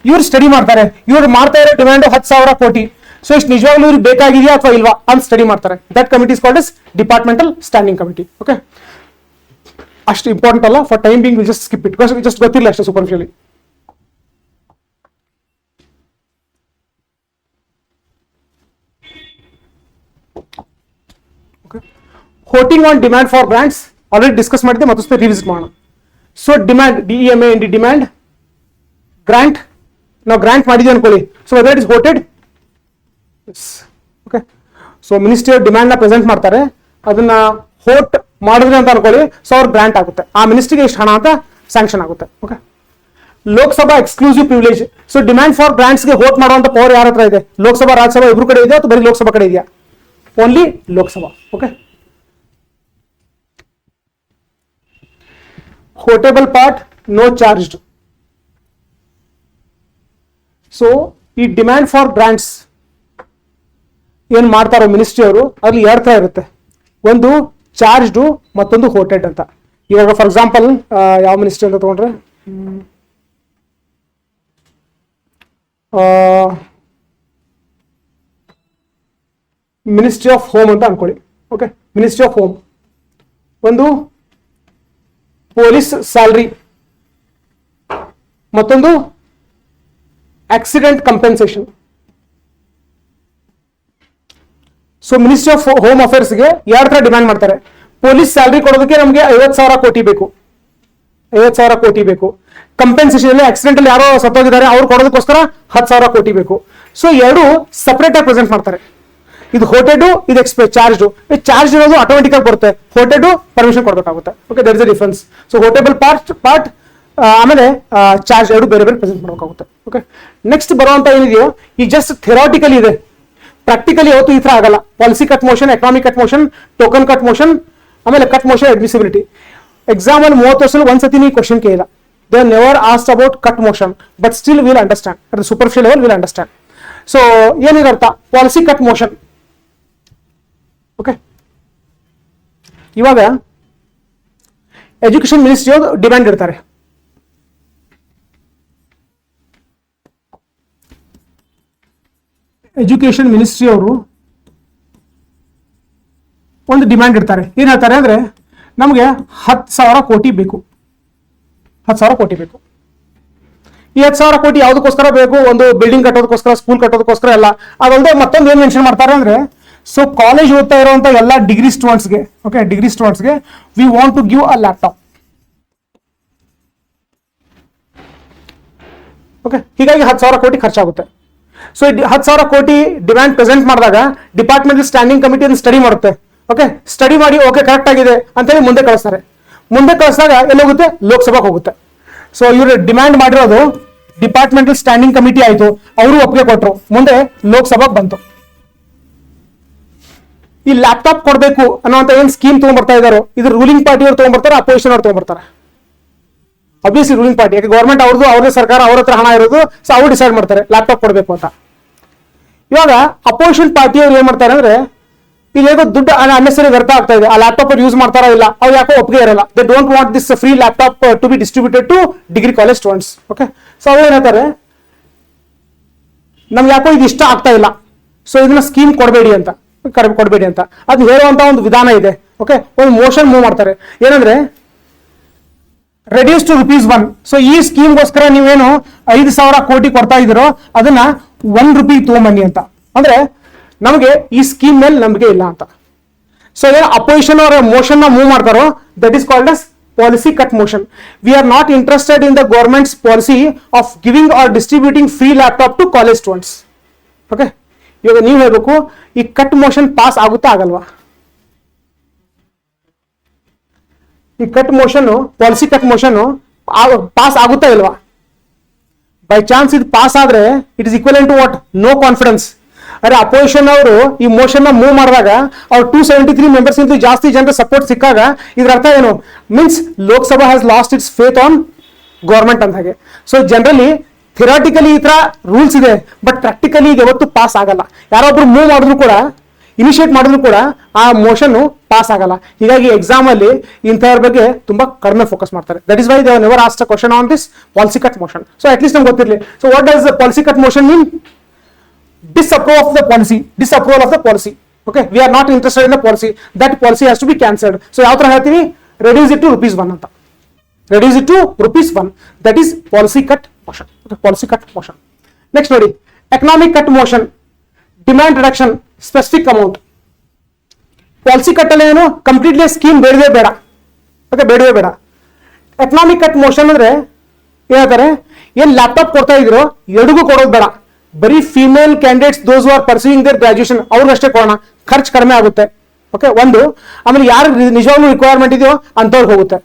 ಇವ್ರು ಸ್ಟಡಿ ಮಾಡ್ತಾರೆ, ಇವ್ರು ಮಾಡ್ತಾ ಇರೋ ಡಿಮ್ಯಾಂಡ್ 10,000 ಕೋಟಿ. ಸೊ ಇಷ್ಟು ನಿಜವಾಗ್ಲೂ ಇವ್ರಿಗೆ ಬೇಕಾಗಿದೆಯಾ ಅಥವಾ ಇಲ್ವಾ ಅಂತ ಸ್ಟಡಿ ಮಾಡ್ತಾರೆ. That committee is called as departmental standing committee. Okay, ಅಷ್ಟು ಇಂಪಾರ್ಟೆಂಟ್ ಅಲ್ಲ, for time being will just skip it, just ಗೊತ್ತಿಲ್ಲ ಅಷ್ಟೇ superficially. Voting on demand for grants already discuss ಮಾಡಿದ್ದೆ, ಮತ್ತೊಮ್ಮೆ ರಿವಿಸಿಟ್ ಮಾಡೋಣ. So demand, DEMAND demand, grant, ನಾವು grant ಮಾಡಿದ್ವಿ ಅನ್ಕೊಳ್ಳಿ. So whether it is voted, okay. So ministry demand ನ present ಮಾಡ್ತಾರೆ, ಅದನ್ನ ಹೋಟ್ ಮಾಡಿದ್ರಿ ಅಂತ ಅನ್ಕೊಳ್ಳಿ. ಸೊ ಅವ್ರ ಗ್ರಾಂಟ್ ಆಗುತ್ತೆ, ಆ ಮಿನಿಸ್ಟ್ರಿಗೆ ಎಷ್ಟು ಹಣ ಅಂತ ಸ್ಯಾಂಕ್ಷನ್ ಆಗುತ್ತೆ. Okay. Lok Sabha exclusive privilege. So demand for grants ಗೆ ವೋಟ್ ಮಾಡುವಂತ ಪವರ್ ಯಾರ ಹತ್ರ ಇದೆ? ಲೋಕಸಭಾ ರಾಜ್ಯಸಭಾ ಇಬ್ರು ಕಡೆ ಇದೆ ಅಥವಾ ಬರೀ ಲೋಕಸಭಾ ಕಡೆ ಇದೆಯಾ? Only Lok Sabha. Okay. Votable part, no charged. So ಈ ಡಿಮ್ಯಾಂಡ್ ಫಾರ್ ಗ್ರಾಂಟ್ಸ್ ಏನ್ ಮಾಡ್ತಾರೋ ಮಿನಿಸ್ಟ್ರಿ ಅವರು, ಅಲ್ಲಿ 2 ತರ ಇರುತ್ತೆ. ಒಂದು ಚಾರ್ಜ್ಡ್, ಮತ್ತೊಂದು ಹೋಟೆಡ್ ಅಂತ. ಇವಾಗ ಫಾರ್ ಎಕ್ಸಾಂಪಲ್ ಯಾವ ಮಿನಿಸ್ಟ್ರಿ ಅಂತ ತಗೊಂಡ್ರೆ, ಮಿನಿಸ್ಟ್ರಿ ಆಫ್ ಹೋಮ್ ಅಂತ ಅನ್ಕೊಳ್ಳಿ. Okay, ministry of home. ಒಂದು ಪೊಲೀಸ್ ಸ್ಯಾಲರಿ, ಮತ್ತೊಂದು accident compensation. So ministry of home ಅಫೇರ್ಸ್ಗೆ 2 ತರ ಡಿಮ್ಯಾಂಡ್ ಮಾಡ್ತಾರೆ. ಪೊಲೀಸ್ ಸ್ಯಾಲರಿ ಕೊಡೋದಕ್ಕೆ ನಮಗೆ 50,000 ಕೋಟಿ ಬೇಕು, 50,000 ಕೋಟಿ ಬೇಕು. ಕಂಪೆನ್ಸೇಷನ್ ಅಲ್ಲಿ ಆಕ್ಸಿಡೆಂಟ್ ಅಲ್ಲಿ ಯಾರೋ ಸತ್ತೋಗಿದ್ದಾರೆ, ಅವ್ರು ಕೊಡೋದಕ್ಕೋಸ್ಕರ 10,000 ಕೋಟಿ ಬೇಕು. ಸೊ 2 ಸಪರೇಟ್ ಆಗಿ ಪ್ರೆಸೆಂಟ್ ಮಾಡ್ತಾರೆ. ಇದು ಹೋಟೆಡ್, ಇದು ಚಾರ್ಜ್ಡ್. ಚಾರ್ಜ್ ಇರೋದು ಆಟೋಮೆಟಿಕ್ ಆಗಿ ಬರುತ್ತೆ, ಹೋಟೆಡ್ ಪರ್ಮಿಷನ್ ಕೊಡಬೇಕಾಗುತ್ತೆ. Okay, that is the difference. So votable part ಆಮೇಲೆ ಚಾರ್ಜ್ 2 ಬೇರೆ ಬೇರೆ ಪ್ರೆಸೆಂಟ್ ಮಾಡಬೇಕಾಗುತ್ತೆ. ಓಕೆ. ನೆಕ್ಸ್ಟ್ ಬರುವಂತ ಏನಿದೆಯೋ ಈ ಜಸ್ಟ್ ಥಿಯರಾಟಿಕಲಿ ಇದೆ, ಪ್ರಾಕ್ಟಿಕಲಿ ಯಾವತ್ತು ಈ ತರ ಆಗಲ್ಲ. Policy cut motion, economic cut motion, token cut motion, ಆಮೇಲೆ ಕಟ್ ಮೋಷನ್, ಅಡ್ಮಿಸಿಬಿಲಿಟಿ. ಎಕ್ಸಾಮ್ ಅಲ್ಲಿ 30 ವರ್ಷದಲ್ಲಿ ಒಂದ್ಸತಿ ನೀವು ಕ್ವಶನ್ ಕೇಳಿಲ್ಲ. They never asked about cut motion, but still will understand at the superficial level, will understand. So ಏನಿರರ್ಥ policy cut motion. Okay, ಇವಾಗ education ministry ಅವರು demand ಇಡ್ತಾರೆ. ಎಜುಕೇಶನ್ ಮಿನಿಸ್ಟ್ರಿ ಅವರು ಒಂದು ಡಿಮ್ಯಾಂಡ್ ಇಡ್ತಾರೆ. ಏನ್ ಹೇಳ್ತಾರೆ ಅಂದ್ರೆ, ನಮಗೆ 10,000 ಕೋಟಿ ಬೇಕು, 10,000 ಕೋಟಿ ಬೇಕು. ಈ 10,000 ಕೋಟಿ ಯಾವುದಕ್ಕೋಸ್ಕರ ಬೇಕು? ಒಂದು ಬಿಲ್ಡಿಂಗ್ ಕಟ್ಟೋದಕ್ಕೋಸ್ಕರ, ಸ್ಕೂಲ್ ಕಟ್ಟೋದಕ್ಕೋಸ್ಕರ ಎಲ್ಲ. ಅದಲ್ಲದೆ ಮತ್ತೊಂದು ಏನ್ ಮೆನ್ಷನ್ ಮಾಡ್ತಾರೆ ಅಂದ್ರೆ, ಸೊ ಕಾಲೇಜ್ ಓದ್ತಾ ಇರುವಂತ ಎಲ್ಲ ಡಿಗ್ರಿ ಸ್ಟೂಡೆಂಟ್ಸ್ಗೆ, ಓಕೆ, ಡಿಗ್ರಿ ಸ್ಟೂಡೆಂಟ್ಸ್ಗೆ we want to give a laptop. Okay, ಹೀಗಾಗಿ 10,000 ಕೋಟಿ ಖರ್ಚಾಗುತ್ತೆ. ಸೊ 10,000 ಕೋಟಿ ಡಿಮ್ಯಾಂಡ್ ಪ್ರೆಸೆಂಟ್ ಮಾಡಿದಾಗ ಡಿಪಾರ್ಟ್ಮೆಂಟಲ್ ಸ್ಟ್ಯಾಂಡಿಂಗ್ ಕಮಿಟಿ ಅನ್ನು ಸ್ಟಡಿ ಮಾಡುತ್ತೆ. ಓಕೆ, ಸ್ಟಡಿ ಮಾಡಿ ಓಕೆ ಕರೆಕ್ಟ್ ಆಗಿದೆ ಅಂತೇಳಿ ಮುಂದೆ ಕಳಿಸ್ತಾರೆ. ಮುಂದೆ ಕಳಿಸಿದಾಗ ಎಲ್ಲೋಗುತ್ತೆ? ಲೋಕಸಭಾಗೆ ಹೋಗುತ್ತೆ. ಸೊ ಇವರು ಡಿಮ್ಯಾಂಡ್ ಮಾಡಿರೋದು ಡಿಪಾರ್ಟ್ಮೆಂಟಲ್ ಸ್ಟ್ಯಾಂಡಿಂಗ್ ಕಮಿಟಿ ಆಯ್ತು, ಅವರು ಒಪ್ಪಿಗೆ ಕೊಟ್ಟರು, ಮುಂದೆ ಲೋಕಸಭಾಗೆ ಬಂತು. ಈ ಲ್ಯಾಪ್ಟಾಪ್ ಕೊಡಬೇಕು ಅನ್ನೋಂತ ಏನ್ ಸ್ಕೀಮ್ ತಗೊಂಡ್ಬರ್ತಾ ಇದಾರೋ, ಇದು ರೂಲಿಂಗ್ ಪಾರ್ಟಿ ಅವ್ರು ತಗೊಂಡ್ಬರ್ತಾರೆ, ಅಪೋಸಿಷನ್ ಅವ್ರು ತಗೊಂಡ್ಬರ್ತಾರೆ. ಅಬ್ವಿಯಸ್ಲಿ ರೂಲಿಂಗ್ ಪಾರ್ಟಿ, ಯಾಕೆ ಗೌರ್ಮೆಂಟ್ ಅವ್ರದ್ದು, ಅವ್ರದೇ ಸರ್ಕಾರ, ಅವ್ರ ಹತ್ರ ಹಣ ಇರೋದು. ಸೊ ಅವ್ರು ಡಿಸೈಡ್ ಮಾಡ್ತಾರೆ ಲ್ಯಾಪ್ಟಾಪ್ ಕೊಡಬೇಕು ಅಂತ. ಇವಾಗ ಅಪೋಸಿಷನ್ ಪಾರ್ಟಿ ಅವ್ರು ಏನ್ ಮಾಡ್ತಾರೆ ಅಂದ್ರೆ, ಇಲ್ಲೇಗೋ ದುಡ್ಡು ಅನ್ನೆಸರಿ ವ್ಯರ್ಥ ಆಗ್ತಾ ಇದೆ, ಆ ಲ್ಯಾಪ್ಟಾಪ್ ಯೂಸ್ ಮಾಡ್ತಾರೋ ಇಲ್ಲ, ಅವ್ರು ಯಾಕೋ ಒಪ್ಪಿಗೆ ಇರಲ್ಲ. They don't want this free laptop to be distributed to degree college students. Okay, so ಅವ್ರು ಏನ್ ಹೇಳ್ತಾರೆ, ನಮ್ಗೆ ಯಾಕೋ ಇದು ಇಷ್ಟ ಆಗ್ತಾ ಇಲ್ಲ, ಸೊ ಇದನ್ನ ಸ್ಕೀಮ್ ಕೊಡಬೇಡಿ ಅಂತ, ಕೊಡಬೇಡಿ ಅಂತ ಅದು ಹೇಳುವಂತ ಒಂದು ವಿಧಾನ ಇದೆ. ಓಕೆ, ಒಂದು ಮೋಷನ್ ಮೂವ್ ಮಾಡ್ತಾರೆ. ಏನಂದ್ರೆ ರೆಡ್ಯೂಸ್ ಟು ₹1. ಸೊ ಈ ಸ್ಕೀಮ್ಗೋಸ್ಕರ ನೀವೇನು 5,000 ಕೋಟಿ ಕೊಡ್ತಾ ಇದ್ದೀರೋ ಅದನ್ನ ₹1 ತಗೊಂಬನ್ನಿ ಅಂತ. ಅಂದ್ರೆ ನಮಗೆ ಈ ಸ್ಕೀಮ್ ಮೇಲೆ ನಂಬಿಕೆ ಇಲ್ಲ ಅಂತ. ಸೊ ಏನು ಅಪೋಸಿಷನ್ ಅವರ ಮೋಷನ್ ನ ಮೂವ್ ಮಾಡ್ತಾರೋ, that is called as policy cut motion. We are not interested in the government's policy of giving or distributing free laptop to college students. Okay, ಇವಾಗ ನೀವು ಹೇಳ್ಬೇಕು, ಈ ಕಟ್ ಮೋಷನ್ ಪಾಸ್ ಆಗುತ್ತಾ ಆಗಲ್ವಾ? ಈ cut motion, policy cut motion pass ಆಗುತ್ತಾ ಇಲ್ವಾ? By chance ಇದು ಪಾಸ್ ಆದ್ರೆ it is equivalent to what? No confidence. ಅರೆ ಅಪೋಸಿಷನ್ ಅವರು ಈ ಮೋಷನ್ ನ ಮೂವ್ ಮಾಡಿದಾಗ ಅವ್ರು 273 ಮೆಂಬರ್ಸ್ ಇಂದ ಜಾಸ್ತಿ ಜನರ ಸಪೋರ್ಟ್ ಸಿಕ್ಕಾಗ ಇದ್ರ ಅರ್ಥ ಏನು? Means Lok Sabha has last it's faith on government ಅಂತ ಹಾಗೆ. ಸೊ ಜನರಲಿ ಥಿಯರಾಟಿಕಲಿ ಈ ತರ ರೂಲ್ಸ್ ಇದೆ, ಬಟ್ ಪ್ರಾಕ್ಟಿಕಲಿ ಯಾವತ್ತು ಪಾಸ್ ಆಗಲ್ಲ. ಯಾರೊಬ್ರು ಮೂವ್ ಮಾಡಿದ್ರು ಕೂಡ ಇನಿಷಿಯೇಟ್ ಮಾಡಿದ್ರು ಕೂಡ ಆ ಮೋಷನ್ ಪಾಸ್ ಆಗಲ್ಲ. ಹೀಗಾಗಿ ಎಕ್ಸಾಮ್ ಅಲ್ಲಿ ಇಂಥವ್ರ ಬಗ್ಗೆ ತುಂಬಾ ಕಡಿಮೆ ಫೋಕಸ್ ಮಾಡ್ತಾರೆ. That is why they never asked a question on this policy cut motion. So at least ನಮ್ಗೆ ಗೊತ್ತಿರಲಿ. So what does policy cut motion mean? Disapproval of the policy. Disapproval of the policy. Okay, we are not interested in the policy. That policy has to be cancelled. So ಯಾವ ತರ ಹೇಳ್ತೀವಿ? Reduce it to ₹1 ಅಂತ. Reduce it to ₹1. That is policy cut motion. Okay, policy cut motion. Next ನೋಡಿ, economic cut motion, demand reduction, specific amount. Policy cut ಅಲ್ಲಿ ಏನು completely scheme ಬೇಡವೇ ಬೇಡ. Okay, ಬೇಡವೇ ಬೇಡ. ಎಕನಾಮಿಕ್ ಕಟ್ ಮೋಷನ್ ಅಂದ್ರೆ ಹೇಳ್ತಾರೆ, ಏನ್ ಲ್ಯಾಪ್ಟಾಪ್ ಕೊಡ್ತಾ ಇದ್ರು ಎಲ್ರಿಗೂ ಕೊಡೋದು ಬೇಡ, ಬರೀ female candidates those are pursuing their graduation ಅವ್ರಿಗಷ್ಟೇ ಕೊಡೋಣ, ಖರ್ಚು ಕಡಿಮೆ ಆಗುತ್ತೆ. ಓಕೆ, ಒಂದು. ಆಮೇಲೆ ಯಾರು ನಿಜವಾಗ್ಲೂ ರಿಕ್ವೈರ್ಮೆಂಟ್ ಇದೆಯೋ ಅಂಥವ್ರಿಗೆ ಹೋಗುತ್ತೆ.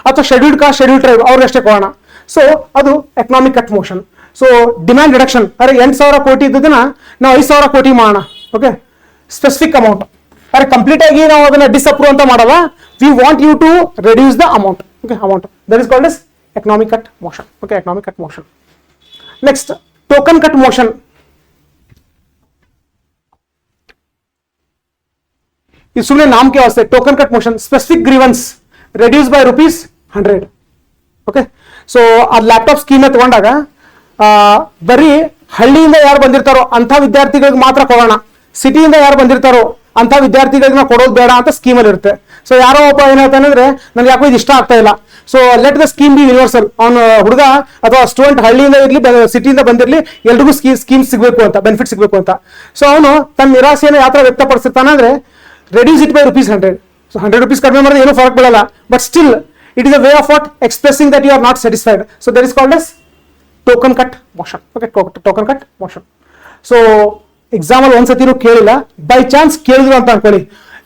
ಅಥವಾ ಶೆಡ್ಯೂಲ್ಡ್ ಕಾಸ್ಟ್, ಶೆಡ್ಯೂಲ್ಡ್ ಟ್ರೈಬ್ ಅವ್ರಿಗಷ್ಟೇ ಕೊಡೋಣ. ಸೊ ಅದು economic cut motion. So demand reduction, ಅರೆ 8,000 ಕೋಟಿ ಇದ್ದದನ್ನ ನಾವು 5,000 ಕೋಟಿ ಮಾಡೋಣ. Okay, specific amount. ಅರೆ ಕಂಪ್ಲೀಟ್ ಆಗಿ ನಾವು ಅದನ್ನ ಡಿಸ್ಅಪ್ರೂವ್ ಅಂತ ಮಾಡಲ್ಲ. We want you to reduce the amount. Okay, amount. That is called as economic cut motion. Okay, economic cut motion. Next token cut motion. ಇದು ಸುಮ್ಮನೆ ನಾಮಕೆ ವಾಸ್ತೆ. Token cut motion, specific grievance reduce by ₹100. Okay, so ಆ laptop scheme ತಗೊಂಡಾಗ ಬರೀ ಹಳ್ಳಿಯಿಂದ ಯಾರು ಬಂದಿರ್ತಾರೋ ಅಂತ ವಿದ್ಯಾರ್ಥಿಗಳಿಗೆ ಮಾತ್ರ ಕೊಡೋಣ, ಸಿಟಿಯಿಂದ ಯಾರು ಬಂದಿರ್ತಾರೋ ಅಂತ ವಿದ್ಯಾರ್ಥಿಗಳಿಗೆ ನಾವು ಕೊಡೋದು ಬೇಡ ಅಂತ ಸ್ಕೀಮಲ್ಲಿ ಇರುತ್ತೆ. ಸೊ ಯಾರೋ ಒಬ್ಬ ಏನ್ ಹೇಳ್ತಾನೆ ಅಂದ್ರೆ ನನ್ಗೆ ಯಾಕೋ ಇದು ಇಷ್ಟ ಆಗ್ತಾ ಇಲ್ಲ, so let the scheme B universal. ಅವನು ಹುಡುಗ ಅಥವಾ ಸ್ಟೂಡೆಂಟ್ ಹಳ್ಳಿಯಿಂದ ಇರಲಿ ಸಿಟಿಯಿಂದ ಬಂದಿರಲಿ ಎಲ್ರಿಗೂ ಸ್ಕೀಮ್ ಸಿಗಬೇಕು ಅಂತ, ಬೆನಿಫಿಟ್ ಸಿಗಬೇಕು ಅಂತ. ಸೊ ಅವನು ತನ್ನ ನಿರಾಸೆಯನ್ನು ಯಾವ ತರ ವ್ಯಕ್ತಪಡಿಸಿರ್ತಾನೆ ಅಂದ್ರೆ ರೆಡ್ಯೂಸ್ ಇಟ್ ಬೈ ₹100. ಸೊ ₹100 ಕಡಿಮೆ ಮಾಡಿದ್ರೆ ಏನೂ ಫರಕ್ ಬೀಳಲ್ಲ, but still it is a way of what expressing that you are not satisfied. So that is called as token cut motion. Okay, token cut motion. So exam ಅಲ್ಲಿ ಒಂದ್ಸತಿನೂ ಕೇಳಿಲ್ಲ, by chance ಕೇಳಿದ್ರು ಅಂತ ಅನ್ಕೊಳ್ಳಿ,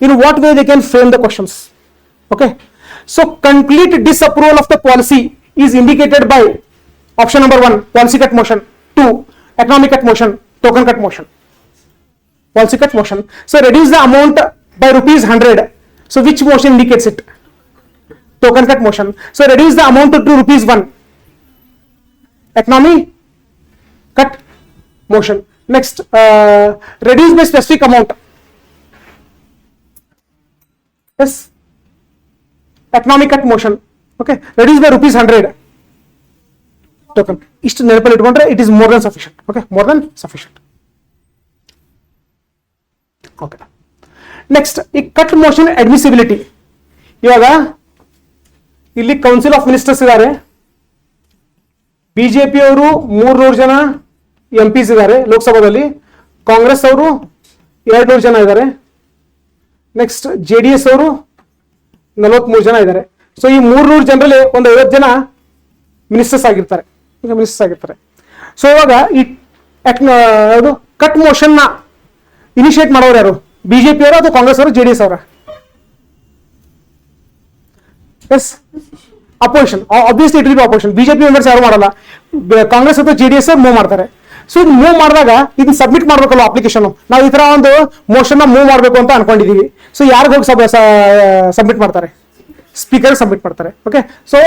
in what way they can frame the questions. Okay, so complete disapproval of the policy is indicated by option number 1, policy cut motion, 2, economic cut motion, token cut motion. Policy cut motion, so reduce the amount by ₹100. So which motion indicates it? Token cut motion. So reduce the amount to ₹1. Economic cut motion. Next, reduce by specific amount. Yes, economic cut motion. Okay, reduced by ₹100. Token. ಇಷ್ಟು ನೆನಪಲ್ಲಿ ಇಟ್ಕೊಂಡ್ರೆ it is more than sufficient. Okay, more than sufficient. Okay, next ಈ cut motion admissibility. ಇವಾಗ ಇಲ್ಲಿ council of ministers ಇದ್ದಾರೆ, BJP ಅವರು 300 ಜನ MPs ಇದ್ದಾರೆ ಲೋಕಸಭಾದಲ್ಲಿ, ಕಾಂಗ್ರೆಸ್ ಅವರು 200 ಜನ ಇದ್ದಾರೆ, ನೆಕ್ಸ್ಟ್ JDS ಅವರು 43 ಜನ ಇದ್ದಾರೆ. ಸೊ ಈ 300 ಜನರಲ್ಲಿ ಒಂದು 50 ಜನ ಮಿನಿಸ್ಟರ್ಸ್ ಆಗಿರ್ತಾರೆ. ಸೊ ಇವಾಗ ಈ ಕಟ್ ಮೋಷನ್ ನ ಇನಿಷಿಯೇಟ್ ಮಾಡೋರು ಯಾರು? ಬಿಜೆಪಿ ಅವರು ಅಥವಾ ಕಾಂಗ್ರೆಸ್ ಅವರು, JDS ಅವರ? Yes, opposition. Obviously it will be opposition. BJP members ಯಾರು ಮಾಡಲ್ಲ, ಕಾಂಗ್ರೆಸ್ ಅಥವಾ JDS ಮೂವ್ ಮಾಡ್ತಾರೆ. ಸೊ ಇದು ಮೂವ್ ಮಾಡಿದಾಗ ಇದನ್ನ ಸಬ್ಮಿಟ್ ಮಾಡ್ಬೇಕಲ್ಲ ಅಪ್ಲಿಕೇಶನ್. ನಾವು ಈ ತರ ಒಂದು ಮೋಷನ್ ನ ಮೂವ್ ಮಾಡಬೇಕು ಅಂತ ಅನ್ಕೊಂಡಿದೀವಿ. ಸೊ ಯಾರಿಗೆ ಹೋಗಿ ಸಬ್ಮಿಟ್ ಮಾಡ್ತಾರೆ? ಸ್ಪೀಕರ್ ಸಬ್ಮಿಟ್ ಮಾಡ್ತಾರೆ. Okay, so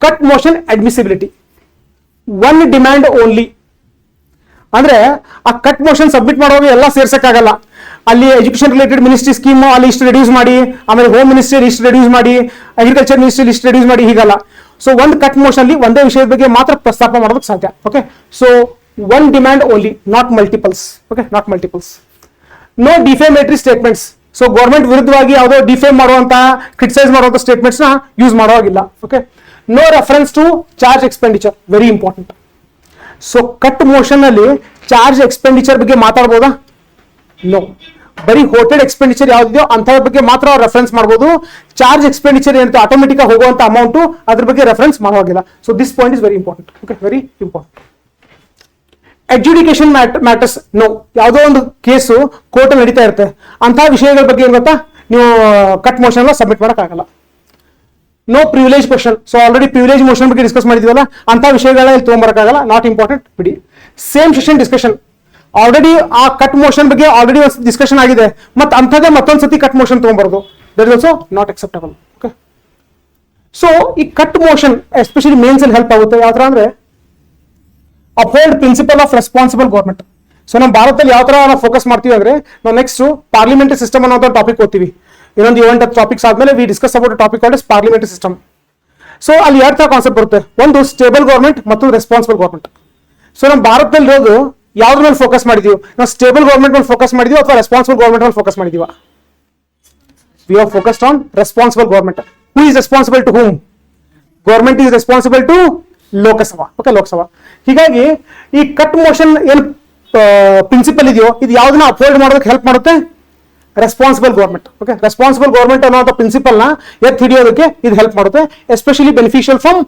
cut motion admissibility, 1 demand only. ಅಂದ್ರೆ ಆ ಕಟ್ ಮೋಷನ್ ಸಬ್ಮಿಟ್ ಮಾಡುವಾಗ ಎಲ್ಲ ಸೇರ್ಸಕ್ಕಾಗಲ್ಲ. ಅಲ್ಲಿ ಎಜುಕೇಶನ್ ರಿಲೇಟೆಡ್ ಮಿನಿಸ್ಟ್ರಿ ಸ್ಕೀಮ್ ಅಲ್ಲಿ ಇಷ್ಟು ರೆಡ್ಯೂಸ್ ಮಾಡಿ, ಆಮೇಲೆ ಹೋಮ್ ಮಿನಿಸ್ಟ್ರಿ ಇಷ್ಟು ರೆಡ್ಯೂಸ್ ಮಾಡಿ, ಅಗ್ರಿಕಲ್ಚರ್ ಮಿನಿಸ್ಟ್ರಿ ಇಷ್ಟು ರೆಡ್ಯೂಸ್ ಮಾಡಿ, ಹೀಗಲ್ಲ. ಸೊ ಒಂದು ಕಟ್ ಮೋಷನ್ ಅಲ್ಲಿ ಒಂದೇ ವಿಷಯದ ಬಗ್ಗೆ ಮಾತ್ರ ಪ್ರಸ್ತಾಪ ಮಾಡೋದಕ್ಕೆ ಸಾಧ್ಯ. Okay, so 1 demand only, not multiples. Okay, not multiples. No defamatory statements. So government ವಿರುದ್ಧವಾಗಿ ಯಾವುದೋ ಡಿಫೇಮ್ ಮಾಡುವಂತ, ಕ್ರಿಟಿಸೈಸ್ ಮಾಡುವಂತ ಸ್ಟೇಟ್ಮೆಂಟ್ಸ್ ನ ಯೂಸ್ ಮಾಡೋವಾಗಿಲ್ಲ. Okay, no reference to charge expenditure, very important. So cut motion ಅಲ್ಲಿ ಚಾರ್ಜ್ ಎಕ್ಸ್ಪೆಂಡಿಚರ್ ಬಗ್ಗೆ ಮಾತಾಡ್ಬೋದಾ? No. ಬರೀ ಹೋಟೆಲ್ ಎಕ್ಸ್ಪೆಂಡಿಚರ್ ಯಾವ್ದಿದೆಯೋ ಅಂಥದ್ರ ಬಗ್ಗೆ ಮಾತ್ರ ರೆಫರೆನ್ಸ್ ಮಾಡ್ಬೋದು. ಚಾರ್ಜ್ ಎಕ್ಸ್ಪೆಂಡಿಚರ್ ಏನಂತ ಆಟೋಮೆಟಿಕ್ ಆಗಿ ಹೋಗುವಂತ ಅಮೌಂಟ್ ಅದ್ರ ಬಗ್ಗೆ ರೆಫರೆನ್ಸ್ ಮಾಡೋವಾಗಿಲ್ಲ. So this point is very important. Okay, very important. Adjudication matters, no. ಯಾವುದೋ ಒಂದು ಕೇಸು ಕೋರ್ಟ್ ಅಲ್ಲಿ ನಡೀತಾ ಇರುತ್ತೆ, ಅಂತಹ ವಿಷಯಗಳ ಬಗ್ಗೆ ಏನ್ ಗೊತ್ತಾ, ನೀವು ಕಟ್ ಮೋಷನ್ ಸಬ್ಮಿಟ್ ಮಾಡಕ್ಕಾಗಲ್ಲ. No privilege question. So already privilege motion ಬಗ್ಗೆ ಡಿಸ್ಕಸ್ ಮಾಡಿದ್ವಲ್ಲ, ಅಂತ ವಿಷಯಗಳ ಇಲ್ಲಿ ತಗೊಂಡ್ಬರಕ್ಕಾಗಲ್ಲ, ನಾಟ್ ಇಂಪಾರ್ಟೆಂಟ್, ಬಿಡಿ. ಸೇಮ್ ಸೆಷನ್ ಡಿಸ್ಕಷನ್, ಆಲ್ರೆಡಿ ಆ ಕಟ್ ಮೋಷನ್ ಬಗ್ಗೆ ಆಲ್ರೆಡಿ ಒಂದು ಡಿಸ್ಕಷನ್ ಆಗಿದೆ, ಮತ್ತೆ ಅಂಥದ್ದೇ ಮತ್ತೊಂದ್ಸತಿ ಕಟ್ ಮೋಷನ್ ತಗೊಂಡ್ಬರೋದು, that is also not acceptable. Okay, so ಈ ಕಟ್ ಮೋಷನ್ ಎಸ್ಪೆಷಲಿ ಮೇನ್ಸ್ ಅಲ್ಲಿ ಹೆಲ್ಪ್ ಆಗುತ್ತೆ. ಯಾವ ತರ ಅಂದ್ರೆ uphold principle of responsible government. So ನಮ್ಮ ಭಾರತದಲ್ಲಿ ಯಾವ ತರ ನಾವು ಫೋಕಸ್ ಮಾಡ್ತೀವಿ ಅಂದ್ರೆ ನಾವು ನೆಕ್ಸ್ಟ್ ಪಾರ್ಲಿಮೆಂಟರಿ ಸಿಸ್ಟಮ್ ಅನ್ನೋ ಟಾಪಿಕ್ ಓದ್ತೀವಿ. ಇನ್ನೊಂದು 7 ಟಾಪಿಕ್ಸ್ ಆದ್ಮೇಲೆ we discuss about topic called parliamentary system. So ಅಲ್ಲಿ 2 ತರ ಕಾನ್ಸೆಪ್ಟ್ ಬರುತ್ತೆ, ಒಂದು ಸ್ಟೇಬಲ್ ಗೌರ್ಮೆಂಟ್ ಮತ್ತು ರೆಸ್ಪಾನ್ಸಿಬಲ್ ಗೌರ್ಮೆಂಟ್. ಸೊ ನಮ್ಮ ಭಾರತದಲ್ಲಿ ಇರೋದು ಯಾವ್ದ್ರ ಮೇಲೆ ಫೋಕಸ್ ಮಾಡಿದೀವಿ, ನಾವು ಸ್ಟೇಬಲ್ ಗೌರ್ಮೆಂಟ್ ಮೇಲೆ ಫೋಕಸ್ ಮಾಡಿದೀವಿ ಅಥವಾ ರೆಸ್ಪಾನ್ಸಿಬಲ್ ಗೌರ್ಮೆಂಟ್ ಮೇಲೆ ಫೋಕಸ್ ಮಾಡಿದೀವ? We are focused on responsible government. Who is responsible to whom? Government is responsible to Lok Sabha. Okay, Lok Sabha. ಹೀಗಾಗಿ ಈ ಕಟ್ ಮೋಷನ್ ಏನು ಪ್ರಿನ್ಸಿಪಲ್ ಇದೆಯೋ ಇದು ಯಾವ್ದನ್ನ ಅಪೋಲ್ಡ್ ಮಾಡೋದಕ್ಕೆ ಹೆಲ್ಪ್ ಮಾಡುತ್ತೆ? Responsible government. Okay, responsible government ಅನ್ನೋ ಪ್ರಿನ್ಸಿಪಲ್ ನ ಎತ್ತಿ ಹಿಡಿಯೋದಕ್ಕೆ ಇದು ಹೆಲ್ಪ್ ಮಾಡುತ್ತೆ, especially beneficial from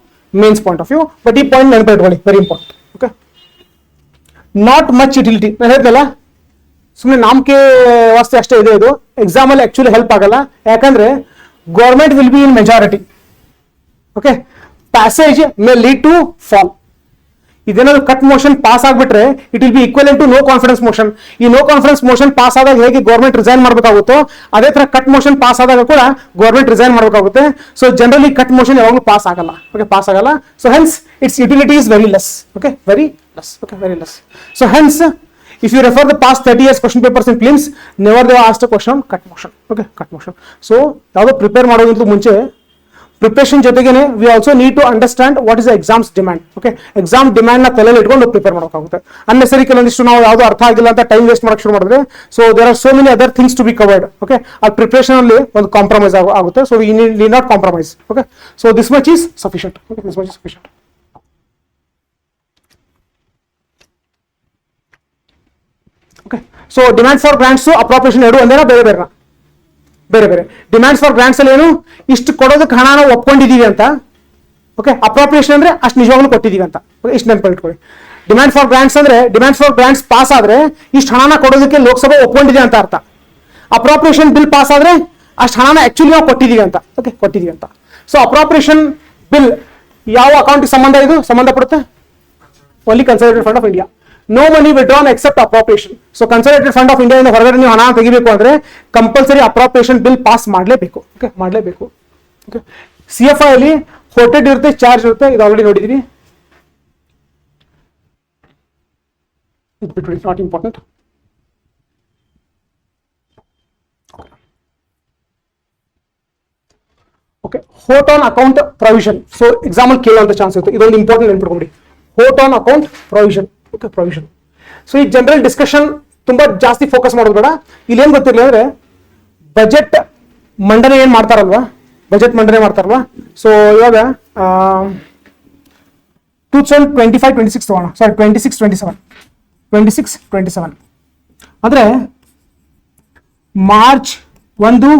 mains point of view. But ಈ ಪಾಯಿಂಟ್ ನೆನಪಿಟ್ಕೊಳ್ಳಿ, very important. Okay, not much utility. ನಾನು ಹೇಳಿದ್ನಲ್ಲ, ಸುಮ್ಮನೆ ನಾಮಕೆ ವಾಸ್ತೆ ಅಷ್ಟೇ ಇದೆ, ಇದು ಎಕ್ಸಾಮ್ ಅಲ್ಲಿ ಆಕ್ಚುಲಿ ಹೆಲ್ಪ್ ಆಗಲ್ಲ. ಯಾಕಂದ್ರೆ government will be in majority. Okay, passage may lead to fall. ಇದೇನಾದ್ರು ಕಟ್ ಮೋಷನ್ ಪಾಸ್ ಆಗ್ಬಿಟ್ರೆ it will be equivalent to no confidence motion. ಈ ನೋ ಕಾನ್ಫಿಡೆನ್ಸ್ ಮೋಷನ್ ಪಾಸ್ ಆದಾಗ ಹೇಗೆ ಗೌರ್ಮೆಂಟ್ ರಿಸೈನ್ ಮಾಡಬೇಕಾಗುತ್ತೋ ಅದೇ ತರ ಕಟ್ ಮೋಷನ್ ಪಾಸ್ ಆದಾಗ ಕೂಡ government resign ಮಾಡಬೇಕಾಗುತ್ತೆ. ಸೊ ಜನರಲಿ ಕಟ್ ಮೋಷನ್ ಯಾವಾಗಲೂ ಪಾಸ್ ಆಗಲ್ಲ. ಓಕೆ, ಪಾಸ್ ಆಗಲ್ಲ. So hence it's utility is very less. Okay, very less. Okay, very less. So hence if you refer the past 30 years question papers in prelims, never they were asked a question on cut motion. Okay, cut motion. So ಯಾವುದು prepare ಮಾಡೋದಕ್ಕಿಂತ ಮುಂಚೆ preparation ಜೊತೆಗೇನೆ we also need to understand what is the exam's demand. Okay, exam demand ನ ತಲೆಯಲ್ಲಿ ಇಟ್ಕೊಂಡು prepare ಮಾಡೋಕ್ಕಾಗುತ್ತೆ. Unnecessary ಕೆಲವೊಂದಿಷ್ಟು ನಾವು ಯಾವುದು ಅರ್ಥ ಆಗಿಲ್ಲ ಅಂತ ಟೈಮ್ ವೇಸ್ಟ್ ಮಾಡಕ್ಕೆ ಶುರು ಮಾಡಿದ್ರೆ, so there are so many other things to be covered. Okay, ಆ ಪ್ರಿಪರೇಷನ್ ಅಲ್ಲಿ ಒಂದು ಕಾಂಪ್ರಮೈಸ್ ಆಗುತ್ತೆ. So we need not compromise. Okay, so this much is sufficient. Okay, this much is sufficient. Okay, so demand for grants appropriation ಎರಡು ಒಂದೇನಾ ಬೇರೆ ಬೇರೆನಾ? ಬೇರೆ ಬೇರೆ. Demands for grants ಅಲ್ಲಿ ಏನು, ಇಷ್ಟು ಕೊಡೋದಕ್ಕೆ ಹಣ ನಾವು ಒಪ್ಕೊಂಡಿದೀವಿ ಅಂತ. ಓಕೆ, ಅಪ್ರಾಪ್ರಿಯೇಷನ್ ಅಂದ್ರೆ ಅಷ್ಟು ನಿಜವಾಗ್ಲೂ ಕೊಟ್ಟಿದೀವಿ ಅಂತ. ಇಷ್ಟು ನೆನಪಿಟ್ಕೊಳ್ಳಿ. ಡಿಮ್ಯಾಂಡ್ ಫಾರ್ ಗ್ರಾಂಟ್ಸ್ ಅಂದ್ರೆ ಡಿಮ್ಯಾಂಡ್ ಫಾರ್ ಗ್ರಾಂಟ್ಸ್ ಪಾಸ್ ಆದ್ರೆ ಇಷ್ಟು ಹಣನ ಕೊಡೋದಕ್ಕೆ ಲೋಕಸಭೆ ಒಪ್ಕೊಂಡಿದೆ ಅಂತ ಅರ್ಥ. ಅಪ್ರಾಪ್ರಿಯೇಷನ್ ಬಿಲ್ ಪಾಸ್ ಆದ್ರೆ ಅಷ್ಟು ಹಣನ ಆಕ್ಚುಲಿ ನಾವು ಕೊಟ್ಟಿದೀವಿ ಅಂತ. ಓಕೆ, ಕೊಟ್ಟಿದೀವಿ ಅಂತ. ಸೊ ಅಪ್ರಾಪ್ರಿಯೇಷನ್ ಬಿಲ್ ಯಾವ ಅಕೌಂಟ್ಗೆ ಸಂಬಂಧಪಡುತ್ತೆ? Only consolidated fund of India. No money withdrawn except appropriation. So consolidated fund of India ಇಂದ ಹೊರಗಡೆ ನೀವು ಹಣ ತೆಗಿಬೇಕು ಅಂದ್ರೆ ಕಂಪಲ್ಸರಿ ಅಪ್ರಾಪ್ರಿಯೇಷನ್ ಬಿಲ್ ಪಾಸ್ ಮಾಡಲೇಬೇಕು. ಓಕೆ, ಮಾಡಲೇಬೇಕು. ಓಕೆ, CFI ಅಲ್ಲಿ ಹೋಟೆಡ್ ಇರುತ್ತೆ, ಚಾರ್ಜ್ ಇರುತ್ತೆ, ಇದು ಆಲ್ರೆಡಿ ನೋಡಿದೀವಿ. It's not important. Okay, vote on account provision. So exam ಅಲ್ಲಿ ಕೇಳುವಂತ ಚಾನ್ಸ್ ಇರುತ್ತೆ, ಇದೊಂದು ಇಂಪಾರ್ಟೆಂಟ್ ನೆನ್ಪಿಟ್ಕೊಂಡ್ಬಿಡಿ. Vote on account provision. Okay, provision. So ಈ ಜನರಲ್ ಡಿಸ್ಕಷನ್ ತುಂಬಾ ಜಾಸ್ತಿ ಫೋಕಸ್ ಮಾಡೋದು ಬೇಡ. ಇಲ್ಲಿ ಏನ್ ಗೊತ್ತಿರಲಿ ಅಂದ್ರೆ ಬಜೆಟ್ ಮಂಡನೆ ಏನ್ ಮಾಡ್ತಾರಲ್ವಾ, ಬಜೆಟ್ ಮಂಡನೆ ಮಾಡ್ತಾರಲ್ವಾ. ಸೊ ಇವಾಗ 2025-26 ತಗೋಣ. ಸಾರಿ, 26-27 ಅಂದ್ರೆ March 1,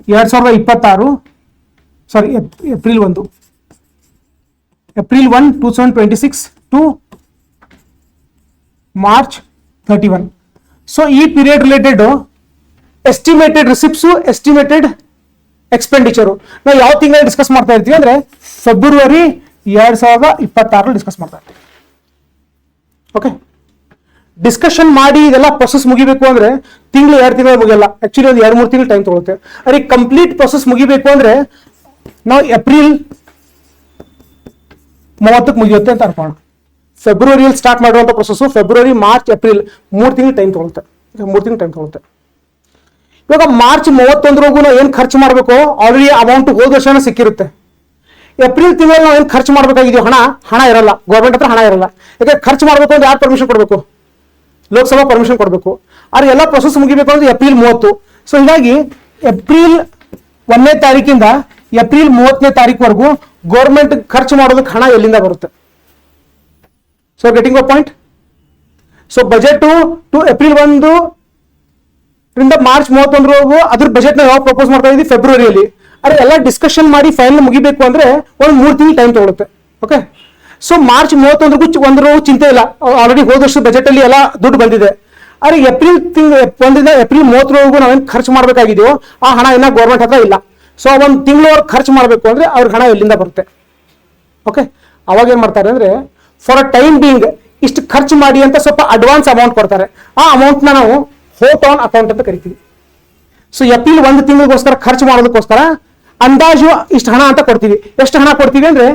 2026. Sorry, April 1, 2026 to March 31. So ಈ period related estimated receipts, estimated expenditure ನಾವು ಯಾವ ತಿಂಗಳಲ್ಲಿ ಡಿಸ್ಕಸ್ ಮಾಡ್ತಾ ಇರ್ತೀವಿ ಅಂದ್ರೆ ಫೆಬ್ರವರಿ 2026 ಡಿಸ್ಕಸ್ ಮಾಡ್ತಾ ಇರ್ತೀವಿ. ಓಕೆ, ಡಿಸ್ಕಷನ್ ಮಾಡಿ ಇದೆಲ್ಲ ಪ್ರೊಸೆಸ್ ಮುಗಿಬೇಕು ಅಂದ್ರೆ ತಿಂಗಳು 2 ತಿಂಗಳು ಮುಗಿಯಲ್ಲ, ಆಕ್ಚುಲಿ ಒಂದು 2-3 ತಿಂಗಳು ಟೈಮ್ ತಗೊಳುತ್ತೆ. ಅದೇ ಕಂಪ್ಲೀಟ್ ಪ್ರೊಸೆಸ್ ಮುಗಿಬೇಕು ಅಂದ್ರೆ ನಾವು ಏಪ್ರಿಲ್ 30ಕ್ಕೆ ಮುಗಿಯುತ್ತೆ ಅಂತ ಅನ್ಕೋಣ. ಫೆಬ್ರವರಿಯಲ್ಲಿ ಸ್ಟಾರ್ಟ್ ಮಾಡುವಂತ ಪ್ರೊಸೆಸ್ ಫೆಬ್ರವರಿ, ಮಾರ್ಚ್, ಏಪ್ರಿಲ್ 3 ತಿಂಗಳು ಟೈಮ್ ತಗೊಳುತ್ತೆ. 3 ತಿಂಗಳು ಟೈಮ್ ತಗೊಳುತ್ತೆ. ಇವಾಗ ಮಾರ್ಚ್ 31ವರೆಗೂ ನಾವು ಏನು ಖರ್ಚು ಮಾಡಬೇಕು ಆಲ್ರೆಡಿ ಅಮೌಂಟ್ ಹೋದ ವರ್ಷನ ಸಿಕ್ಕಿರುತ್ತೆ. ಏಪ್ರಿಲ್ ತಿಂಗಳಲ್ಲಿ ನಾವು ಏನು ಖರ್ಚು ಮಾಡಬೇಕಾಗಿದೆಯೋ ಹಣ ಇರಲ್ಲ, ಗೌರ್ಮೆಂಟ್ ಹತ್ರ ಹಣ ಇರಲ್ಲ. ಯಾಕೆ ಖರ್ಚು ಮಾಡಬೇಕು ಅಂದ್ರೆ ಯಾರು ಪರ್ಮಿಷನ್ ಕೊಡಬೇಕು? ಲೋಕಸಭಾ ಪರ್ಮಿಷನ್ ಕೊಡಬೇಕು. ಆದ್ರೆ ಎಲ್ಲ ಪ್ರೊಸೆಸ್ ಮುಗಿಬೇಕು ಅಂದ್ರೆ ಏಪ್ರಿಲ್ 30. ಸೊ ಹೀಗಾಗಿ ಏಪ್ರಿಲ್ 1ನೇ ತಾರೀಕಿಂದ ಏಪ್ರಿಲ್ 30ನೇ ತಾರೀಕುವರೆಗೂ ಗೌರ್ಮೆಂಟ್ ಖರ್ಚು ಮಾಡೋದಕ್ಕೆ ಹಣ ಎಲ್ಲಿಂದ ಬರುತ್ತೆ? So getting a point. So budget to April 1 ರಿಂದ ಮಾರ್ಚ್ 31ವರೆಗೂ ಅದ್ರ ಬಜೆಟ್ ನ ಯಾವಾಗ ಪ್ರಪೋಸ್ ಮಾಡ್ತಾ ಇದ್ದೀವಿ? ಫೆಬ್ರವರಿಯಲ್ಲಿ. ಅರೆ ಎಲ್ಲ ಡಿಸ್ಕಷನ್ ಮಾಡಿ ಫೈನಲ್ ಮುಗಿಬೇಕು ಅಂದ್ರೆ ಒಂದು 3 ತಿಂಗಳು ಟೈಮ್ ತಗೊಳುತ್ತೆ. ಓಕೆ, ಸೊ ಮಾರ್ಚ್ 31ವರೆಗೂ ಚಿಂತೆ ಇಲ್ಲ, ಆಲ್ರೆಡಿ ಹೋದ ವರ್ಷ ಬಜೆಟ್ ಅಲ್ಲಿ ಎಲ್ಲ ದುಡ್ಡು ಬಂದಿದೆ. ಅರೆ ಏಪ್ರಿಲ್ 1ರಿಂದ ಏಪ್ರಿಲ್ 30ವರೆಗೂ ನಾವೇನು ಖರ್ಚು ಮಾಡಬೇಕಾಗಿದೆಯೋ ಆ ಹಣ ಇನ್ನ ಗೌರ್ಮೆಂಟ್ ಹತ್ರ ಇಲ್ಲ. ಸೊ ಒಂದು ತಿಂಗಳವರೆಗೆ ಖರ್ಚು ಮಾಡಬೇಕು ಅಂದ್ರೆ ಅವ್ರಿಗೆ ಹಣ ಎಲ್ಲಿಂದ ಬರುತ್ತೆ? ಓಕೆ, ಅವಾಗ ಏನ್ ಮಾಡ್ತಾರೆ ಅಂದ್ರೆ ಫಾರ್ ಅ ಟೈಮ್ ಬೀಯಿಂಗ್ ಇಷ್ಟು ಖರ್ಚು ಮಾಡಿ ಅಂತ ಸ್ವಲ್ಪ ಅಡ್ವಾನ್ಸ್ ಅಮೌಂಟ್ ಕೊಡ್ತಾರೆ. ಆ ಅಮೌಂಟ್ ನಾವು ಹೋಟ್ ಆನ್ ಅಕೌಂಟ್ ಅಂತ ಕರಿತೀವಿ. ಸೊ ಏಪ್ರಿಲ್ 1 ತಿಂಗಳಿಗೋಸ್ಕರ ಖರ್ಚು ಮಾಡೋದಕ್ಕೋಸ್ಕರ ಅಂದಾಜು ಇಷ್ಟು ಹಣ ಅಂತ ಕೊಡ್ತೀವಿ. ಎಷ್ಟು ಹಣ ಕೊಡ್ತೀವಿ ಅಂದ್ರೆ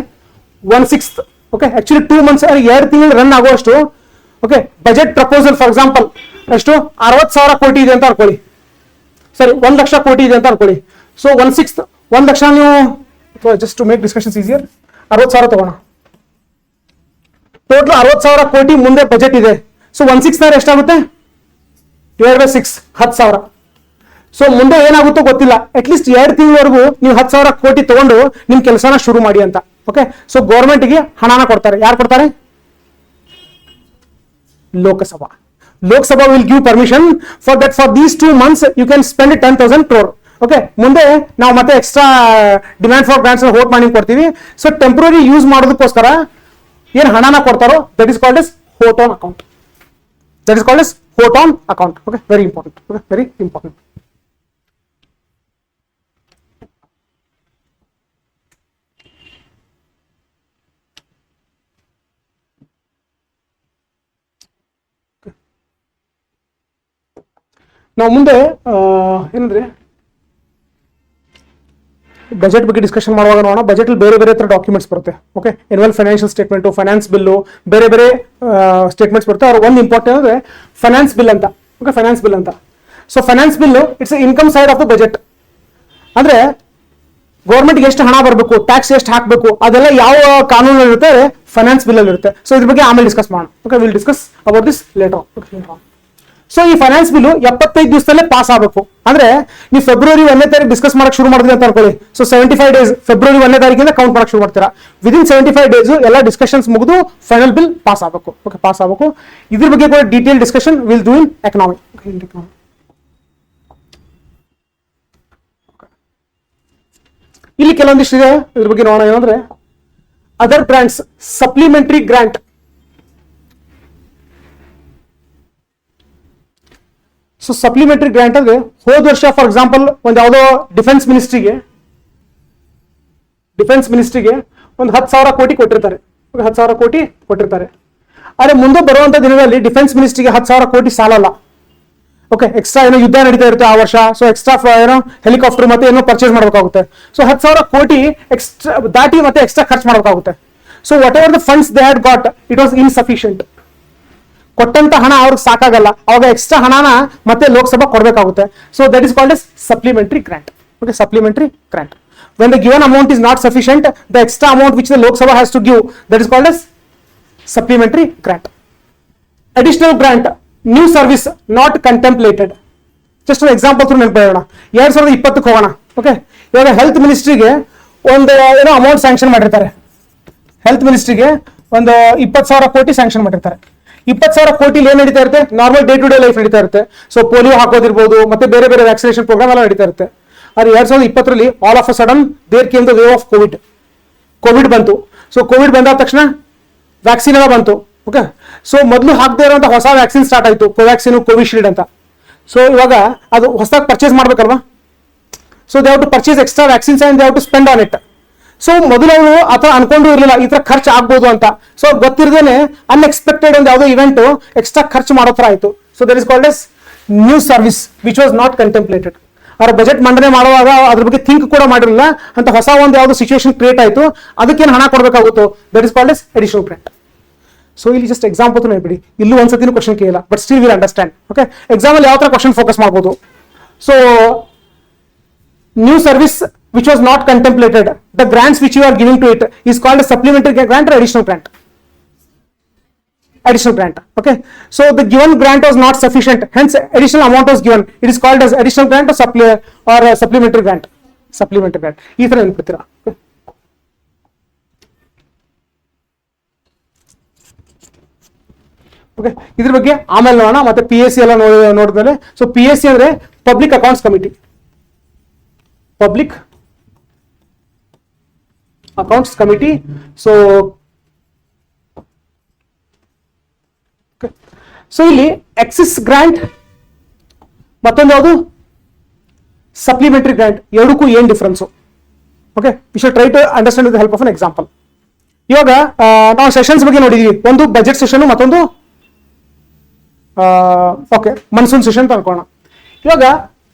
1/6. ಓಕೆ, ಆಕ್ಚುಲಿ 2 ಮಂತ್ಸ್, 2 ತಿಂಗಳು ರನ್ ಆಗುವಷ್ಟು okay, budget proposal for example ಎಷ್ಟು 60,000 ಕೋಟಿ ಇದೆ ಅಂತ ಅನ್ಕೊಳ್ಳಿ, ಸರಿ 1 ಲಕ್ಷ ಕೋಟಿ ಇದೆ ಅಂತ ಅನ್ಕೊಳ್ಳಿ. ಸೊ 1/6 1 ಲಕ್ಷ ನೀವು just to make discussions easier 60,000 ತಗೋಣ. ಟೋಟಲ್ 60,000 ಕೋಟಿ ಮುಂದೆ ಬಜೆಟ್ ಇದೆ. ಸೊ 1/6 ಎಷ್ಟಾಗುತ್ತೆ ಡಿವೈಡ್ ಬೈ 6 10,000. ಸೊ ಮುಂದೆ ಏನಾಗುತ್ತೋ ಗೊತ್ತಿಲ್ಲ, ಅಟ್ಲೀಸ್ಟ್ 2 ತಿಂಗಳವರೆಗೂ ನೀವು 10,000 ಕೋಟಿ ತಗೊಂಡು ನಿಮ್ ಕೆಲಸನ ಶುರು ಮಾಡಿ ಅಂತ. ಓಕೆ, ಸೊ ಗೌರ್ಮೆಂಟ್ಗೆ ಹಣನ ಕೊಡ್ತಾರೆ. ಯಾರು ಕೊಡ್ತಾರೆ? Lok Sabha. Lok Sabha will give permission for that for these 2 months you can spend 10,000 crore. Okay, ಮುಂದೆ ನಾವು ಮತ್ತೆ extra demand for grants vote ಮಾಡಿ ಕೊಡ್ತೀವಿ. ಸೊ ಟೆಂಪ್ರರಿ ಯೂಸ್ ಮಾಡೋದಕ್ಕೋಸ್ಕರ ಏನ್ ಹಣನ ಕೊಡ್ತಾರೋ that is called as vote on account. That is called as vote on account. Okay, very important. Okay, very important. ನಾವು ಮುಂದೆ ಏನಂದ್ರೆ ಬಜೆಟ್ ಬಗ್ಗೆ ಡಿಸ್ಕಷನ್ ಮಾಡುವಾಗ ನೋಡೋಣ. ಬಜೆಟ್ ಅಲ್ಲಿ ಬೇರೆ ಬೇರೆ ತರ ಡಾಕ್ಯುಮೆಂಟ್ಸ್ ಬರುತ್ತೆ. Okay, annual financial statement, finance bill, ಬೇರೆ ಬೇರೆ ಸ್ಟೇಟ್ಮೆಂಟ್ಸ್ ಬರುತ್ತೆ. ಅವ್ರು ಒಂದು ಇಂಪಾರ್ಟೆಂಟ್ ಅಂದ್ರೆ ಫೈನಾನ್ಸ್ ಬಿಲ್ ಅಂತ. ಓಕೆ, ಫೈನಾನ್ಸ್ ಬಿಲ್ ಅಂತ. So finance bill it's income side of the budget. ಅಂದ್ರೆ ಗೌರ್ಮೆಂಟ್ಗೆ ಎಷ್ಟು ಹಣ ಬರಬೇಕು, ಟ್ಯಾಕ್ಸ್ ಎಷ್ಟು ಹಾಕಬೇಕು, ಅದೆಲ್ಲ ಯಾವ ಕಾನೂನು ಇರುತ್ತೆ, ಫೈನಾನ್ಸ್ ಬಿಲ್ ಅಲ್ಲಿ ಇರುತ್ತೆ. ಸೊ ಇದ್ರ ಬಗ್ಗೆ ಆಮೇಲೆ ಡಿಸ್ಕಸ್ ಮಾಡೋಣ. Okay, will discuss about this later. So ಈ ಫೈನಾನ್ಸ್ ಬಿಲ್ 75 ದಿವಸದಲ್ಲೇ ಪಾಸ್ ಆಗಬೇಕು. ಅಂದ್ರೆ ನೀವು ಫೆಬ್ರವರಿ 1ನೇ ತಾರೀಕು ಡಿಸ್ಕಸ್ ಮಾಡಕ್ ಶುರು ಮಾಡಿದ್ರಿ ಅಂತ ಅನ್ಕೊಳ್ಳಿ. ಸೊ 75 days, ಫೆಬ್ರವರಿ 1ನೇ ತಾರೀಕಿಂದ ಕೌಂಟ್ ಮಾಡಕ್ ಶುರು ಮಾಡ್ತೀರಾ. ವಿದಿನ್ 75 days ಎಲ್ಲ ಡಿಸ್ಕಷನ್ಸ್ ಮುಗಿದು ಫೈನಲ್ ಬಿಲ್ ಪಾಸ್ ಆಗಬೇಕು. ಓಕೆ, ಪಾಸ್ ಆಗಬೇಕು. ಇದ್ರ ಬಗ್ಗೆ ಕೂಡ detail discussion will do in economy. ಇಲ್ಲಿ ಕೆಲವೊಂದಿಷ್ಟು ಇದೆ, ಇದ್ರ ಬಗ್ಗೆ ನೋಡೋಣ. ಏನಂದ್ರೆ other grants, supplementary grant. So supplementary grant ಅಂದ್ರೆ ಹೋದ ವರ್ಷ ಫಾರ್ ಎಕ್ಸಾಂಪಲ್ ಒಂದು ಯಾವುದೋ ಡಿಫೆನ್ಸ್ ಮಿನಿಸ್ಟ್ರಿಗೆ ಒಂದು 10,000 ಕೋಟಿ ಕೊಟ್ಟಿರ್ತಾರೆ. 10,000 ಕೋಟಿ ಕೊಟ್ಟಿರ್ತಾರೆ. ಆದ್ರೆ ಮುಂದೆ ಬರುವಂತ ದಿನದಲ್ಲಿ ಡಿಫೆನ್ಸ್ ಮಿನಿಸ್ಟ್ರಿಗೆ 10,000 ಕೋಟಿ ಸಾಲಲ್ಲ. ಓಕೆ, ಎಕ್ಸ್ಟ್ರಾ ಏನೋ ಯುದ್ಧ ನಡೀತಾ ಇರುತ್ತೆ ಆ ವರ್ಷ. ಸೊ ಎಕ್ಸ್ಟ್ರಾ ಏನೋ ಹೆಲಿಕಾಪ್ಟರ್ ಮತ್ತೆ ಏನೋ ಪರ್ಚೇಸ್ ಮಾಡಬೇಕಾಗುತ್ತೆ. ಸೊ 10,000 ಕೋಟಿ ಎಕ್ಸ್ಟ್ರಾ ದಾಟಿ ಮತ್ತೆ ಎಕ್ಸ್ಟ್ರಾ ಖರ್ಚು ಮಾಡಬೇಕಾಗುತ್ತೆ. So what ever the funds they had got it was insufficient. ಕೊಟ್ಟಂತ ಹಣ ಅವ್ರಿಗೆ ಸಾಕಾಗಲ್ಲ, ಅವಾಗ ಎಕ್ಸ್ಟ್ರಾ ಹಣನ ಮತ್ತೆ ಲೋಕಸಭಾ ಕೊಡಬೇಕಾಗುತ್ತೆ. So that is called S supplementary grant. Okay, supplementary grant. When the given amount is not sufficient, the extra amount which the Lok Sabha has to give, that is called as supplementary grant. Additional grant, new service not contemplated. Just an example through ನೆನಪಿಡೋಣ. 2020 ಹೋಗೋಣ. Okay, ಇವಾಗ health ಮಿನಿಸ್ಟ್ರಿಗೆ ಒಂದು ಏನೋ amount sanction ಮಾಡಿರ್ತಾರೆ. Health ಮಿನಿಸ್ಟ್ರಿಗೆ ಒಂದು 20,000 ಕೋಟಿ sanction ಮಾಡಿರ್ತಾರೆ. 20,000 ಕೋಟಿಲಿ ಏನ್ ನಡೀತಾ ಇರುತ್ತೆ? Normal day to day life ನಡೀತಾ ಇರುತ್ತೆ. ಸೊ ಪೋಲಿಯೋ ಹಾಕೋದಿರ್ಬೋದು, ಮತ್ತೆ ಬೇರೆ ಬೇರೆ ವ್ಯಾಕ್ಸಿನೇಷನ್ ಪ್ರೋಗ್ರಾಮ್ ಎಲ್ಲ ನಡೀತಾ ಇರುತ್ತೆ. ಆದ್ರೆ 2020 all of a sudden there came the wave of Covid ಬಂತು. ಸೊ ಕೋವಿಡ್ ಬಂದಾದ ತಕ್ಷಣ ವ್ಯಾಕ್ಸಿನ್ ಎಲ್ಲ ಬಂತು. ಓಕೆ, ಸೊ ಮೊದಲು ಹಾಕದೇ ಇರುವಂತ ಹೊಸ ವ್ಯಾಕ್ಸಿನ್ ಸ್ಟಾರ್ಟ್ ಆಯ್ತು, ಕೋವ್ಯಾಕ್ಸಿನ್, ಕೋವಿಶೀಲ್ಡ್ ಅಂತ. ಸೊ ಇವಾಗ ಅದು ಹೊಸದಾಗಿ ಪರ್ಚೇಸ್ ಮಾಡ್ಬೇಕಲ್ವಾ? So they have to purchase extra vaccines and they have to spend on it. So ಮೊದಲು ಅವರು ಆತರ ಅನ್ಕೊಂಡು ಇರಲಿಲ್ಲ ಈ ತರ ಖರ್ಚು ಆಗ್ಬೋದು ಅಂತ. ಸೊ ಗೊತ್ತಿರದೇನೆ ಅನ್ಎಕ್ಸ್ಪೆಕ್ಟೆಡ್ ಒಂದು ಯಾವುದೋ ಇವೆಂಟ್ ಎಕ್ಸ್ಟ್ರಾ ಖರ್ಚು ಮಾಡೋ ತರ ಆಯ್ತು. So that is called as new service which was not contemplated. ಅವ್ರ ಬಜೆಟ್ ಮಂಡನೆ ಮಾಡುವಾಗ ಅದ್ರ ಬಗ್ಗೆ ಥಿಂಕ್ ಕೂಡ ಮಾಡಿರಲಿಲ್ಲ ಅಂತ ಹೊಸ ಒಂದು ಯಾವ್ದು ಸಿಚುವೇಶನ್ ಕ್ರಿಯೇಟ್ ಆಯ್ತು, ಅದಕ್ಕೇನು ಹಣ ಕೊಡಬೇಕಾಗುತ್ತೋ that is called as additional grant. So ಇಲ್ಲಿ ಜಸ್ಟ್ ಎಕ್ಸಾಂಪಲ್ ನೆನಪಿಡಿ, ಇಲ್ಲೂ ಒಂದ್ಸತಿನೂ ಕ್ವಶನ್ ಕೇಳಿಲ್ಲ, but still will understand. Okay, exam ಅಲ್ಲಿ ಯಾವ ತರ ಕ್ವಶನ್ ಫೋಕಸ್ ಮಾಡ್ಬೋದು. So new service which was not contemplated, the grants which you are giving to it is called a supplementary grant or additional grant. Additional grant. Okay, so the given grant was not sufficient, hence additional amount was given. It is called as additional grant or supplementary grant. Supplementary grant. ಈ ತರ ನೆನಪಿಡ್ತೀರಾ? Okay, ಇದ್ರ ಬಗ್ಗೆ ಆಮೇಲೆ ನೋಡೋಣ. ಮತ್ತೆ PSC ಎಲ್ಲ ನೋಡಿದ್ಮೇಲೆ, so PSC ಅಂದ್ರೆ public accounts committee. Public accounts committee. So ಇಲ್ಲಿ ಎಕ್ಸಿಸ್ ಗ್ರಾಂಟ್ ಮತ್ತೊಂದು ಯಾವುದು ಸಪ್ಲಿಮೆಂಟರಿ ಗ್ರಾಂಟ್, ಎರಡಕ್ಕೂ ಏನ್ difference? Okay, we should try to understand with help of an example. ಇವಾಗ ನಾವು ಸೆಷನ್ಸ್ ಬಗ್ಗೆ ನೋಡಿದೀವಿ, ಒಂದು ಬಜೆಟ್ ಸೆಷನ್, ಮತ್ತೊಂದು ಓಕೆ ಮನ್ಸೂನ್ ಸೆಷನ್ ಅಂತ ಅನ್ಕೋಣ. ಇವಾಗ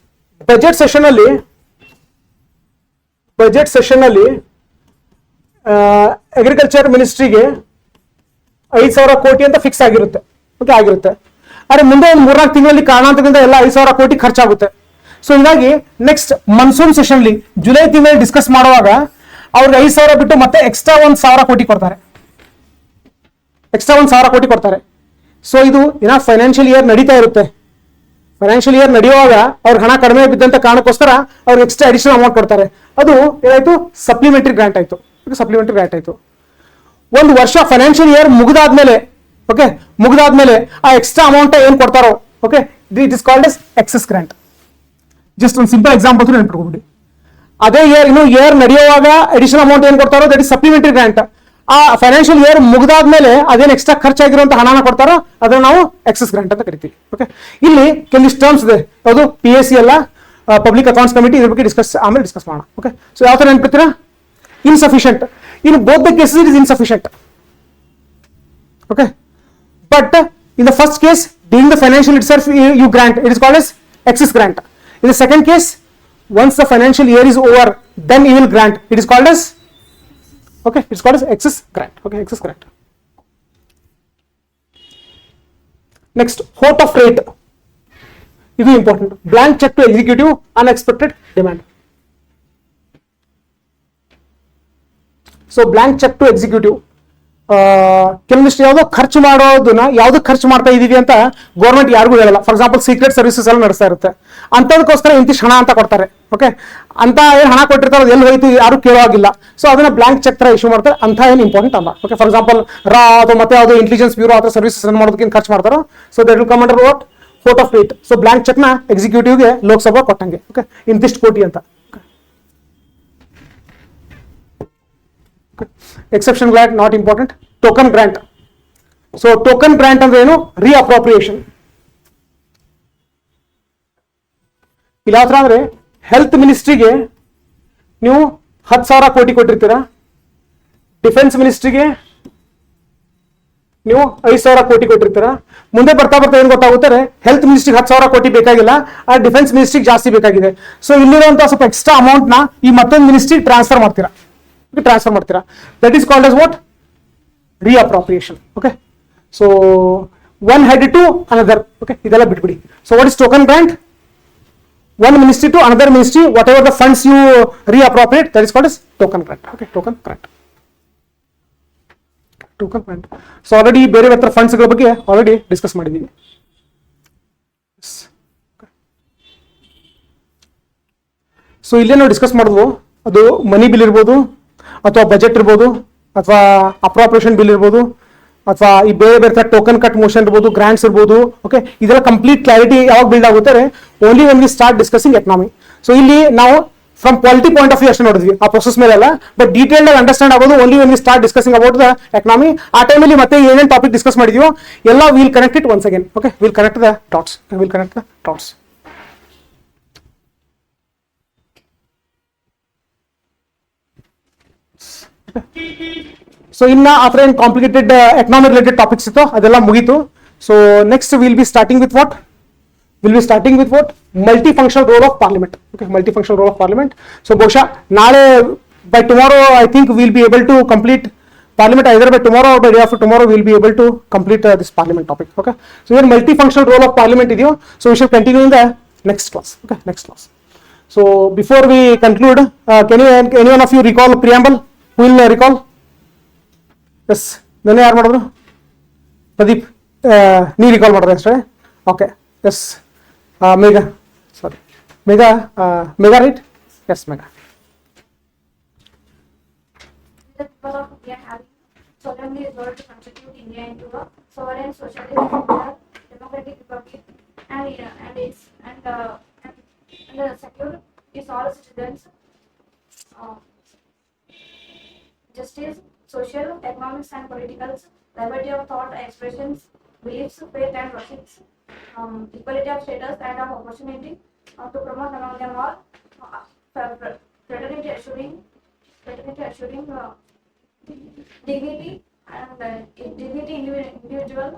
ಬಜೆಟ್ ಸೆಷನ್ ಅಲ್ಲಿ ಅಗ್ರಿಕಲ್ಚರ್ ಮಿನಿಸ್ಟ್ರಿಗೆ 5,000 ಕೋಟಿ ಅಂತ ಫಿಕ್ಸ್ ಆಗಿರುತ್ತೆ. ಓಕೆ ಆಗಿರುತ್ತೆ. ಆದರೆ ಮುಂದೆ ಒಂದು 3-4 ತಿಂಗಳಲ್ಲಿ ಕಾರಣಾಂತರದಿಂದ ಎಲ್ಲ 5,000 ಕೋಟಿ ಖರ್ಚಾಗುತ್ತೆ. ಸೊ ಹೀಗಾಗಿ ನೆಕ್ಸ್ಟ್ ಮನ್ಸೂನ್ ಸೆಷನ್ಲಿ ಜುಲೈ ತಿಂಗಳಲ್ಲಿ ಡಿಸ್ಕಸ್ ಮಾಡುವಾಗ ಅವ್ರಿಗೆ 5,000 ಬಿಟ್ಟು ಮತ್ತೆ ಎಕ್ಸ್ಟ್ರಾ 1,000 ಕೋಟಿ ಕೊಡ್ತಾರೆ, ಎಕ್ಸ್ಟ್ರಾ 1,000 ಕೋಟಿ ಕೊಡ್ತಾರೆ. ಸೊ ಇದು ಏನೋ ಫೈನಾನ್ಷಿಯಲ್ ಇಯರ್ ನಡೀತಾ ಇರುತ್ತೆ. ಫೈನಾನ್ಷಿಯಲ್ ಇಯರ್ ನಡೆಯುವಾಗ ಅವ್ರಿಗೆ ಹಣ ಕಡಿಮೆ ಬಿದ್ದಂತ ಕಾರಣಕ್ಕೋಸ್ಕರ ಅವ್ರಿಗೆ ಎಕ್ಸ್ಟ್ರಾ ಅಡಿಷನಲ್ ಅಮೌಂಟ್ ಕೊಡ್ತಾರೆ. ಅದು ಏನಾಯ್ತು, ಸಪ್ಲಿಮೆಂಟರಿ ಗ್ರಾಂಟ್ ಆಯ್ತು. ಸಪ್ಲಿಮೆಂಟರಿ ಗ್ರಾಂಟ್ ಆಯ್ತು. ಒಂದು ವರ್ಷ ಫೈನಾನ್ಷಿಯಲ್ ಇಯರ್ ಮುಗಿದಾದ್ಮೇಲೆ, ಓಕೆ, ಮುಗಿದಾದ್ಮೇಲೆ ಆ ಎಕ್ಸ್ಟ್ರಾ ಅಮೌಂಟ್ ಏನ್ ಕೊಡ್ತಾರೋ, okay, it is called as excess grant. Just ಒಂದು ಸಿಂಪಲ್ ಎಕ್ಸಾಂಪಲ್ ನೆನ್ಪಿಟ್ಕೊಂಡ್ಬಿಡಿ. ಅದೇ ಇಯರ್ ನಡೆಯುವಾಗ ಅಡಿಷನಲ್ ಅಮೌಂಟ್ ಏನ್ ಕೊಡ್ತಾರೋ ದಟ್ ಇಸ್ ಸಪ್ಲಿಮೆಂಟರಿ ಗ್ರಾಂಟ್. ಆ ಫೈನಾನ್ಷಿಯಲ್ ಇಯರ್ ಮುಗಿದಾದ್ಮೇಲೆ ಅದೇನು ಎಕ್ಸ್ಟ್ರಾ ಖರ್ಚಾಗಿರುವಂತಹ ಹಣನ ಕೊಡ್ತಾರೋ ಅದನ್ನ ನಾವು ಎಕ್ಸೆಸ್ ಗ್ರಾಂಟ್ ಅಂತ ಕರಿತೀವಿ. ಓಕೆ, ಇಲ್ಲಿ ಕೆಲವಿಷ್ಟು ಟರ್ಮ್ಸ್ ಇದೆ. ಯಾವುದು PAC ಅಲ್ಲ, ಪಬ್ಲಿಕ್ ಅಕೌಂಟ್ಸ್ ಕಮಿಟಿ, ಇದ್ರ ಬಗ್ಗೆ ಆಮೇಲೆ ಡಿಸ್ಕಸ್ ಮಾಡೋಣ. ಓಕೆ, ಸೊ ಯಾವ ತರ ನೆನ್ಪಿಡ್ತೀರಾ? Insufficient. In both the cases it is insufficient. Okay, but in the first case during the financial itself you grant, it is called as excess grant. In the second case, once the financial year is over, then you will grant, it is called as, okay, it's called as excess grant. Okay, excess grant. Next, hope of rate. This is important. Blank check to executive, unexpected demand. So blank check to executive, ಕೆಲವೊಂದಿಷ್ಟು ಯಾವುದೋ ಖರ್ಚು ಮಾಡೋದನ್ನ ಯಾವ್ದು ಖರ್ಚು ಮಾಡ್ತಾ ಇದೀವಿ ಅಂತ government ಯಾರಿಗೂ ಹೇಳಲ್ಲ. ಫಾರ್ ಎಕ್ಸಾಂಪಲ್ ಸೀಕ್ರೆಟ್ ಸರ್ವಿಸಸ್ ಎಲ್ಲ ನಡೆಸ್ತಾ ಇರುತ್ತೆ, ಅಂತದಕ್ಕೋಸ್ಕರ ಇಂತಿಷ್ಟು ಹಣ ಅಂತ ಕೊಡ್ತಾರೆ. ಓಕೆ, ಅಂತ ಏನು ಹಣ ಕೊಟ್ಟಿರ್ತಾರೆ ಎಲ್ಲಿ ಹೋಯ್ತು ಯಾರು ಕೇಳೋಗಿಲ್ಲ. ಸೊ ಅದನ್ನ ಬ್ಲಾಂಕ್ ಚೆಕ್ ತರ ಇಶ್ಯೂ ಮಾಡ್ತಾರೆ. ಅಂತ ಏನು ಇಂಪಾರ್ಟೆಂಟ್ ಅಲ್ಲ. ಓಕೆ, ಫಾರ್ ಎಕ್ಸಾಂಪಲ್ ಅಥವಾ ಮತ್ತೆ ಯಾವುದೋ ಇಂಟೆಲಿಜೆನ್ಸ್ ಬ್ಯೂರೋ ಅಥವಾ ಸರ್ವಿಸಸ್ ರನ್ ಮಾಡೋದಕ್ಕೆ ಖರ್ಚು ಮಾಡ್ತಾರೋ, so that will come under what, vote of credit. So blank cheque ನ ಎಕ್ಸಿಕ್ಯೂಟಿವ್ಗೆ ಲೋಕಸಭಾ ಕೊಟ್ಟಂಗೆ. ಓಕೆ, ಇಂತಿಷ್ಟು ಕೋಟಿ ಅಂತ. Exception grant not important. Token grant. So token grant ಅಂದ್ರೆ ಏನು? ರೀಅಪ್ರೋಪ್ರಿಯೇಷನ್. ಇಲ್ಲ ಯಾವ ತರ ಅಂದ್ರೆ ಹೆಲ್ತ್ ಮಿನಿಸ್ಟ್ರಿಗೆ ನೀವು 10,000 ಕೋಟಿ ಕೊಟ್ಟಿರ್ತೀರಾ, ಡಿಫೆನ್ಸ್ ಮಿನಿಸ್ಟ್ರಿಗೆ ನೀವು 5,000 ಕೋಟಿ ಕೊಟ್ಟಿರ್ತೀರಾ. ಮುಂದೆ ಬರ್ತಾ ಬರ್ತಾ ಏನ್ ಗೊತ್ತಾಗುತ್ತೆ, ಹೆಲ್ತ್ ಮಿನಿಸ್ಟ್ರಿಗೆ 10,000 ಕೋಟಿ ಬೇಕಾಗಿಲ್ಲ, ಆ ಡಿಫೆನ್ಸ್ ಮಿನಿಸ್ಟ್ರಿಗೆ ಜಾಸ್ತಿ ಬೇಕಾಗಿದೆ. ಸೊ ಇಲ್ಲಿರುವಂತಹ ಸ್ವಲ್ಪ ಎಕ್ಸ್ಟ್ರಾ ಅಮೌಂಟ್ ನ ಈ ಮತ್ತೊಂದು ಮಿನಿಸ್ಟ್ರಿಗೆ ಟ್ರಾನ್ಸ್ಫರ್ ಮಾಡ್ತೀರಾ. That is called as what? Reappropriation. Okay, so one head to another. Okay, ಇದೆಲ್ಲ ಬಿಟ್ಬಿಡಿ. So what is token grant? One ministry to another ministry, whatever the funds you reappropriate, that is called as token grant. Okay, token grant. So already ಬೇರೆ ಬೇರೆ funds ಗಳ ಬಗ್ಗೆ already discuss ಮಾಡಿದ್ದೀವಿ. So ಇಲ್ಲೇ ನಾವು discuss ಮಾಡಿದ್ವು, ಅದು ಮನಿ bill ಇರ್ಬೋದು, ಅಥವಾ ಬಜೆಟ್ ಇರ್ಬೋದು, ಅಥವಾ ಅಪ್ರಾಪ್ರಿಯೇಷನ್ ಬಿಲ್ ಇರ್ಬೋದು, ಅಥವಾ ಈ ಬೇರೆ ಬೇರೆ ತರ ಟೋಕನ್ ಕಟ್ ಮೋಷನ್ ಇರ್ಬೋದು, ಗ್ರಾಂಟ್ಸ್ ಇರ್ಬೋದು. ಓಕೆ, ಇದೆಲ್ಲ ಕಂಪ್ಲೀಟ್ ಕ್ಲಾರಿಟಿ ಯಾವಾಗ ಬಿಲ್ಡ್ ಆಗುತ್ತೆ, only when we start discussing economy. So ಇಲ್ಲಿ ನಾವು from polity point of view ಅಷ್ಟೇ ನೋಡಿದ್ವಿ, ಆ ಪ್ರೊಸೆಸ್ ಮೇಲೆಲ್ಲ. ಬಟ್ ಡೀಟೇಲ್ ಆಗಿ ಅಂಡರ್ಸ್ಟ್ಯಾಂಡ್ ಆಗೋದು only when we start discussing about the economy. ಆ ಟೈಮಲ್ಲಿ ಮತ್ತೆ ಏನೇನು ಟಾಪಿಕ್ ಡಿಸ್ಕಸ್ ಮಾಡಿದ್ವಿ ಎಲ್ಲ will connect it once again. Okay, will connect the dots. So ಇನ್ನ ಆ ಥರ ಏನು ಕಾಂಪ್ಲಿಕೇಟೆಡ್ ಎಕನಾಮಿಕ್ ರಿಲೇಟೆಡ್ ಟಾಪಿಕ್ಸ್ ಇತ್ತು ಅದೆಲ್ಲ ಮುಗೀತು. So next will be starting with what? Multifunctional role of parliament. Okay, multifunctional role of parliament. So ಬಹುಶಃ ನಾಳೆ by tomorrow I think we'll be able to complete parliament, either by tomorrow or by day after tomorrow we'll be able to complete this parliament topic. Okay, so here multifunctional role of parliament ಇದೆಯೋ, so we should continue in the next class. Okay, next class. So before we conclude, can anyone of you recall preamble? Who will recall? Yes, then ಯಾರು ಮಾಡಿದ್ರು? ಪ್ರದೀಪ್, ನೀವು recall ಮಾಡಿದ್ರೆ ಅಷ್ಟೇ. Okay, yes, Mega, sorry, Mega, right? Yes, Mega. The people of India having solemnly resolved to constitute India into a sovereign, socialist, democratic republic, and secure is all citizens justice, social, economics, and political liberty of thought, expressions, beliefs, faith, and worship. Equality of status and of opportunity to promote among them all fraternity assuring dignity and individual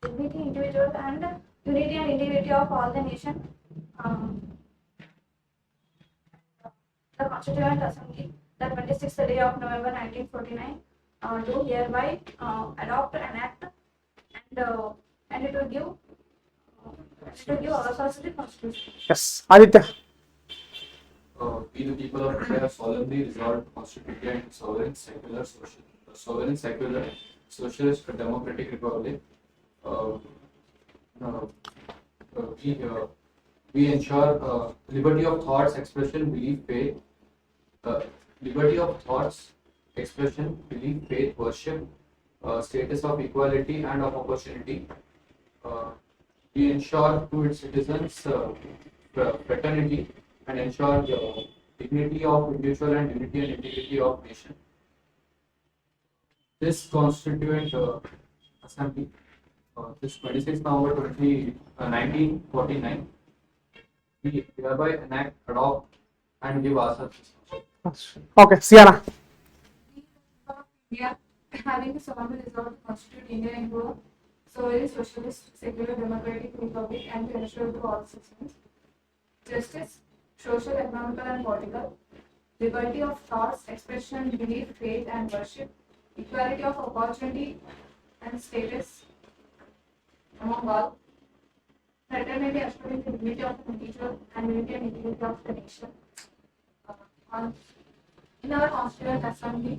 and unity and individuality of all the nation. The Constituent Assembly, the 26th day of November 1949, do hereby adopt, enact, and it will give ourselves the constitution. Yes, Aditya. We the people of India solemnly resolve to constitute India into sovereign, secular, socialist, democratic republic. Uh, uh, we ensure liberty of thoughts, expression, belief, faith. Liberty of thoughts, expression, belief, faith, worship, status of equality and of opportunity. We ensure to its citizens fraternity and ensure the dignity of individual and unity and integrity of nation. This Constituent Assembly, this 26th November 1949, we hereby enact, adopt, and give ourselves this Constitution. Okay, Sienna. India, having solemnly resolved to constitute India into a sovereign, socialist, secular, democratic republic, and to ensure to all citizens justice, social, economical, and political, liberty of thoughts, expression, belief, faith, and worship, equality of opportunity and status among all, fraternity, assuring the dignity of the individual and unity and integrity of the nation. In our Constituent Assembly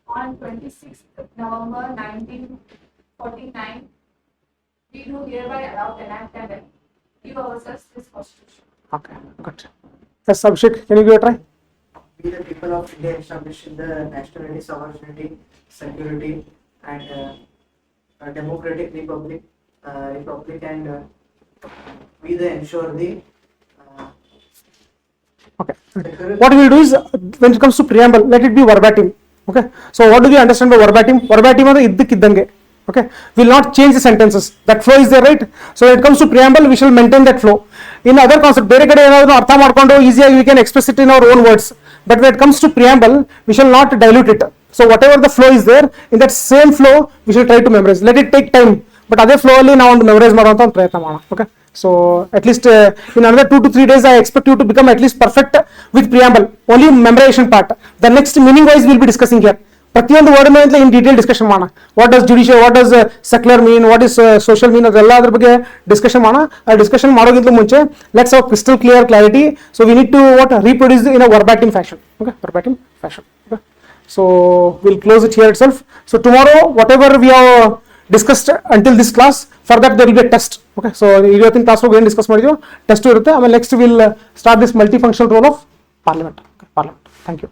on 26th November 1949, we do hereby adopt, enact, and give ourselves this Constitution. Okay, good. Yes, Abhishek, can you give it a try? We the people of India establish the nationality, sovereignty, security, and a democratic republic, and we the ensure the Okay. What we will do is, when it comes to preamble, let it be verbatim. Okay. So what do we understand by verbatim? Verbatim is iddikiddange. Okay. We will not change the sentences. That flow is there, right? So when it comes to preamble, we shall maintain that flow. In other concept, ಬೇರೆ ಕಡೆ ಏನಾದರೂ ಅರ್ಥ ಮಾಡ್ಕೊಂಡು easily we can express it in our own words. But when it comes to preamble, we shall not dilute it. So whatever the flow is there, in that same flow, we shall try to memorize. Let it take time. But ಅದೇ flow ಅಲ್ಲಿ ನಾವು ಒಂದು memorize ಮಾಡುವಂತ ಒಂದು ಪ್ರಯತ್ನ ಮಾಡೋಣ. Okay. So at least in another 2 to 3 days, I expect you to become at least perfect with preamble. Only memorization part. The next meaning wise we will be discussing here. ಪ್ರತಿಯೊಂದು word ಮೇಲೆ in detail discussion ಮಾಡೋಣ. What does judicial, what does secular mean, what is social mean, ಅದೆಲ್ಲ ಅದ್ರ ಬಗ್ಗೆ discussion ಮಾಡೋಣ. ಆ discussion ಮಾಡೋಕ್ಕಿಂತ ಮುಂಚೆ let's have crystal clear clarity. So we need to what reproduce in a verbatim fashion. Okay, verbatim fashion. Okay, so will close it here itself. So tomorrow whatever we have discussed until this class, for that there will be a test. Okay, so ಇವತ್ತಿನ class ಏನು discuss ಮಾಡಿದ್ವಿ test ಇರುತ್ತೆ. ಆಮೇಲೆ next will start this multi function role of parliament. Thank you.